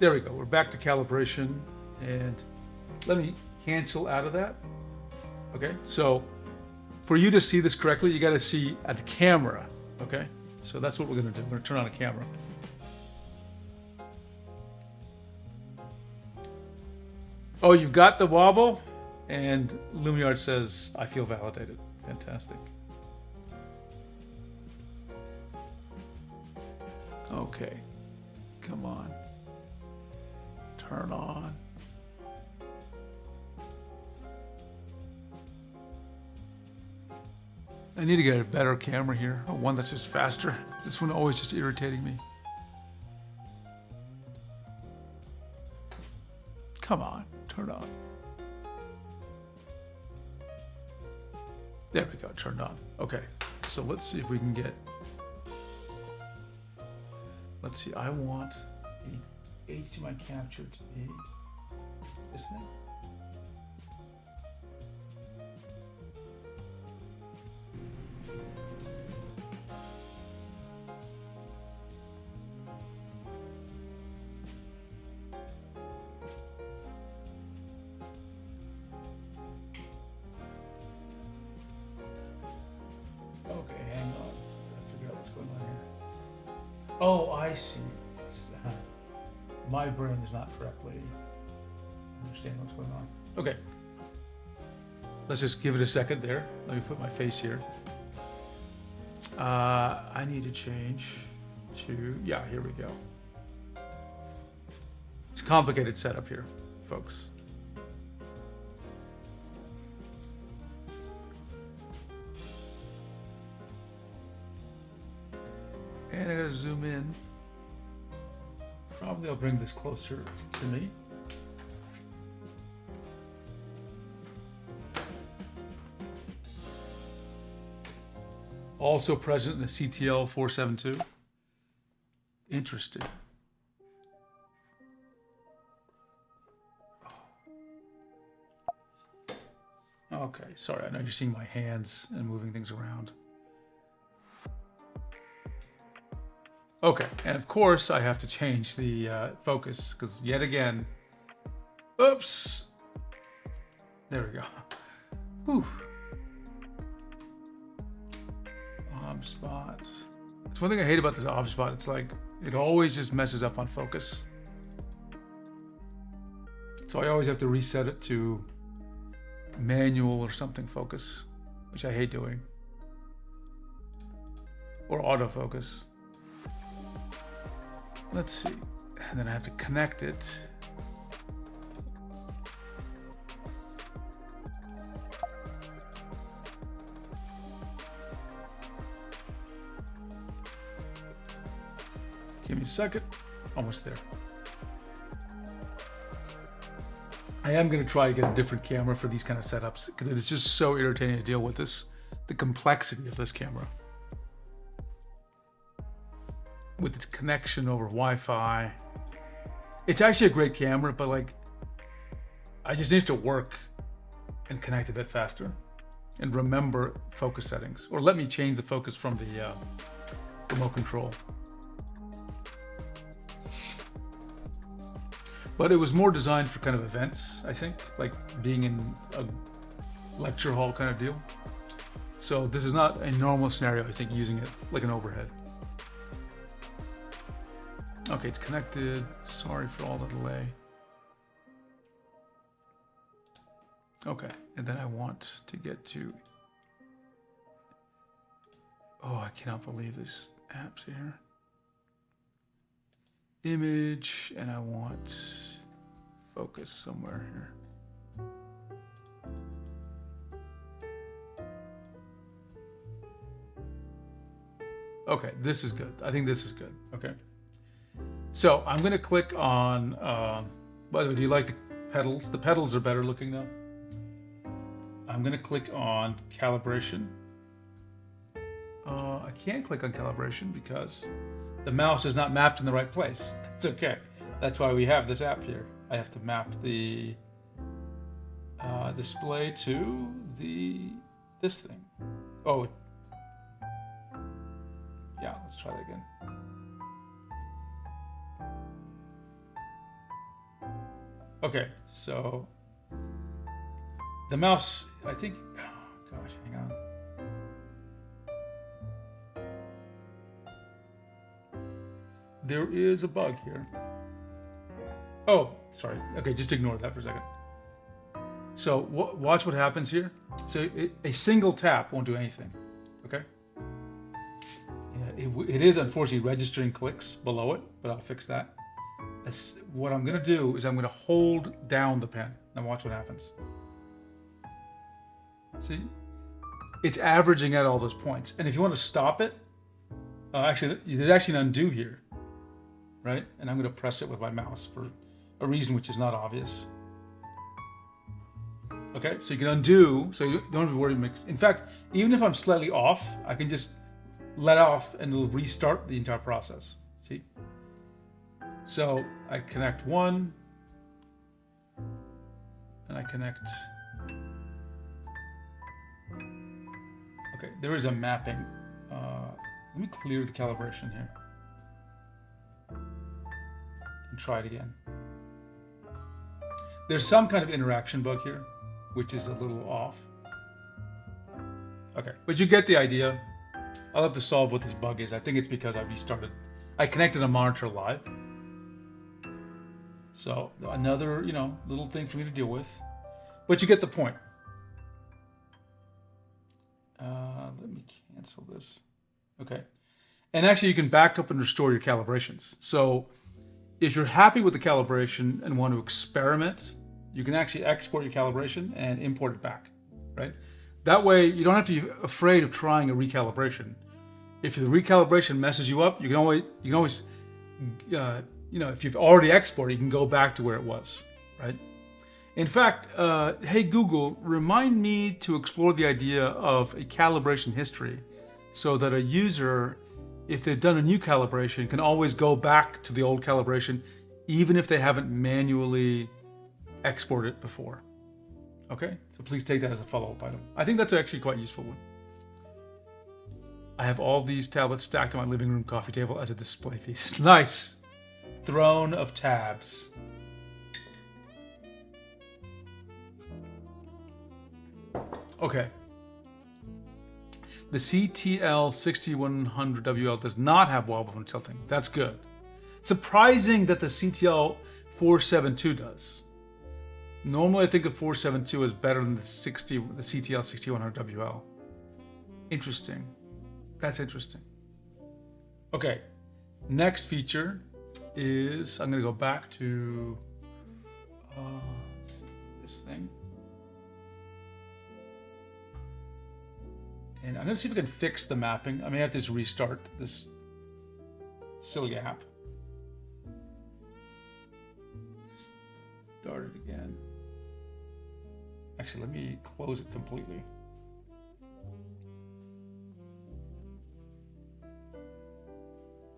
There we go. We're back to calibration. And let me cancel out of that. Okay. So for you to see this correctly, you got to see at the camera. Okay. So that's what we're going to do. We're going to turn on a camera. Oh, you've got the wobble? And Lumiard says, I feel validated. Fantastic. Okay, come on. Turn on. I need to get a better camera here, one that's just faster. This one always just irritating me. Come on, turn on. There we go, turned on. Okay, so let's see if we can get... Let's see, I want the HDMI capture to be this thing. Okay, hang on. I figure out what's going on here. Oh, I see. My brain is not correctly understanding what's going on. Okay. Let's just give it a second there. Let me put my face here. I need to change to, yeah, here we go. It's a complicated setup here, folks. And I gotta zoom in. Probably I'll bring this closer to me. Also present in the CTL 472. Interesting. Okay, sorry, I know you're seeing my hands and moving things around. Okay, and of course I have to change the focus because yet again, oops, there we go. Whew. Ob spot. It's one thing I hate about this ob spot. It's like it always just messes up on focus. So I always have to reset it to manual or something focus, which I hate doing, or autofocus. Let's see, and then I have to connect it. Give me a second, almost there. I am going to try to get a different camera for these kind of setups because it's just so irritating to deal with the complexity of this camera. With its connection over Wi-Fi. It's actually a great camera, but like, I just need it to work and connect a bit faster and remember focus settings, or let me change the focus from the remote control. But it was more designed for kind of events, I think, like being in a lecture hall kind of deal. So this is not a normal scenario, I think, using it like an overhead. Okay, it's connected. Sorry for all the delay. Okay, and then I want to get to... Oh, I cannot believe this app's here. Image, and I want focus somewhere here. Okay, this is good. I think this is good. Okay. So I'm going to click on, by the way, do you like the pedals? The pedals are better looking now. I'm going to click on calibration. I can't click on calibration because the mouse is not mapped in the right place. That's okay. That's why we have this app here. I have to map the display to this thing. Oh, yeah, let's try that again. Okay, so the mouse, I think, oh gosh, hang on. There is a bug here. Oh, sorry. Okay, just ignore that for a second. So watch what happens here. So a single tap won't do anything, okay? Yeah, it is unfortunately registering clicks below it, but I'll fix that. What I'm gonna do is I'm gonna hold down the pen. Now watch what happens. See? It's averaging out all those points. And if you want to stop it, actually, there's actually an undo here, right? And I'm gonna press it with my mouse for a reason which is not obvious. Okay, so you can undo, so you don't have to worry. In fact, even if I'm slightly off, I can just let off and it'll restart the entire process. See? So I connect one, and I connect. Okay, there is a mapping. Let me clear the calibration here and try it again. There's some kind of interaction bug here, which is a little off. Okay, but you get the idea. I'll have to solve what this bug is. I think it's because I restarted. I connected a monitor live. So another, little thing for me to deal with. But you get the point. Let me cancel this. Okay. And actually you can back up and restore your calibrations. So if you're happy with the calibration and want to experiment, you can actually export your calibration and import it back, right? That way you don't have to be afraid of trying a recalibration. If the recalibration messes you up, you can always, if you've already exported, you can go back to where it was, right? In fact, hey Google, remind me to explore the idea of a calibration history so that a user, if they've done a new calibration, can always go back to the old calibration, even if they haven't manually exported it before. Okay, so please take that as a follow-up item. I think that's actually quite a useful one. I have all these tablets stacked on my living room coffee table as a display piece. Nice. Throne of tabs. Okay. The CTL 6100WL does not have wobble from tilting. That's good. Surprising that the CTL 472 does. Normally I think the 472 is better than the CTL 6100WL. Interesting. That's interesting. Okay. Next feature is, I'm going to go back to this thing. And I'm going to see if I can fix the mapping. I may have to just restart this silly app. Start it again. Actually, let me close it completely.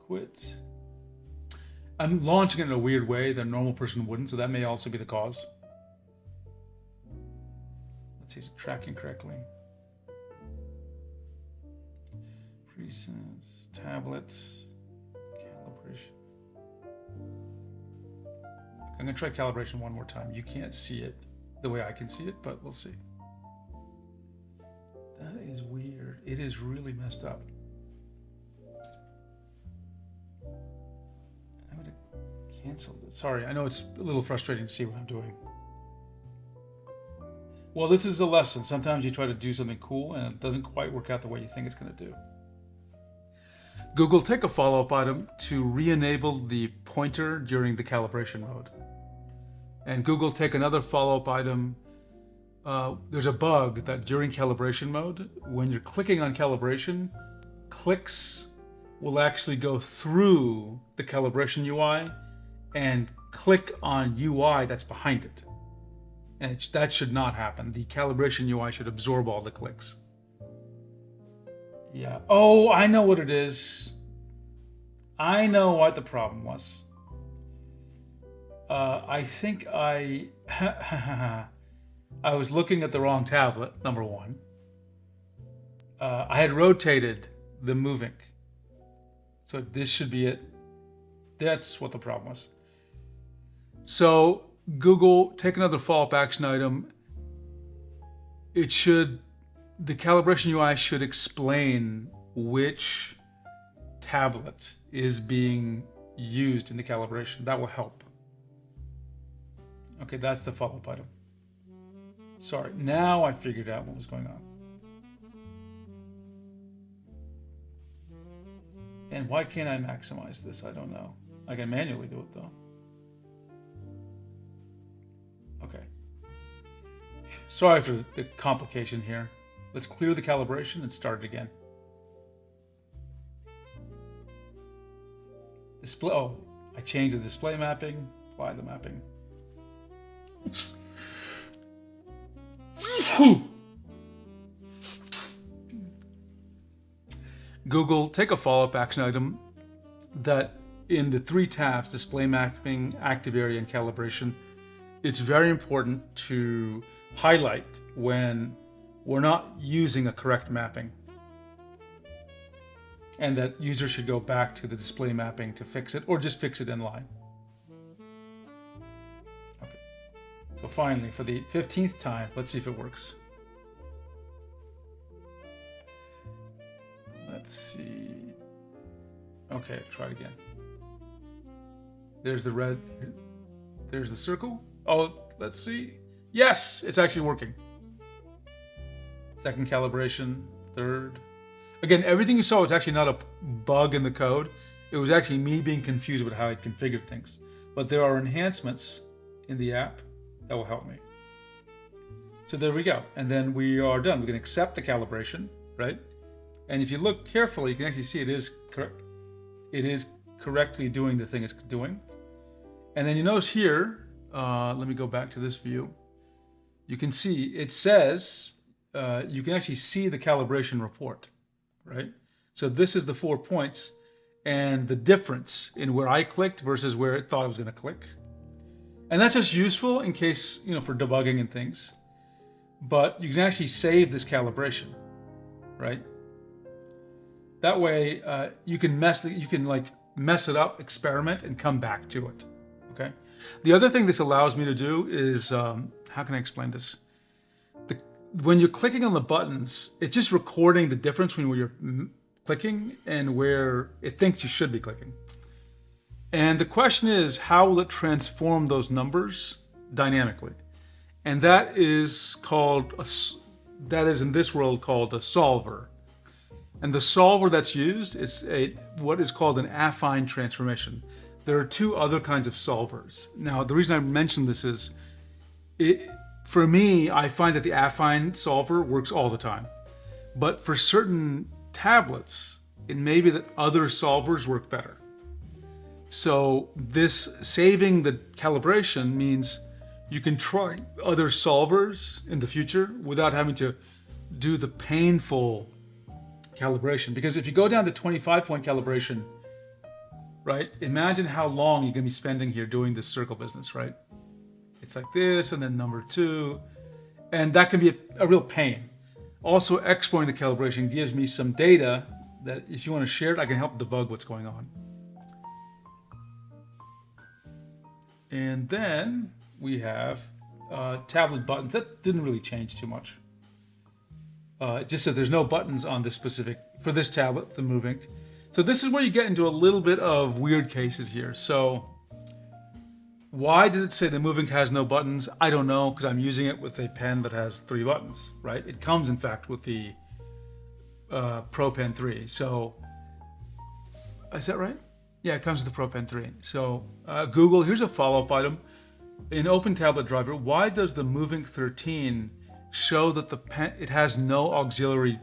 Quit. I'm launching it in a weird way that a normal person wouldn't, so that may also be the cause. Let's see, is it tracking correctly? Presets, tablets, calibration. I'm gonna try calibration one more time. You can't see it the way I can see it, but we'll see. That is weird. It is really messed up. I'm gonna cancel this. Sorry, I know it's a little frustrating to see what I'm doing. Well, this is a lesson. Sometimes you try to do something cool and it doesn't quite work out the way you think it's gonna do. Google, take a follow-up item to re-enable the pointer during the calibration mode. And Google, take another follow-up item. There's a bug that during calibration mode, when you're clicking on calibration, clicks will actually go through the calibration UI and click on UI that's behind it. And that should not happen. The calibration UI should absorb all the clicks. Yeah. Oh, I know what it is. I know what the problem was. I think I was looking at the wrong tablet, number one. I had rotated the moving. So this should be it. That's what the problem was. So Google, take another follow-up action item. The calibration UI should explain which tablet is being used in the calibration. That will help. Okay, that's the follow-up item. Sorry, now I figured out what was going on. And why can't I maximize this? I don't know. I can manually do it though. Okay. Sorry for the complication here. Let's clear the calibration and start it again. Display, oh, I changed the display mapping, apply the mapping. Google, take a follow-up action item that in the 3 tabs, display mapping, active area, and calibration, it's very important to highlight when we're not using a correct mapping. And that users should go back to the display mapping to fix it, or just fix it in line. Okay. So finally, for the 15th time, let's see if it works. Let's see. Okay, try it again. There's the red. There's the circle. Oh, let's see. Yes, it's actually working. Second calibration, third. Again, everything you saw was actually not a bug in the code. It was actually me being confused with how I configured things. But there are enhancements in the app that will help me. So there we go. And then we are done. We can accept the calibration, right? And if you look carefully, you can actually see it is correct. It is correctly doing the thing it's doing. And then you notice here, let me go back to this view. You can see it says, you can actually see the calibration report, right? So this is the 4 points and the difference in where I clicked versus where it thought it was going to click. And that's just useful in case, for debugging and things. But you can actually save this calibration, right? That way you can mess it up, experiment, and come back to it. Okay. The other thing this allows me to do is, how can I explain this? When you're clicking on the buttons, it's just recording the difference between where you're clicking and where it thinks you should be clicking. And the question is, how will it transform those numbers dynamically? And that is in this world called a solver. And the solver that's used is what is called an affine transformation. There are 2 other kinds of solvers. Now, the reason I mention this is, for me, I find that the affine solver works all the time. But for certain tablets, it may be that other solvers work better. So this saving the calibration means you can try other solvers in the future without having to do the painful calibration. Because if you go down to 25-point calibration, right, imagine how long you're going to be spending here doing this circle business, right? It's like this, and then number 2, and that can be a real pain. Also, exporting the calibration gives me some data that if you want to share it, I can help debug what's going on. And then we have tablet buttons. That didn't really change too much. Just that there's no buttons on this specific, for this tablet, the Move Ink. So this is where you get into a little bit of weird cases here. So why did it say the Move Ink has no buttons? I don't know, because I'm using it with a pen that has 3 buttons, right? It comes, in fact, with the Pro Pen 3. So, is that right? Yeah, it comes with the Pro Pen 3. So Google, here's a follow-up item. In Open Tablet Driver, why does the Move Ink 13 show that the pen, it has no auxiliary?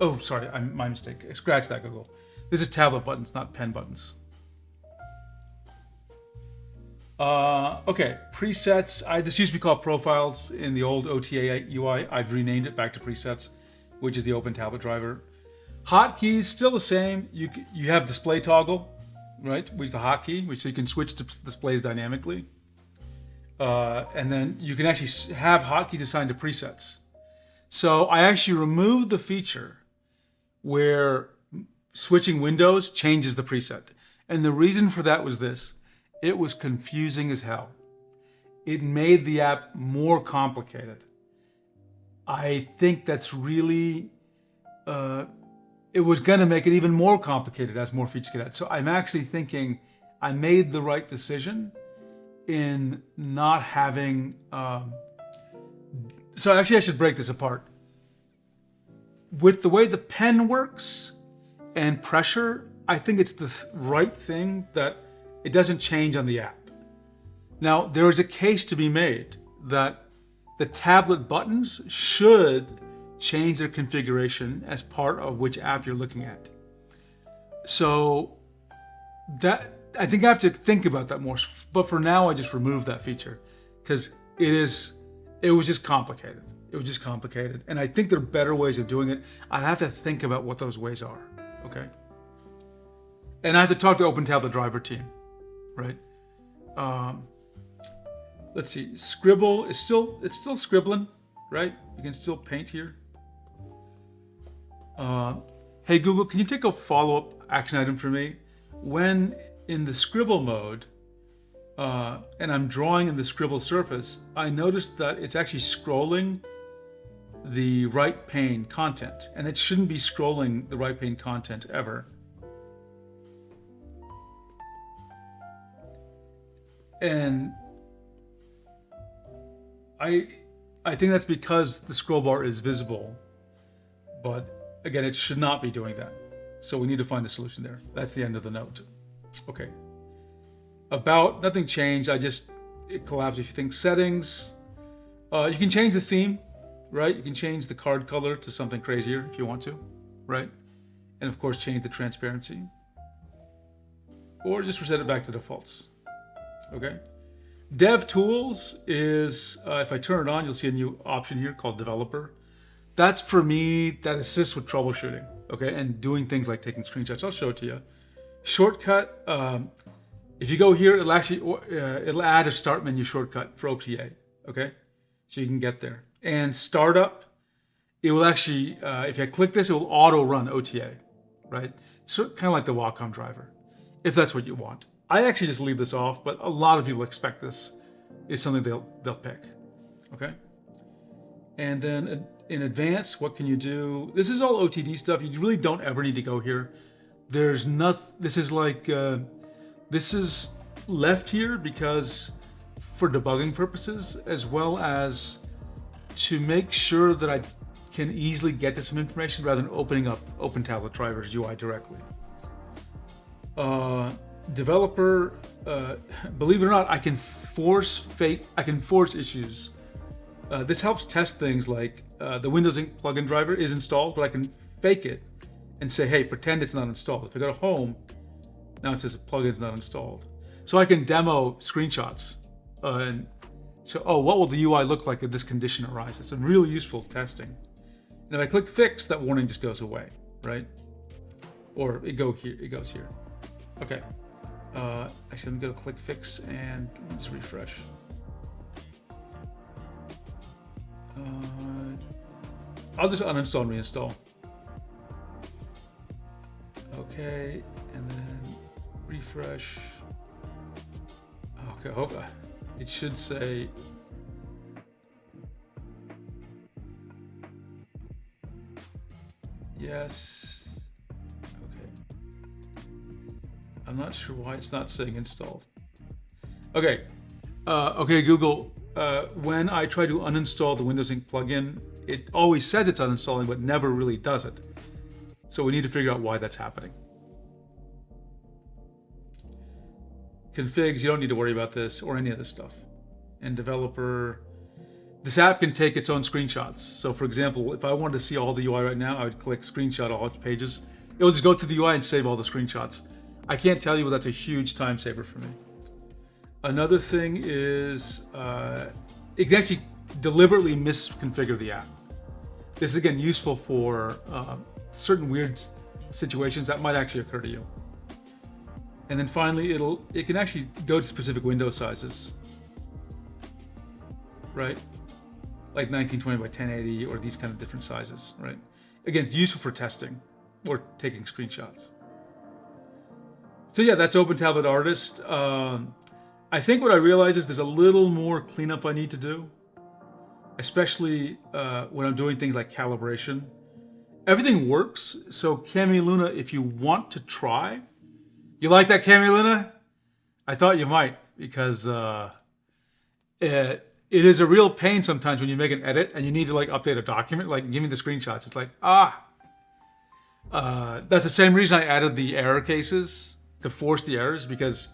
Oh, sorry, my mistake. Scratch that, Google. This is tablet buttons, not pen buttons. Okay, presets. This used to be called profiles in the old OTA UI. I've renamed it back to presets, which is the Open Tablet Driver. Hotkeys, still the same. You have display toggle, right, with the hotkey, which you can switch to displays dynamically. And then you can actually have hotkeys assigned to presets. So I actually removed the feature where switching windows changes the preset. And the reason for that was this. It was confusing as hell. It made the app more complicated. I think that's really, it was gonna make it even more complicated as more features get added. So I'm actually thinking I made the right decision in not having, so actually I should break this apart. With the way the pen works and pressure, I think it's the right thing that it doesn't change on the app. Now, there is a case to be made that the tablet buttons should change their configuration as part of which app you're looking at. So that, I think I have to think about that more. But for now, I just removed that feature because it was just complicated. It was just complicated. And I think there are better ways of doing it. I have to think about what those ways are, okay? And I have to talk to Open Tablet Driver team, right? Let's see, Scribble is it's still scribbling, right? You can still paint here. Hey Google, can you take a follow-up action item for me? When in the scribble mode, and I'm drawing in the scribble surface, I noticed that it's actually scrolling the right pane content, and it shouldn't be scrolling the right pane content ever. And I think that's because the scroll bar is visible, but again, it should not be doing that. So we need to find a solution there. That's the end of the note. Okay. About, nothing changed. It collapsed a few things. Settings. You can change the theme, right? You can change the card color to something crazier if you want to, right? And of course, change the transparency. Or just reset it back to defaults. Okay. Dev Tools is, if I turn it on, you'll see a new option here called Developer. That's for me, that assists with troubleshooting, okay, and doing things like taking screenshots. I'll show it to you. Shortcut, if you go here, it'll add a start menu shortcut for OTA, okay? So you can get there. And startup, it will actually, if I click this, it will auto run OTA, right? So kind of like the Wacom driver, if that's what you want. I actually just leave this off, but a lot of people expect this is something they'll pick, okay? And then in advanced, what can you do? This is all OTD stuff. You really don't ever need to go here. There's nothing, this is like, this is left here because for debugging purposes, as well as to make sure that I can easily get to some information rather than opening up Open Tablet Driver's UI directly. Developer, believe it or not, I can force issues. This helps test things like the Windows Ink plugin driver is installed, but I can fake it and say, hey, pretend it's not installed. If I go to home, now it says the plugin's not installed. So I can demo screenshots and So, oh, what will the UI look like if this condition arises? It's really useful testing. And if I click fix, that warning just goes away, right? Or it goes here. Okay. Actually, I'm gonna click fix and let's refresh. I'll just uninstall and reinstall. Okay, and then refresh. Okay, hope it should say. Yes. Okay. I'm not sure why it's not saying installed. Okay. Okay, Google. When I try to uninstall the Windows Ink plugin, it always says it's uninstalling, but never really does it. So we need to figure out why that's happening. Configs, you don't need to worry about this or any of this stuff. And developer, this app can take its own screenshots. So for example, if I wanted to see all the UI right now, I would click screenshot all its pages. It'll just go to the UI and save all the screenshots. I can't tell you, but that's a huge time saver for me. Another thing is, it can actually deliberately misconfigure the app. This is again useful for certain weird situations that might actually occur to you. And then finally, it can actually go to specific window sizes, right? Like 1920 by 1080 or these kind of different sizes, right? Again, it's useful for testing or taking screenshots. So yeah, that's OpenTablet Artist. I think what I realize is there's a little more cleanup I need to do, especially when I'm doing things like calibration. Everything works. So Cami Luna, if you want to try, you like that, Cami Luna? I thought you might, because it is a real pain sometimes when you make an edit and you need to like update a document. Like, give me the screenshots. It's like, that's the same reason I added the error cases to force the errors, because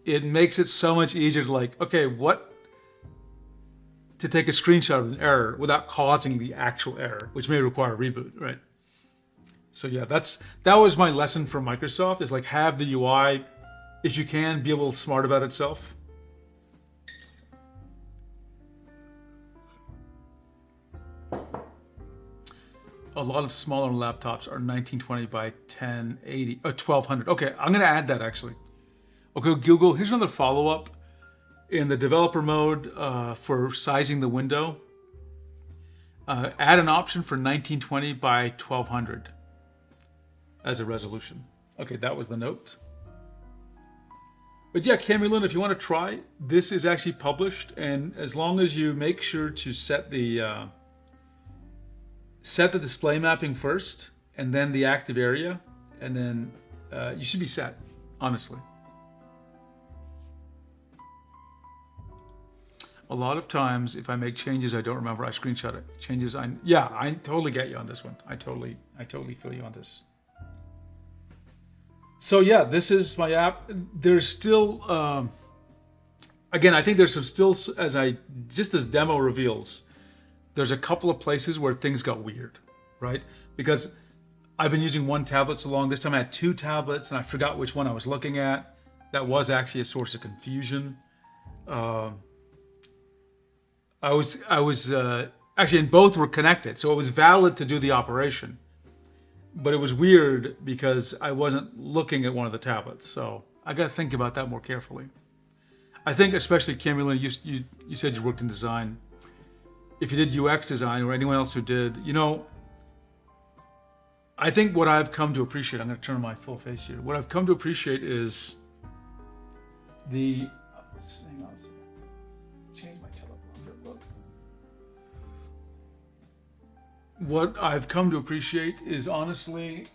it makes it so much easier to like, okay, to take a screenshot of an error without causing the actual error, which may require a reboot, right? So yeah, that was my lesson from Microsoft, is like, have the UI, if you can, be a little smart about itself. A lot of smaller laptops are 1920 by 1080, 1200. Okay, I'm gonna add that actually. Okay, Google, here's another follow-up. In the developer mode for sizing the window, add an option for 1920 by 1200 as a resolution. Okay, that was the note. But yeah, Camilyn, if you want to try, this is actually published, and as long as you make sure to set the display mapping first, and then the active area, and then you should be set, honestly. A lot of times, if I make changes I don't remember, I screenshot it. I totally get you on this one. I totally feel you on this. So yeah, this is my app. There's still, again, I think there's still, just this demo reveals, there's a couple of places where things got weird, right? Because I've been using one tablet so long. This time I had two tablets and I forgot which one I was looking at. That was actually a source of confusion. I was actually, and both were connected, so it was valid to do the operation, but it was weird because I wasn't looking at one of the tablets. So I got to think about that more carefully. I think, especially Camila, you said you worked in design. If you did UX design, or anyone else who did, I think what I've come to appreciate, I'm going to turn my full face here. What I've come to appreciate is hang on a second. Change my teleprompter. What I've come to appreciate is honestly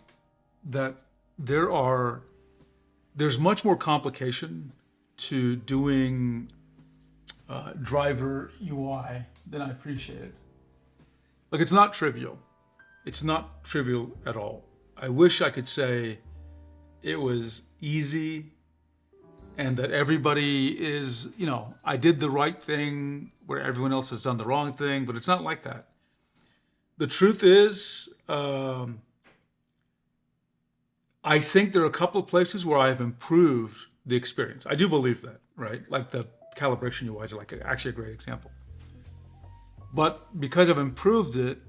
that there's much more complication to doing driver UI than I appreciated. Like, it's not trivial. It's not trivial at all. I wish I could say it was easy and that everybody is, I did the right thing where everyone else has done the wrong thing, but it's not like that. The truth is, I think there are a couple of places where I've improved the experience. I do believe that, right? Like the calibration UIs are like actually a great example. But because I've improved it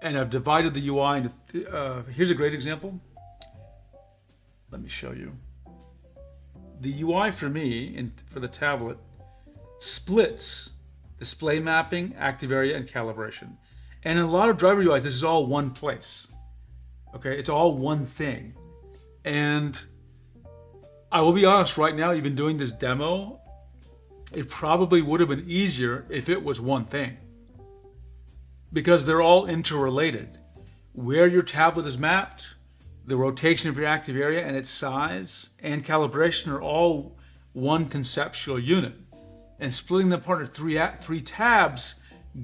and I've divided the UI into, here's a great example. Let me show you. The UI for me, for the tablet, splits display mapping, active area, and calibration. And in a lot of driver UIs, this is all one place. Okay, it's all one thing. And I will be honest, right now, even doing this demo, it probably would have been easier if it was one thing. Because they're all interrelated. Where your tablet is mapped, the rotation of your active area and its size, and calibration are all one conceptual unit. And splitting them apart into three tabs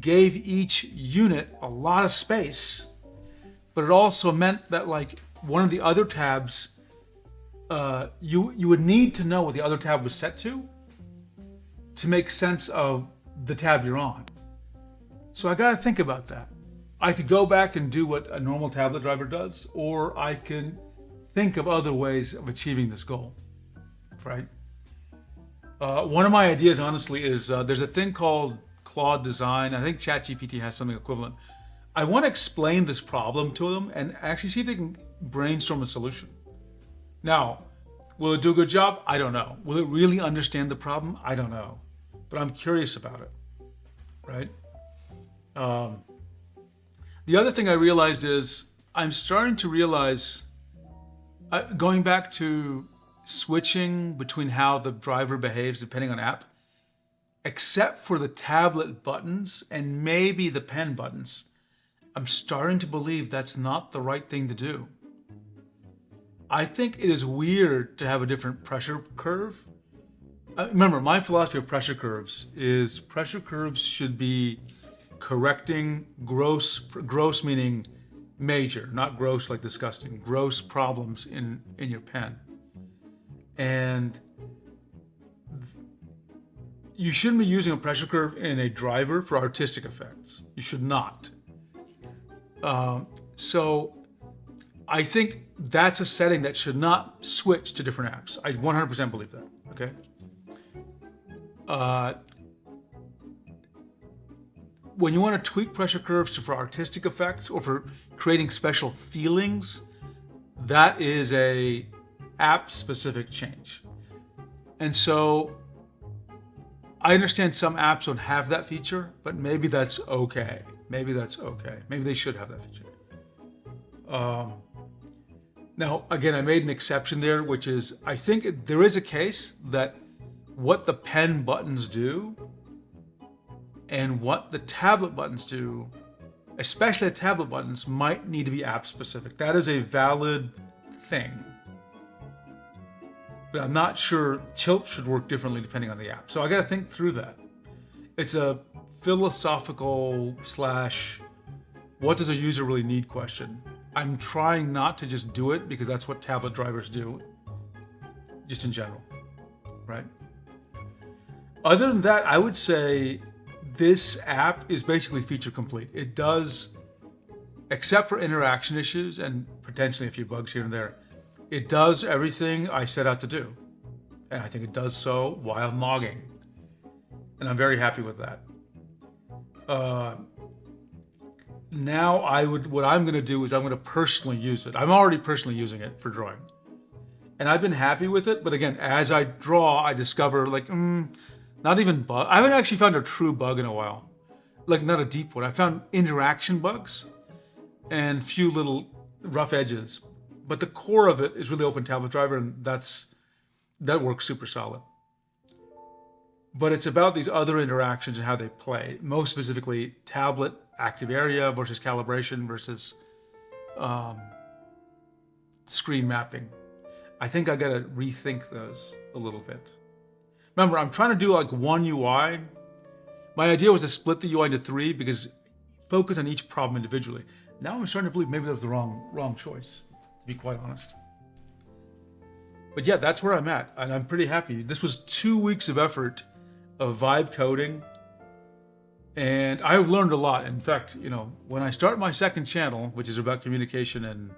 gave each unit a lot of space. But it also meant that like one of the other tabs, you would need to know what the other tab was set to make sense of the tab you're on. So I got to think about that. I could go back and do what a normal tablet driver does, or I can think of other ways of achieving this goal, right? One of my ideas, honestly, is there's a thing called Claude Design. I think ChatGPT has something equivalent. I want to explain this problem to them and actually see if they can brainstorm a solution. Now, will it do a good job? I don't know. Will it really understand the problem? I don't know. But I'm curious about it, right? The other thing I realized is I'm starting to realize, going back to switching between how the driver behaves depending on app, except for the tablet buttons and maybe the pen buttons, I'm starting to believe that's not the right thing to do. I think it is weird to have a different pressure curve. Remember, my philosophy of pressure curves is pressure curves should be correcting gross meaning major, not gross like disgusting, gross problems in your pen. And you shouldn't be using a pressure curve in a driver for artistic effects. You should not. So I think that's a setting that should not switch to different apps. I 100% believe that, okay? When you want to tweak pressure curves for artistic effects or for creating special feelings, that is a app-specific change. And so I understand some apps don't have that feature, but maybe that's okay. Maybe that's okay. Maybe they should have that feature. Now, again, I made an exception there, which is I think there is a case that what the pen buttons do and what the tablet buttons do, especially the tablet buttons, might need to be app specific. That is a valid thing. But I'm not sure tilt should work differently depending on the app. So I got to think through that. It's a philosophical / what does a user really need question. I'm trying not to just do it because that's what tablet drivers do, just in general, right? Other than that, I would say this app is basically feature complete. It does, except for interaction issues and potentially a few bugs here and there, it does everything I set out to do. And I think it does so while logging. And I'm very happy with that. Now what I'm going to do is I'm going to personally use it. I'm already personally using it for drawing. And I've been happy with it. But again, as I draw, I discover not even bug. I haven't actually found a true bug in a while. Like not a deep one. I found interaction bugs and few little rough edges. But the core of it is really Open Tablet Driver, and that works super solid. But it's about these other interactions and how they play. Most specifically, tablet active area versus calibration versus screen mapping. I think I gotta rethink those a little bit. Remember, I'm trying to do like one UI. My idea was to split the UI into 3 because focus on each problem individually. Now I'm starting to believe maybe that was the wrong choice, to be quite honest. But yeah, that's where I'm at, and I'm pretty happy. This was 2 weeks of effort of vibe coding, and I've learned a lot. In fact, when I start my second channel, which is about communication and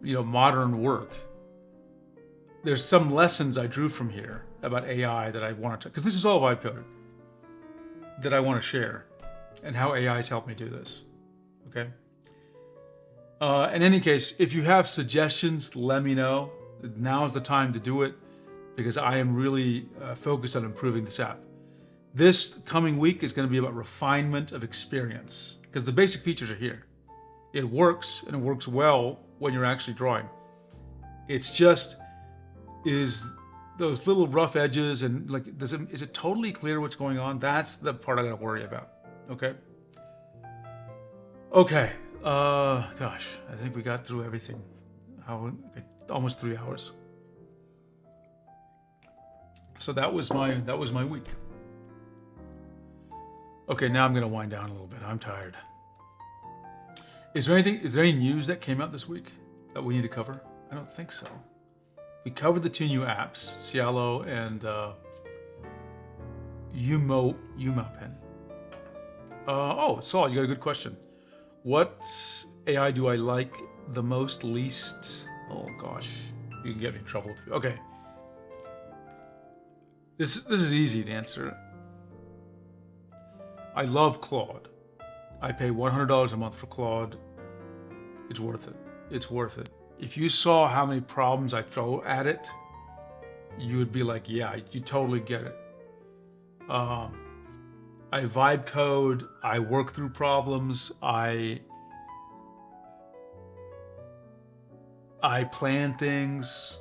modern work, there's some lessons I drew from here. about AI that I want to, because this is all vibe coded, that I want to share, and how AI has helped me do this. Okay. In any case, if you have suggestions, let me know. Now is the time to do it, because I am really focused on improving this app. This coming week is going to be about refinement of experience, because the basic features are here. It works, and it works well when you're actually drawing. It's just, is those little rough edges and like, is it totally clear what's going on? That's the part I gotta worry about. Okay. Okay. Gosh, I think we got through everything. Almost 3 hours. So that was my week. Okay, now I'm gonna wind down a little bit. I'm tired. Is there any news that came out this week that we need to cover? I don't think so. We covered the 2 new apps, Ciallo and Umoupen. Saul, you got a good question. What AI do I like the most, least? Oh gosh, you can get me in trouble. Okay, this is easy to answer. I love Claude. I pay $100 a month for Claude. It's worth it. It's worth it. If you saw how many problems I throw at it, you would be like, yeah, you totally get it. I vibe code, I work through problems, I plan things,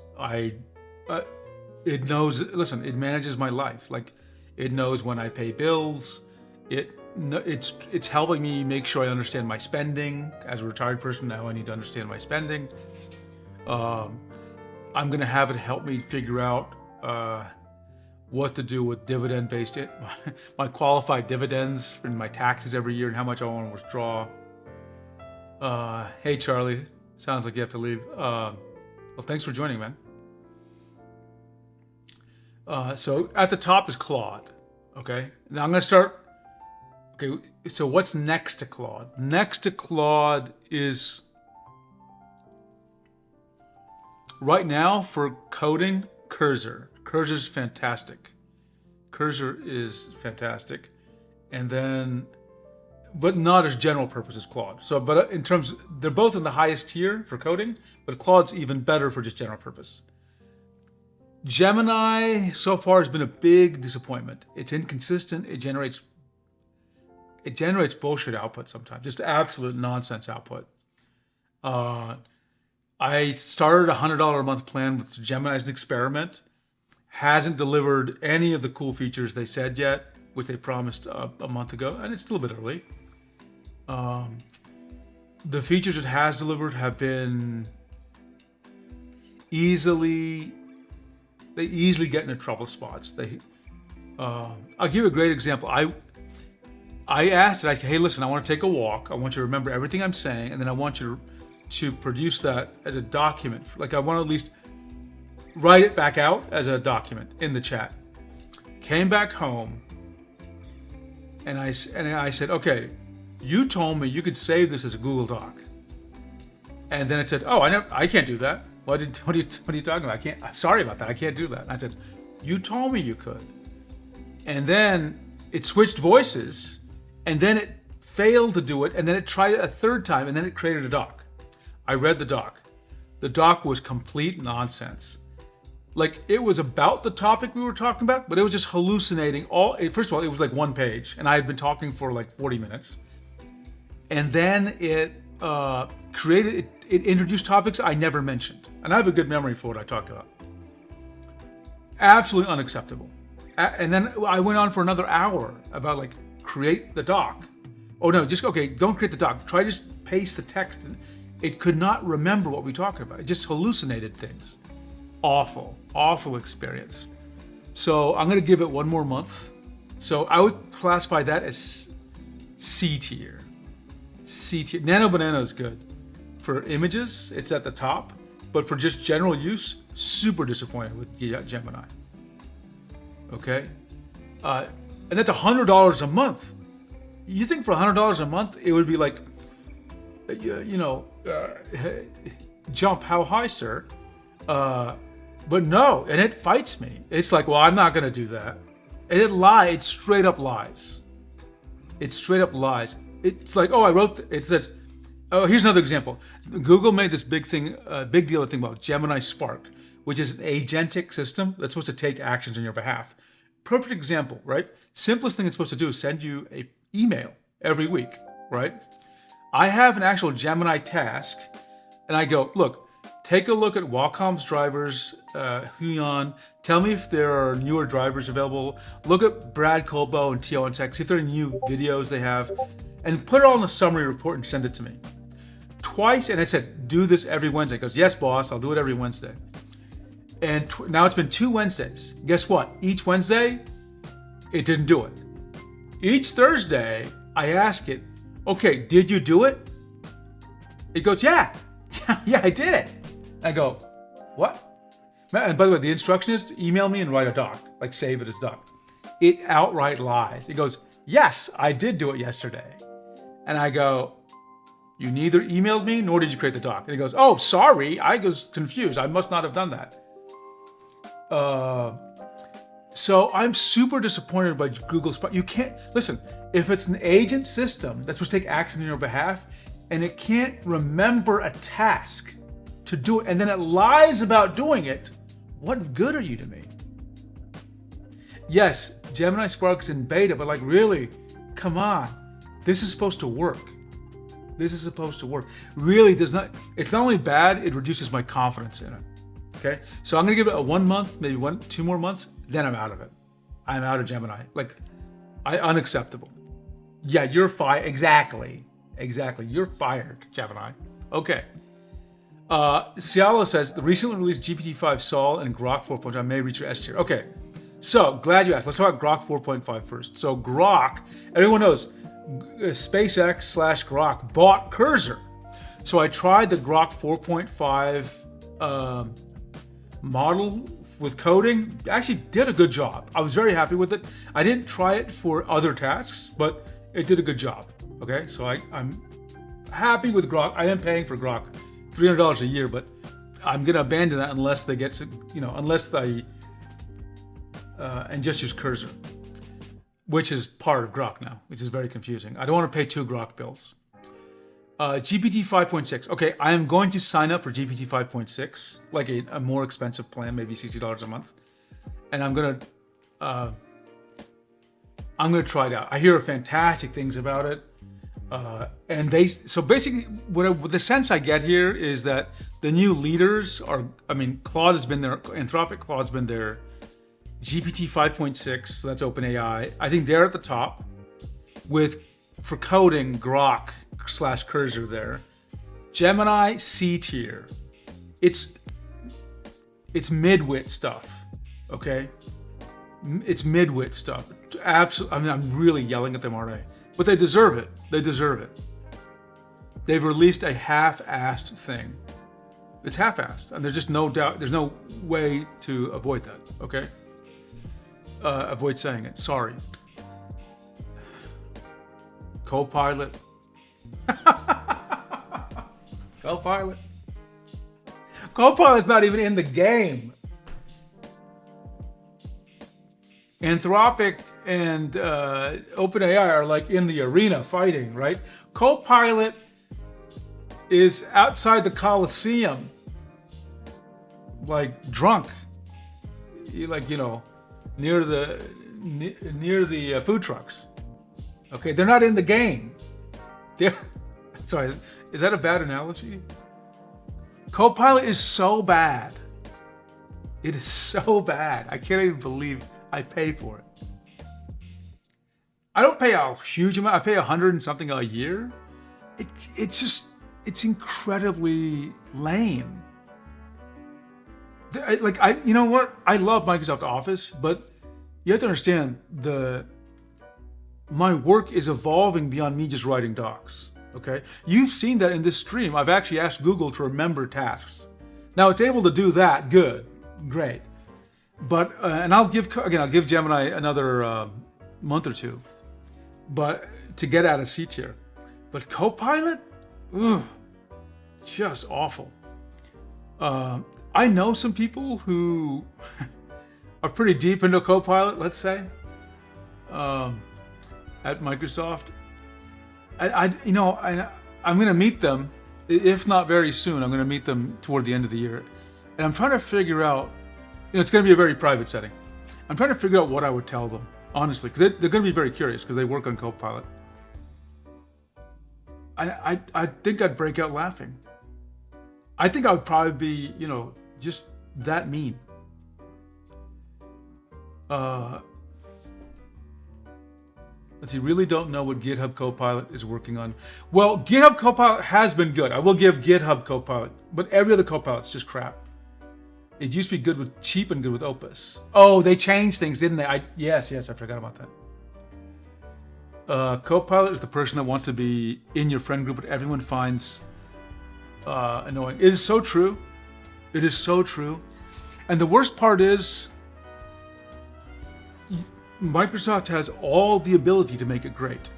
it knows, listen, it manages my life. Like, it knows when I pay bills, it's helping me make sure I understand my spending. As a retired person now, I need to understand my spending. I'm gonna have it help me figure out what to do with dividend-based my qualified dividends from my taxes every year and how much I want to withdraw. Hey Charlie, sounds like you have to leave. Well, thanks for joining, man. So at the top is Claude. Okay, now I'm gonna start. Okay, so what's next to Claude? Next to Claude is, right now for coding, Cursor. Cursor's fantastic. Cursor is fantastic. And then, but not as general purpose as Claude. So, but in terms, they're both in the highest tier for coding, but Claude's even better for just general purpose. Gemini so far has been a big disappointment. It's inconsistent. It generates bullshit output sometimes, just absolute nonsense output. I started a $100 a month plan with Gemini as an experiment. Hasn't delivered any of the cool features they said yet, which they promised a month ago, and it's still a bit early. The features it has delivered have been easily get into trouble spots. I'll give you a great example. I asked it, hey, listen, I want to take a walk. I want you to remember everything I'm saying, and then I want you to produce that as a document. Like, I want to at least write it back out as a document in the chat. Came back home, and I said, okay, you told me you could save this as a Google Doc. And then it said, oh, I can't do that. What are you talking about? I'm sorry about that. I can't do that. And I said, you told me you could. And then it switched voices, and then it failed to do it, and then it tried it a third time, and then it created a doc. I read the doc. The doc was complete nonsense. Like, it was about the topic we were talking about, but it was just hallucinating first of all, it was like one page, and I had been talking for like 40 minutes. And then it introduced topics I never mentioned. And I have a good memory for what I talked about. Absolutely unacceptable. And then I went on for another hour about, like, create the doc. Oh no, don't create the doc. Try just paste the text. It could not remember what we talked about. It just hallucinated things. Awful experience. So I'm gonna give it one more month. So I would classify that as C tier. Nano Banana is good. For images, it's at the top, but for just general use, super disappointed with Gemini. Okay? And that's $100 a month. You think for $100 a month, it would be like, jump, how high, sir? But no, and it fights me. It's like, well, I'm not going to do that. And it straight up lies. It straight up lies. It's like, oh, it says, oh, here's another example. Google made this big deal about Gemini Spark, which is an agentic system that's supposed to take actions on your behalf. Perfect example, right? Simplest thing it's supposed to do is send you an email every week, right? I have an actual Gemini task, and I go, look, take a look at Wacom's drivers, Huion. Tell me if there are newer drivers available. Look at Brad Colbo and TL and Tech. See if there are new videos they have, and put it all in a summary report and send it to me. Twice, and I said, do this every Wednesday. He goes, yes, boss, I'll do it every Wednesday. And now it's been 2 Wednesdays. Guess what? Each Wednesday, it didn't do it. Each Thursday, I ask it, okay, did you do it? It goes, yeah, I did it. I go, what? And by the way, the instruction is to email me and write a doc, like save it as doc. It outright lies. It goes, yes, I did do it yesterday. And I go, you neither emailed me nor did you create the doc. And it goes, oh, sorry, I was confused. I must not have done that. So I'm super disappointed by Google Spark. You can't, listen, if it's an agent system that's supposed to take action on your behalf and it can't remember a task to do it and then it lies about doing it, what good are you to me? Yes, Gemini Spark's in beta, but like really, come on. This is supposed to work. This is supposed to work. Really does not, it's not only bad, it reduces my confidence in it. Okay, so I'm gonna give it a 1 month, maybe 2 more months, then I'm out of it. I'm out of Gemini. Like, unacceptable. Yeah, you're fired. Exactly. You're fired, Gemini. Okay. Ciallo says the recently released GPT-5 Sol and Grok 4.5 may reach your S tier. Okay, so glad you asked. Let's talk about Grok 4.5 first. So Grok, everyone knows, SpaceX/Grok bought Cursor. So I tried the Grok 4.5 model with coding. Actually did a good job. I was very happy with it. I didn't try it for other tasks, but it did a good job. Okay, so I'm happy with Grok. I am paying for Grok $300 a year, but I'm gonna abandon that unless they get some, unless they and just use Cursor, which is part of Grok now, which is very confusing. I don't want to pay 2 Grok bills. GPT 5.6. Okay, I am going to sign up for GPT 5.6, like a more expensive plan, maybe $60 a month, and I'm gonna try it out. I hear fantastic things about it, and so basically, what the sense I get here is that the new leaders are. I mean, Claude has been there. Anthropic Claude's been there. GPT 5.6, so that's OpenAI. I think they're at the top, for coding Grok/Cursor there. Gemini C tier. It's midwit stuff, okay? It's midwit stuff. Absolutely. I mean, I'm really yelling at them, aren't I? But they deserve it. They deserve it. They've released a half-assed thing. It's half-assed, and there's just no doubt. There's no way to avoid that. Okay. Avoid saying it. Sorry. Copilot. Copilot. Copilot's not even in the game. Anthropic and OpenAI are like in the arena fighting, right? Copilot is outside the Coliseum, like drunk, near the food trucks. Okay, they're not in the game. Sorry, is that a bad analogy? Copilot is so bad. It is so bad. I can't even believe I pay for it. I don't pay a huge amount. I pay $100 and something a year. It's incredibly lame. You know what? I love Microsoft Office, but you have to understand my work is evolving beyond me just writing docs. Okay, you've seen that in this stream. I've actually asked Google to remember tasks. Now it's able to do that. Good, great. But and I'll give Gemini another month or two, but to get out of C tier. But Copilot, just awful. I know some people who are pretty deep into Copilot, let's say, at Microsoft. I'm going to meet them, if not very soon. I'm going to meet them toward the end of the year, and I'm trying to figure out. It's going to be a very private setting. I'm trying to figure out what I would tell them, honestly, because they're going to be very curious because they work on Copilot. I think I'd break out laughing. I think I would probably be, just that mean. Let's see, really don't know what GitHub Copilot is working on. Well, GitHub Copilot has been good. I will give GitHub Copilot, but every other Copilot's just crap. It used to be good with cheap and good with Opus. Oh, they changed things, didn't they? Yes, I forgot about that. Copilot is the person that wants to be in your friend group, but everyone finds annoying. It is so true. It is so true. And the worst part is, Microsoft has all the ability to make it great.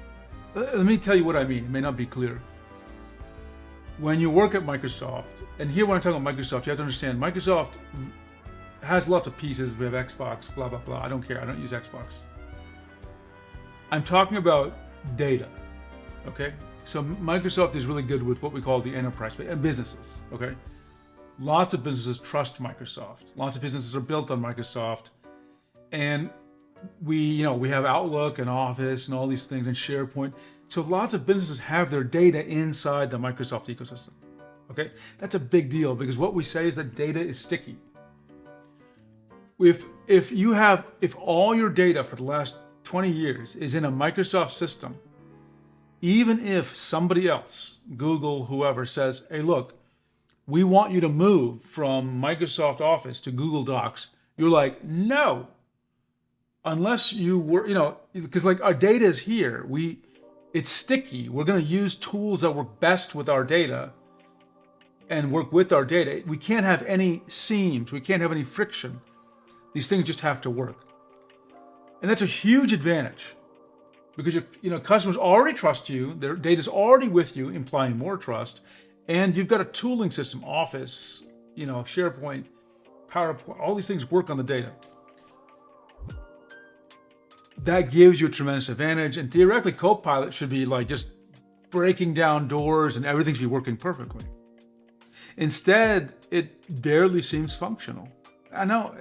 Let me tell you what I mean. It may not be clear. When you work at Microsoft, and here when I'm talking about Microsoft, you have to understand, Microsoft has lots of pieces. We have Xbox, blah, blah, blah. I don't care. I don't use Xbox. I'm talking about data, okay? So Microsoft is really good with what we call the enterprise and businesses, okay? Lots of businesses trust Microsoft. Lots of businesses are built on Microsoft. And we have Outlook and Office and all these things and SharePoint. So lots of businesses have their data inside the Microsoft ecosystem. Okay, that's a big deal because what we say is that data is sticky. If all your data for the last 20 years is in a Microsoft system, even if somebody else, Google, whoever, says, hey, look, we want you to move from Microsoft Office to Google Docs, you're like, no. Unless you were, because like our data is here, it's sticky. We're going to use tools that work best with our data and work with our data. We can't have any seams. We can't have any friction. These things just have to work. And that's a huge advantage because your customers already trust you. Their data's already with you, implying more trust. And you've got a tooling system, Office, SharePoint, PowerPoint, all these things work on the data. That gives you a tremendous advantage. And theoretically, Copilot should be like just breaking down doors and everything should be working perfectly. Instead, it barely seems functional. I know.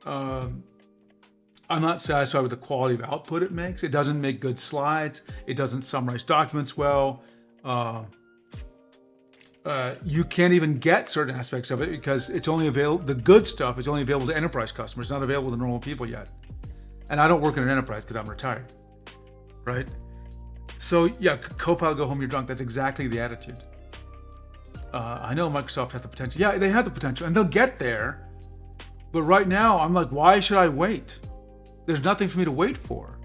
I'm not satisfied with the quality of output it makes. It doesn't make good slides. It doesn't summarize documents well. You can't even get certain aspects of it because it's only available. The good stuff is only available to enterprise customers. It's not available to normal people yet. And I don't work in an enterprise because I'm retired, right? So yeah, Copilot, go home, you're drunk. That's exactly the attitude. I know Microsoft has the potential. Yeah, they have the potential and they'll get there. But right now I'm like, why should I wait? There's nothing for me to wait for.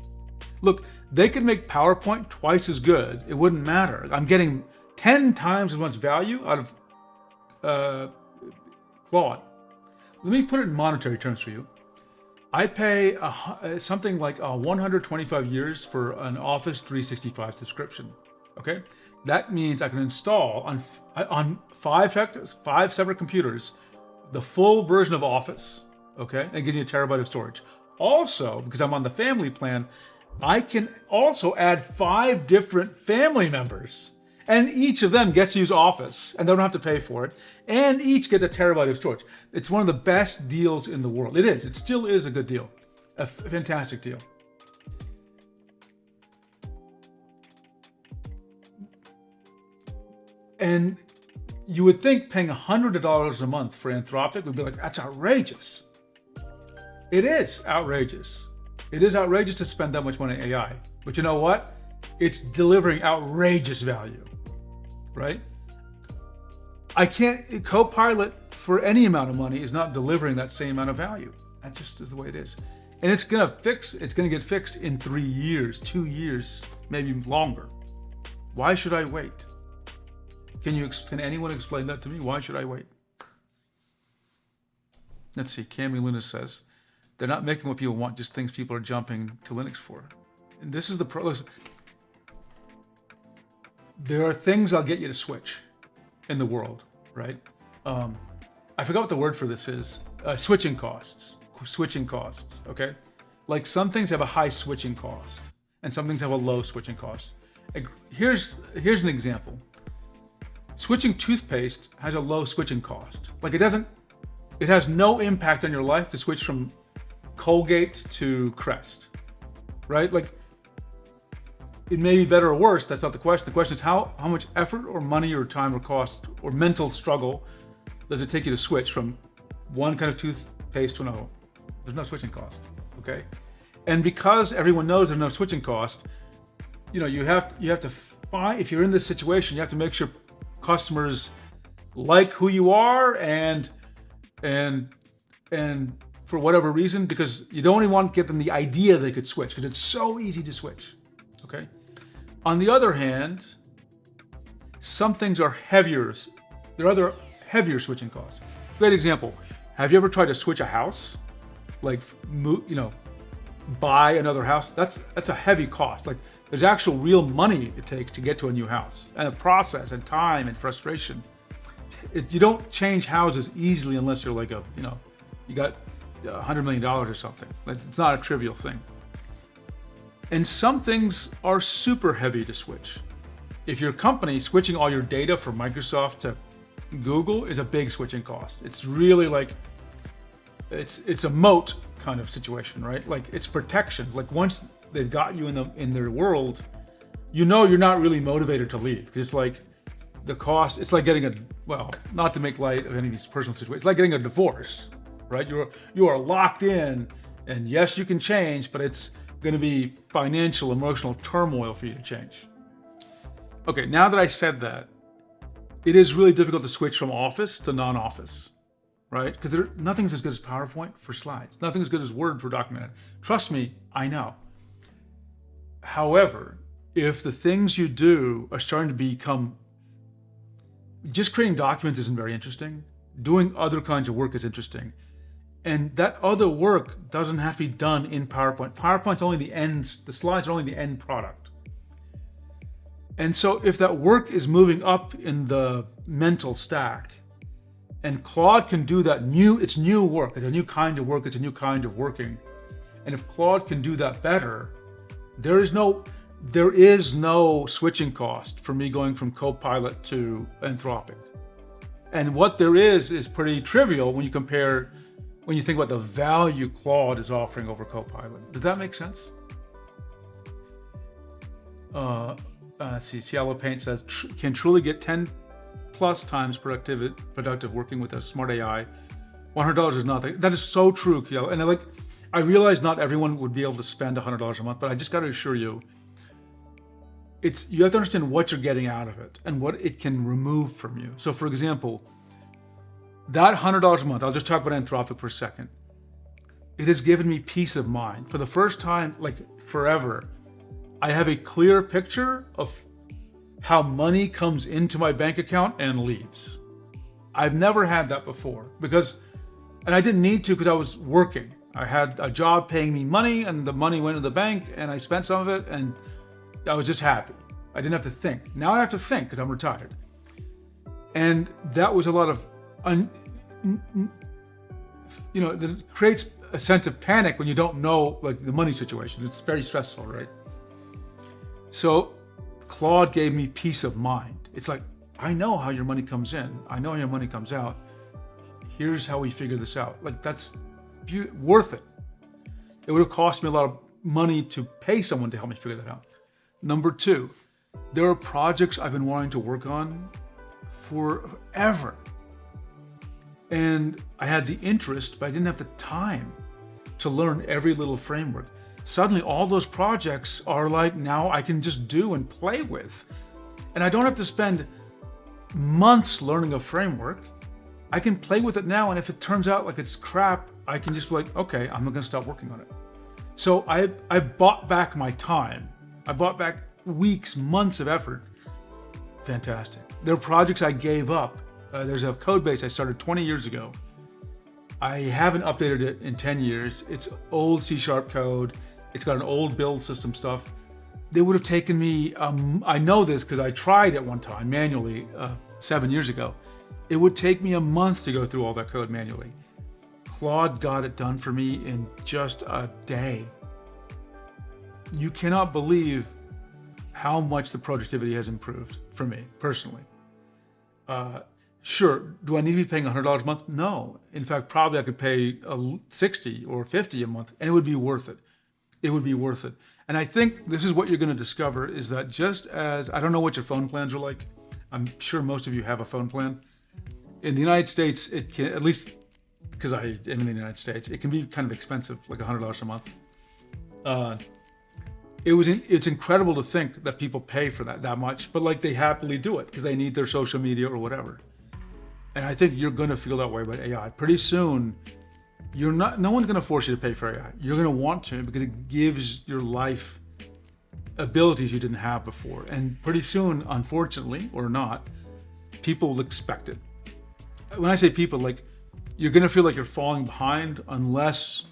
Look, they could make PowerPoint twice as good. It wouldn't matter. I'm getting 10 times as much value out of Claude. Let me put it in monetary terms for you. I pay something like 125 years for an Office 365 subscription. Okay, that means I can install on five separate computers the full version of Office. Okay, and it gives me a terabyte of storage. Also, because I'm on the family plan, I can also add 5 different family members. And each of them gets to use Office, and they don't have to pay for it. And each get a terabyte of storage. It's one of the best deals in the world. It is. It still is a good deal. A fantastic deal. And you would think paying $100 a month for Anthropic would be like, that's outrageous. It is outrageous. It is outrageous to spend that much money on AI. But you know what? It's delivering outrageous value. Right? Copilot for any amount of money is not delivering that same amount of value. That just is the way it is. And it's gonna get fixed in 3 years, 2 years, maybe longer. Why should I wait? Can anyone explain that to me? Why should I wait? Let's see, Cami Luna says, they're not making what people want, just things people are jumping to Linux for. And this is the pro. Listen, there are things I'll get you to switch in the world, right? I forgot what the word for this is. Switching costs. Switching costs. Okay, like some things have a high switching cost, and some things have a low switching cost. Here's an example. Switching toothpaste has a low switching cost. Like it has no impact on your life to switch from Colgate to Crest, right? Like it may be better or worse. That's not the question. The question is how much effort or money or time or cost or mental struggle does it take you to switch from one kind of toothpaste to another? There's no switching cost, okay? And because everyone knows there's no switching cost, you have to find, if you're in this situation, you have to make sure customers like who you are and for whatever reason, because you don't even want to get them the idea they could switch, because it's so easy to switch, okay? On the other hand, some things are heavier. There are other heavier switching costs. Great example. Have you ever tried to switch a house? Like, buy another house? That's a heavy cost. Like, there's actual real money it takes to get to a new house, and a process and time and frustration. You don't change houses easily unless you're like you got $100 million or something. It's not a trivial thing. And some things are super heavy to switch. If your company switching all your data from Microsoft to Google is a big switching cost. It's really like, it's a moat kind of situation, right? Like it's protection. Like once they've got you in their world, you're not really motivated to leave. It's like the cost, it's like getting not to make light of any of these personal situations, it's like getting a divorce, right? You are locked in, and yes, you can change, but it's going to be financial, emotional turmoil for you to change. Okay, now that I said that, it is really difficult to switch from Office to non-Office, right? Because nothing's as good as PowerPoint for slides. Nothing's as good as Word for documenting. Trust me, I know. However, if the things you do are starting to become, just creating documents isn't very interesting. Doing other kinds of work is interesting. And that other work doesn't have to be done in PowerPoint. PowerPoint's only the slides are only the end product. And so if that work is moving up in the mental stack, and Claude can do that it's new work, it's a new kind of work, it's a new kind of working. And if Claude can do that better, there is no switching cost for me going from Copilot to Anthropic. And what there is pretty trivial when you think about the value Claude is offering over Copilot. Does that make sense? Let's see, Ciallo Paint says, can truly get 10 plus times productive working with a smart AI. $100 is nothing. That is so true, Ciallo. And I realize not everyone would be able to spend $100 a month, but I just got to assure you, you have to understand what you're getting out of it and what it can remove from you. So for example, that $100 a month, I'll just talk about Anthropic for a second. It has given me peace of mind. For the first time, like forever, I have a clear picture of how money comes into my bank account and leaves. I've never had that before and I didn't need to because I was working. I had a job paying me money and the money went to the bank and I spent some of it and I was just happy. I didn't have to think. Now I have to think because I'm retired. And that was a lot of, that creates a sense of panic when you don't know the money situation. It's very stressful, right? So Claude gave me peace of mind. It's like, I know how your money comes in. I know how your money comes out. Here's how we figure this out. That's worth it. It would have cost me a lot of money to pay someone to help me figure that out. Number two, there are projects I've been wanting to work on forever. And I had the interest, but I didn't have the time to learn every little framework. Suddenly all those projects are now I can just do and play with. And I don't have to spend months learning a framework. I can play with it now, and if it turns out like it's crap, I can just be like, okay, I'm not gonna stop working on it. So I bought back my time. I bought back weeks, months of effort. Fantastic. There are projects I gave up. There's a code base I started 20 years ago. I haven't updated it in 10 years. It's old C# code. It's got an old build system stuff. They would have taken me, I know this because I tried at one time manually 7 years ago. It would take me a month to go through all that code manually. Claude got it done for me in just a day. You cannot believe how much the productivity has improved for me personally. Sure, do I need to be paying $100 a month? No. In fact, probably I could pay 60 or 50 a month, and it would be worth it. It would be worth it. And I think this is what you're going to discover is that just as, I don't know what your phone plans are like. I'm sure most of you have a phone plan. In the United States, it can, at least because I am in the United States, it can be kind of expensive, like $100 a month. It's incredible to think that people pay for that much, but like they happily do it because they need their social media or whatever. And I think you're going to feel that way about AI. Pretty soon, no one's going to force you to pay for AI. You're going to want to because it gives your life abilities you didn't have before. And pretty soon, unfortunately, or not, people will expect it. When I say people, like, you're going to feel like you're falling behind unless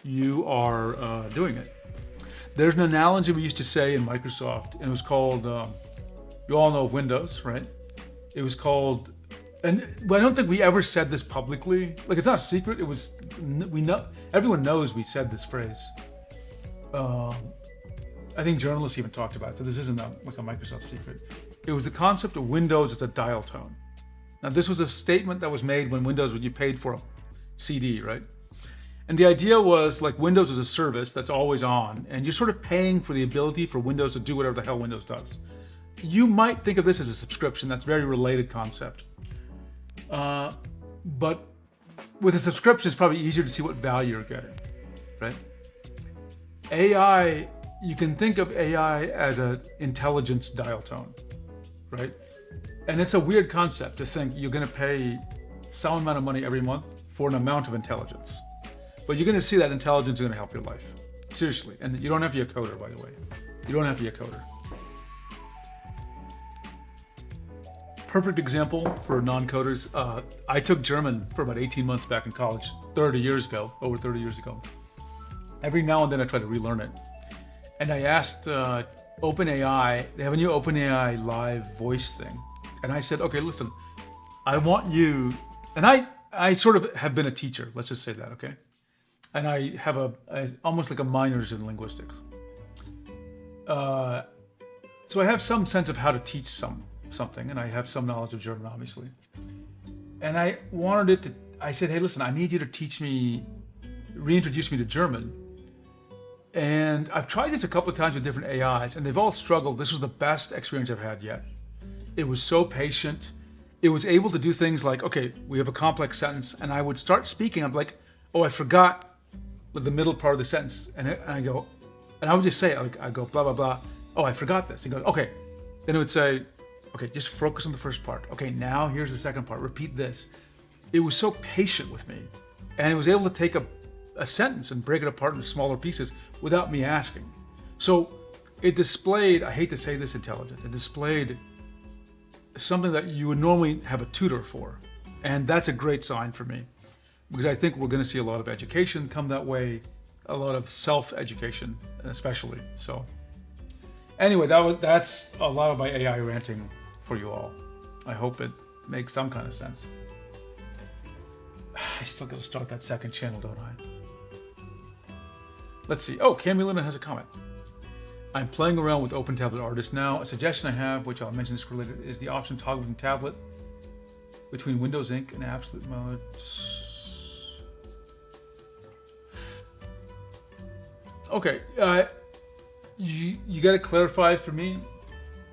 you are doing it. There's an analogy we used to say in Microsoft, and it was called, you all know Windows, right? It was called, and I don't think we ever said this publicly. Like, it's not a secret. It was, we know, everyone knows we said this phrase. I think journalists even talked about it, so this isn't like a Microsoft secret. It was the concept of Windows as a dial tone. Now, this was a statement that was made when you paid for a CD, right? And the idea was like Windows is a service that's always on, and you're sort of paying for the ability for Windows to do whatever the hell Windows does. You might think of this as a subscription. That's a very related concept. But with a subscription, it's probably easier to see what value you're getting, right? AI, you can think of AI as an intelligence dial tone, right? And it's a weird concept to think you're going to pay some amount of money every month for an amount of intelligence. But you're going to see that intelligence is going to help your life. Seriously. And you don't have to be a coder, by the way. You don't have to be a coder. Perfect example for non-coders. I took German for about 18 months back in college, over 30 years ago. Every now and then I try to relearn it. And I asked OpenAI, they have a new OpenAI live voice thing. And I said, okay, listen, I want you, and I sort of have been a teacher, let's just say that, okay? And I have almost like a minors in linguistics. So I have some sense of how to teach something, and I have some knowledge of German, obviously. And I said, hey, listen, I need you to reintroduce me to German. And I've tried this a couple of times with different AIs, and they've all struggled. This was the best experience I've had yet. It was so patient. It was able to do things like, okay, we have a complex sentence, and I would start speaking. I'm like, oh, I forgot the middle part of the sentence. And I go, and I would just say it, like, I go, blah, blah, blah. Oh, I forgot this. And go, okay. Then it would say, okay, just focus on the first part. Okay, now here's the second part. Repeat this. It was so patient with me. And it was able to take a sentence and break it apart into smaller pieces without me asking. So it displayed, I hate to say this, intelligence. It displayed something that you would normally have a tutor for. And that's a great sign for me, because I think we're going to see a lot of education come that way, a lot of self-education especially. So anyway, that's a lot of my AI ranting for you all. I hope it makes some kind of sense. I still got to start that second channel, don't I? Let's see. Oh, Camulina has a comment. I'm playing around with OpenTablet Artist now. A suggestion I have, which I'll mention is related, is the option toggling tablet between Windows Ink and Absolute Mode. Okay, you got to clarify for me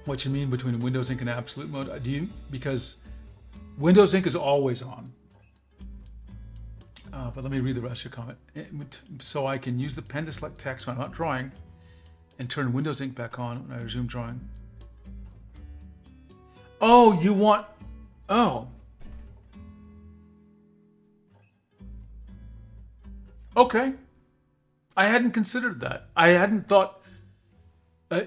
what you mean between Windows Ink and Absolute Mode. Because Windows Ink is always on. But let me read the rest of your comment. So I can use the pen to select text when I'm not drawing, and turn Windows Ink back on when I resume drawing. Oh, you want... Oh. Okay. I hadn't considered that. I hadn't thought...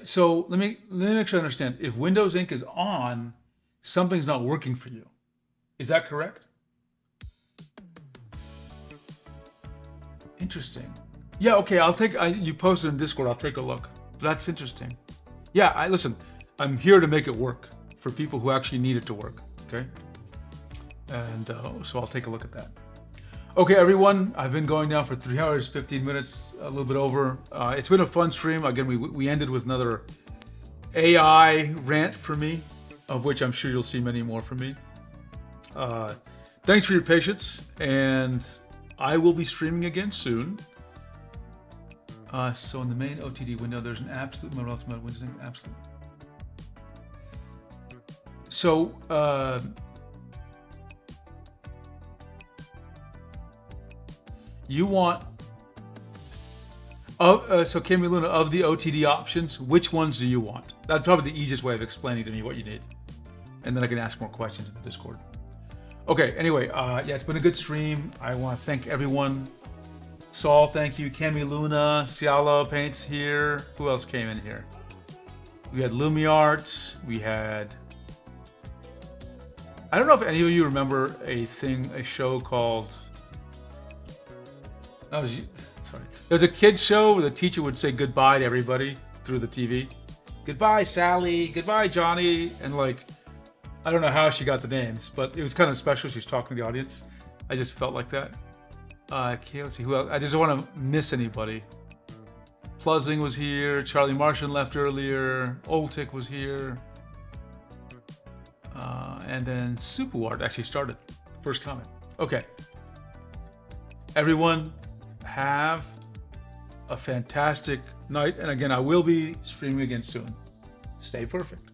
so let me make sure I understand. If Windows Ink is on, something's not working for you. Is that correct? Interesting. Yeah, okay, you posted in Discord, I'll take a look. That's interesting. Yeah, listen, I'm here to make it work for people who actually need it to work, okay? And so I'll take a look at that. Okay, everyone, I've been going now for 3 hours, 15 minutes, a little bit over. It's been a fun stream. Again, we ended with another AI rant for me, of which I'm sure you'll see many more from me. Thanks for your patience, and I will be streaming again soon. So in the main OTD window, there's an absolute mode, relative mode, Windows absolute. So you want so Kimmy Luna, of the OTD options, which ones do you want? That's probably the easiest way of explaining to me what you need, and then I can ask more questions in the Discord. Okay, anyway, yeah, it's been a good stream. I want to thank everyone. Saul, thank you. Cami Luna, Ciallo Paints here. Who else came in here? We had Lumiart. We had... I don't know if any of you remember a show called... Sorry. There was a kid's show where the teacher would say goodbye to everybody through the TV. Goodbye, Sally. Goodbye, Johnny. And like... I don't know how she got the names, but it was kind of special. She's talking to the audience. I just felt like that. Okay, let's see who else. I just don't want to miss anybody. Pluzzing was here. Charlie Martian left earlier. Oltic was here. And then Superward actually started. First comment. Okay. Everyone, have a fantastic night. And again, I will be streaming again soon. Stay perfect.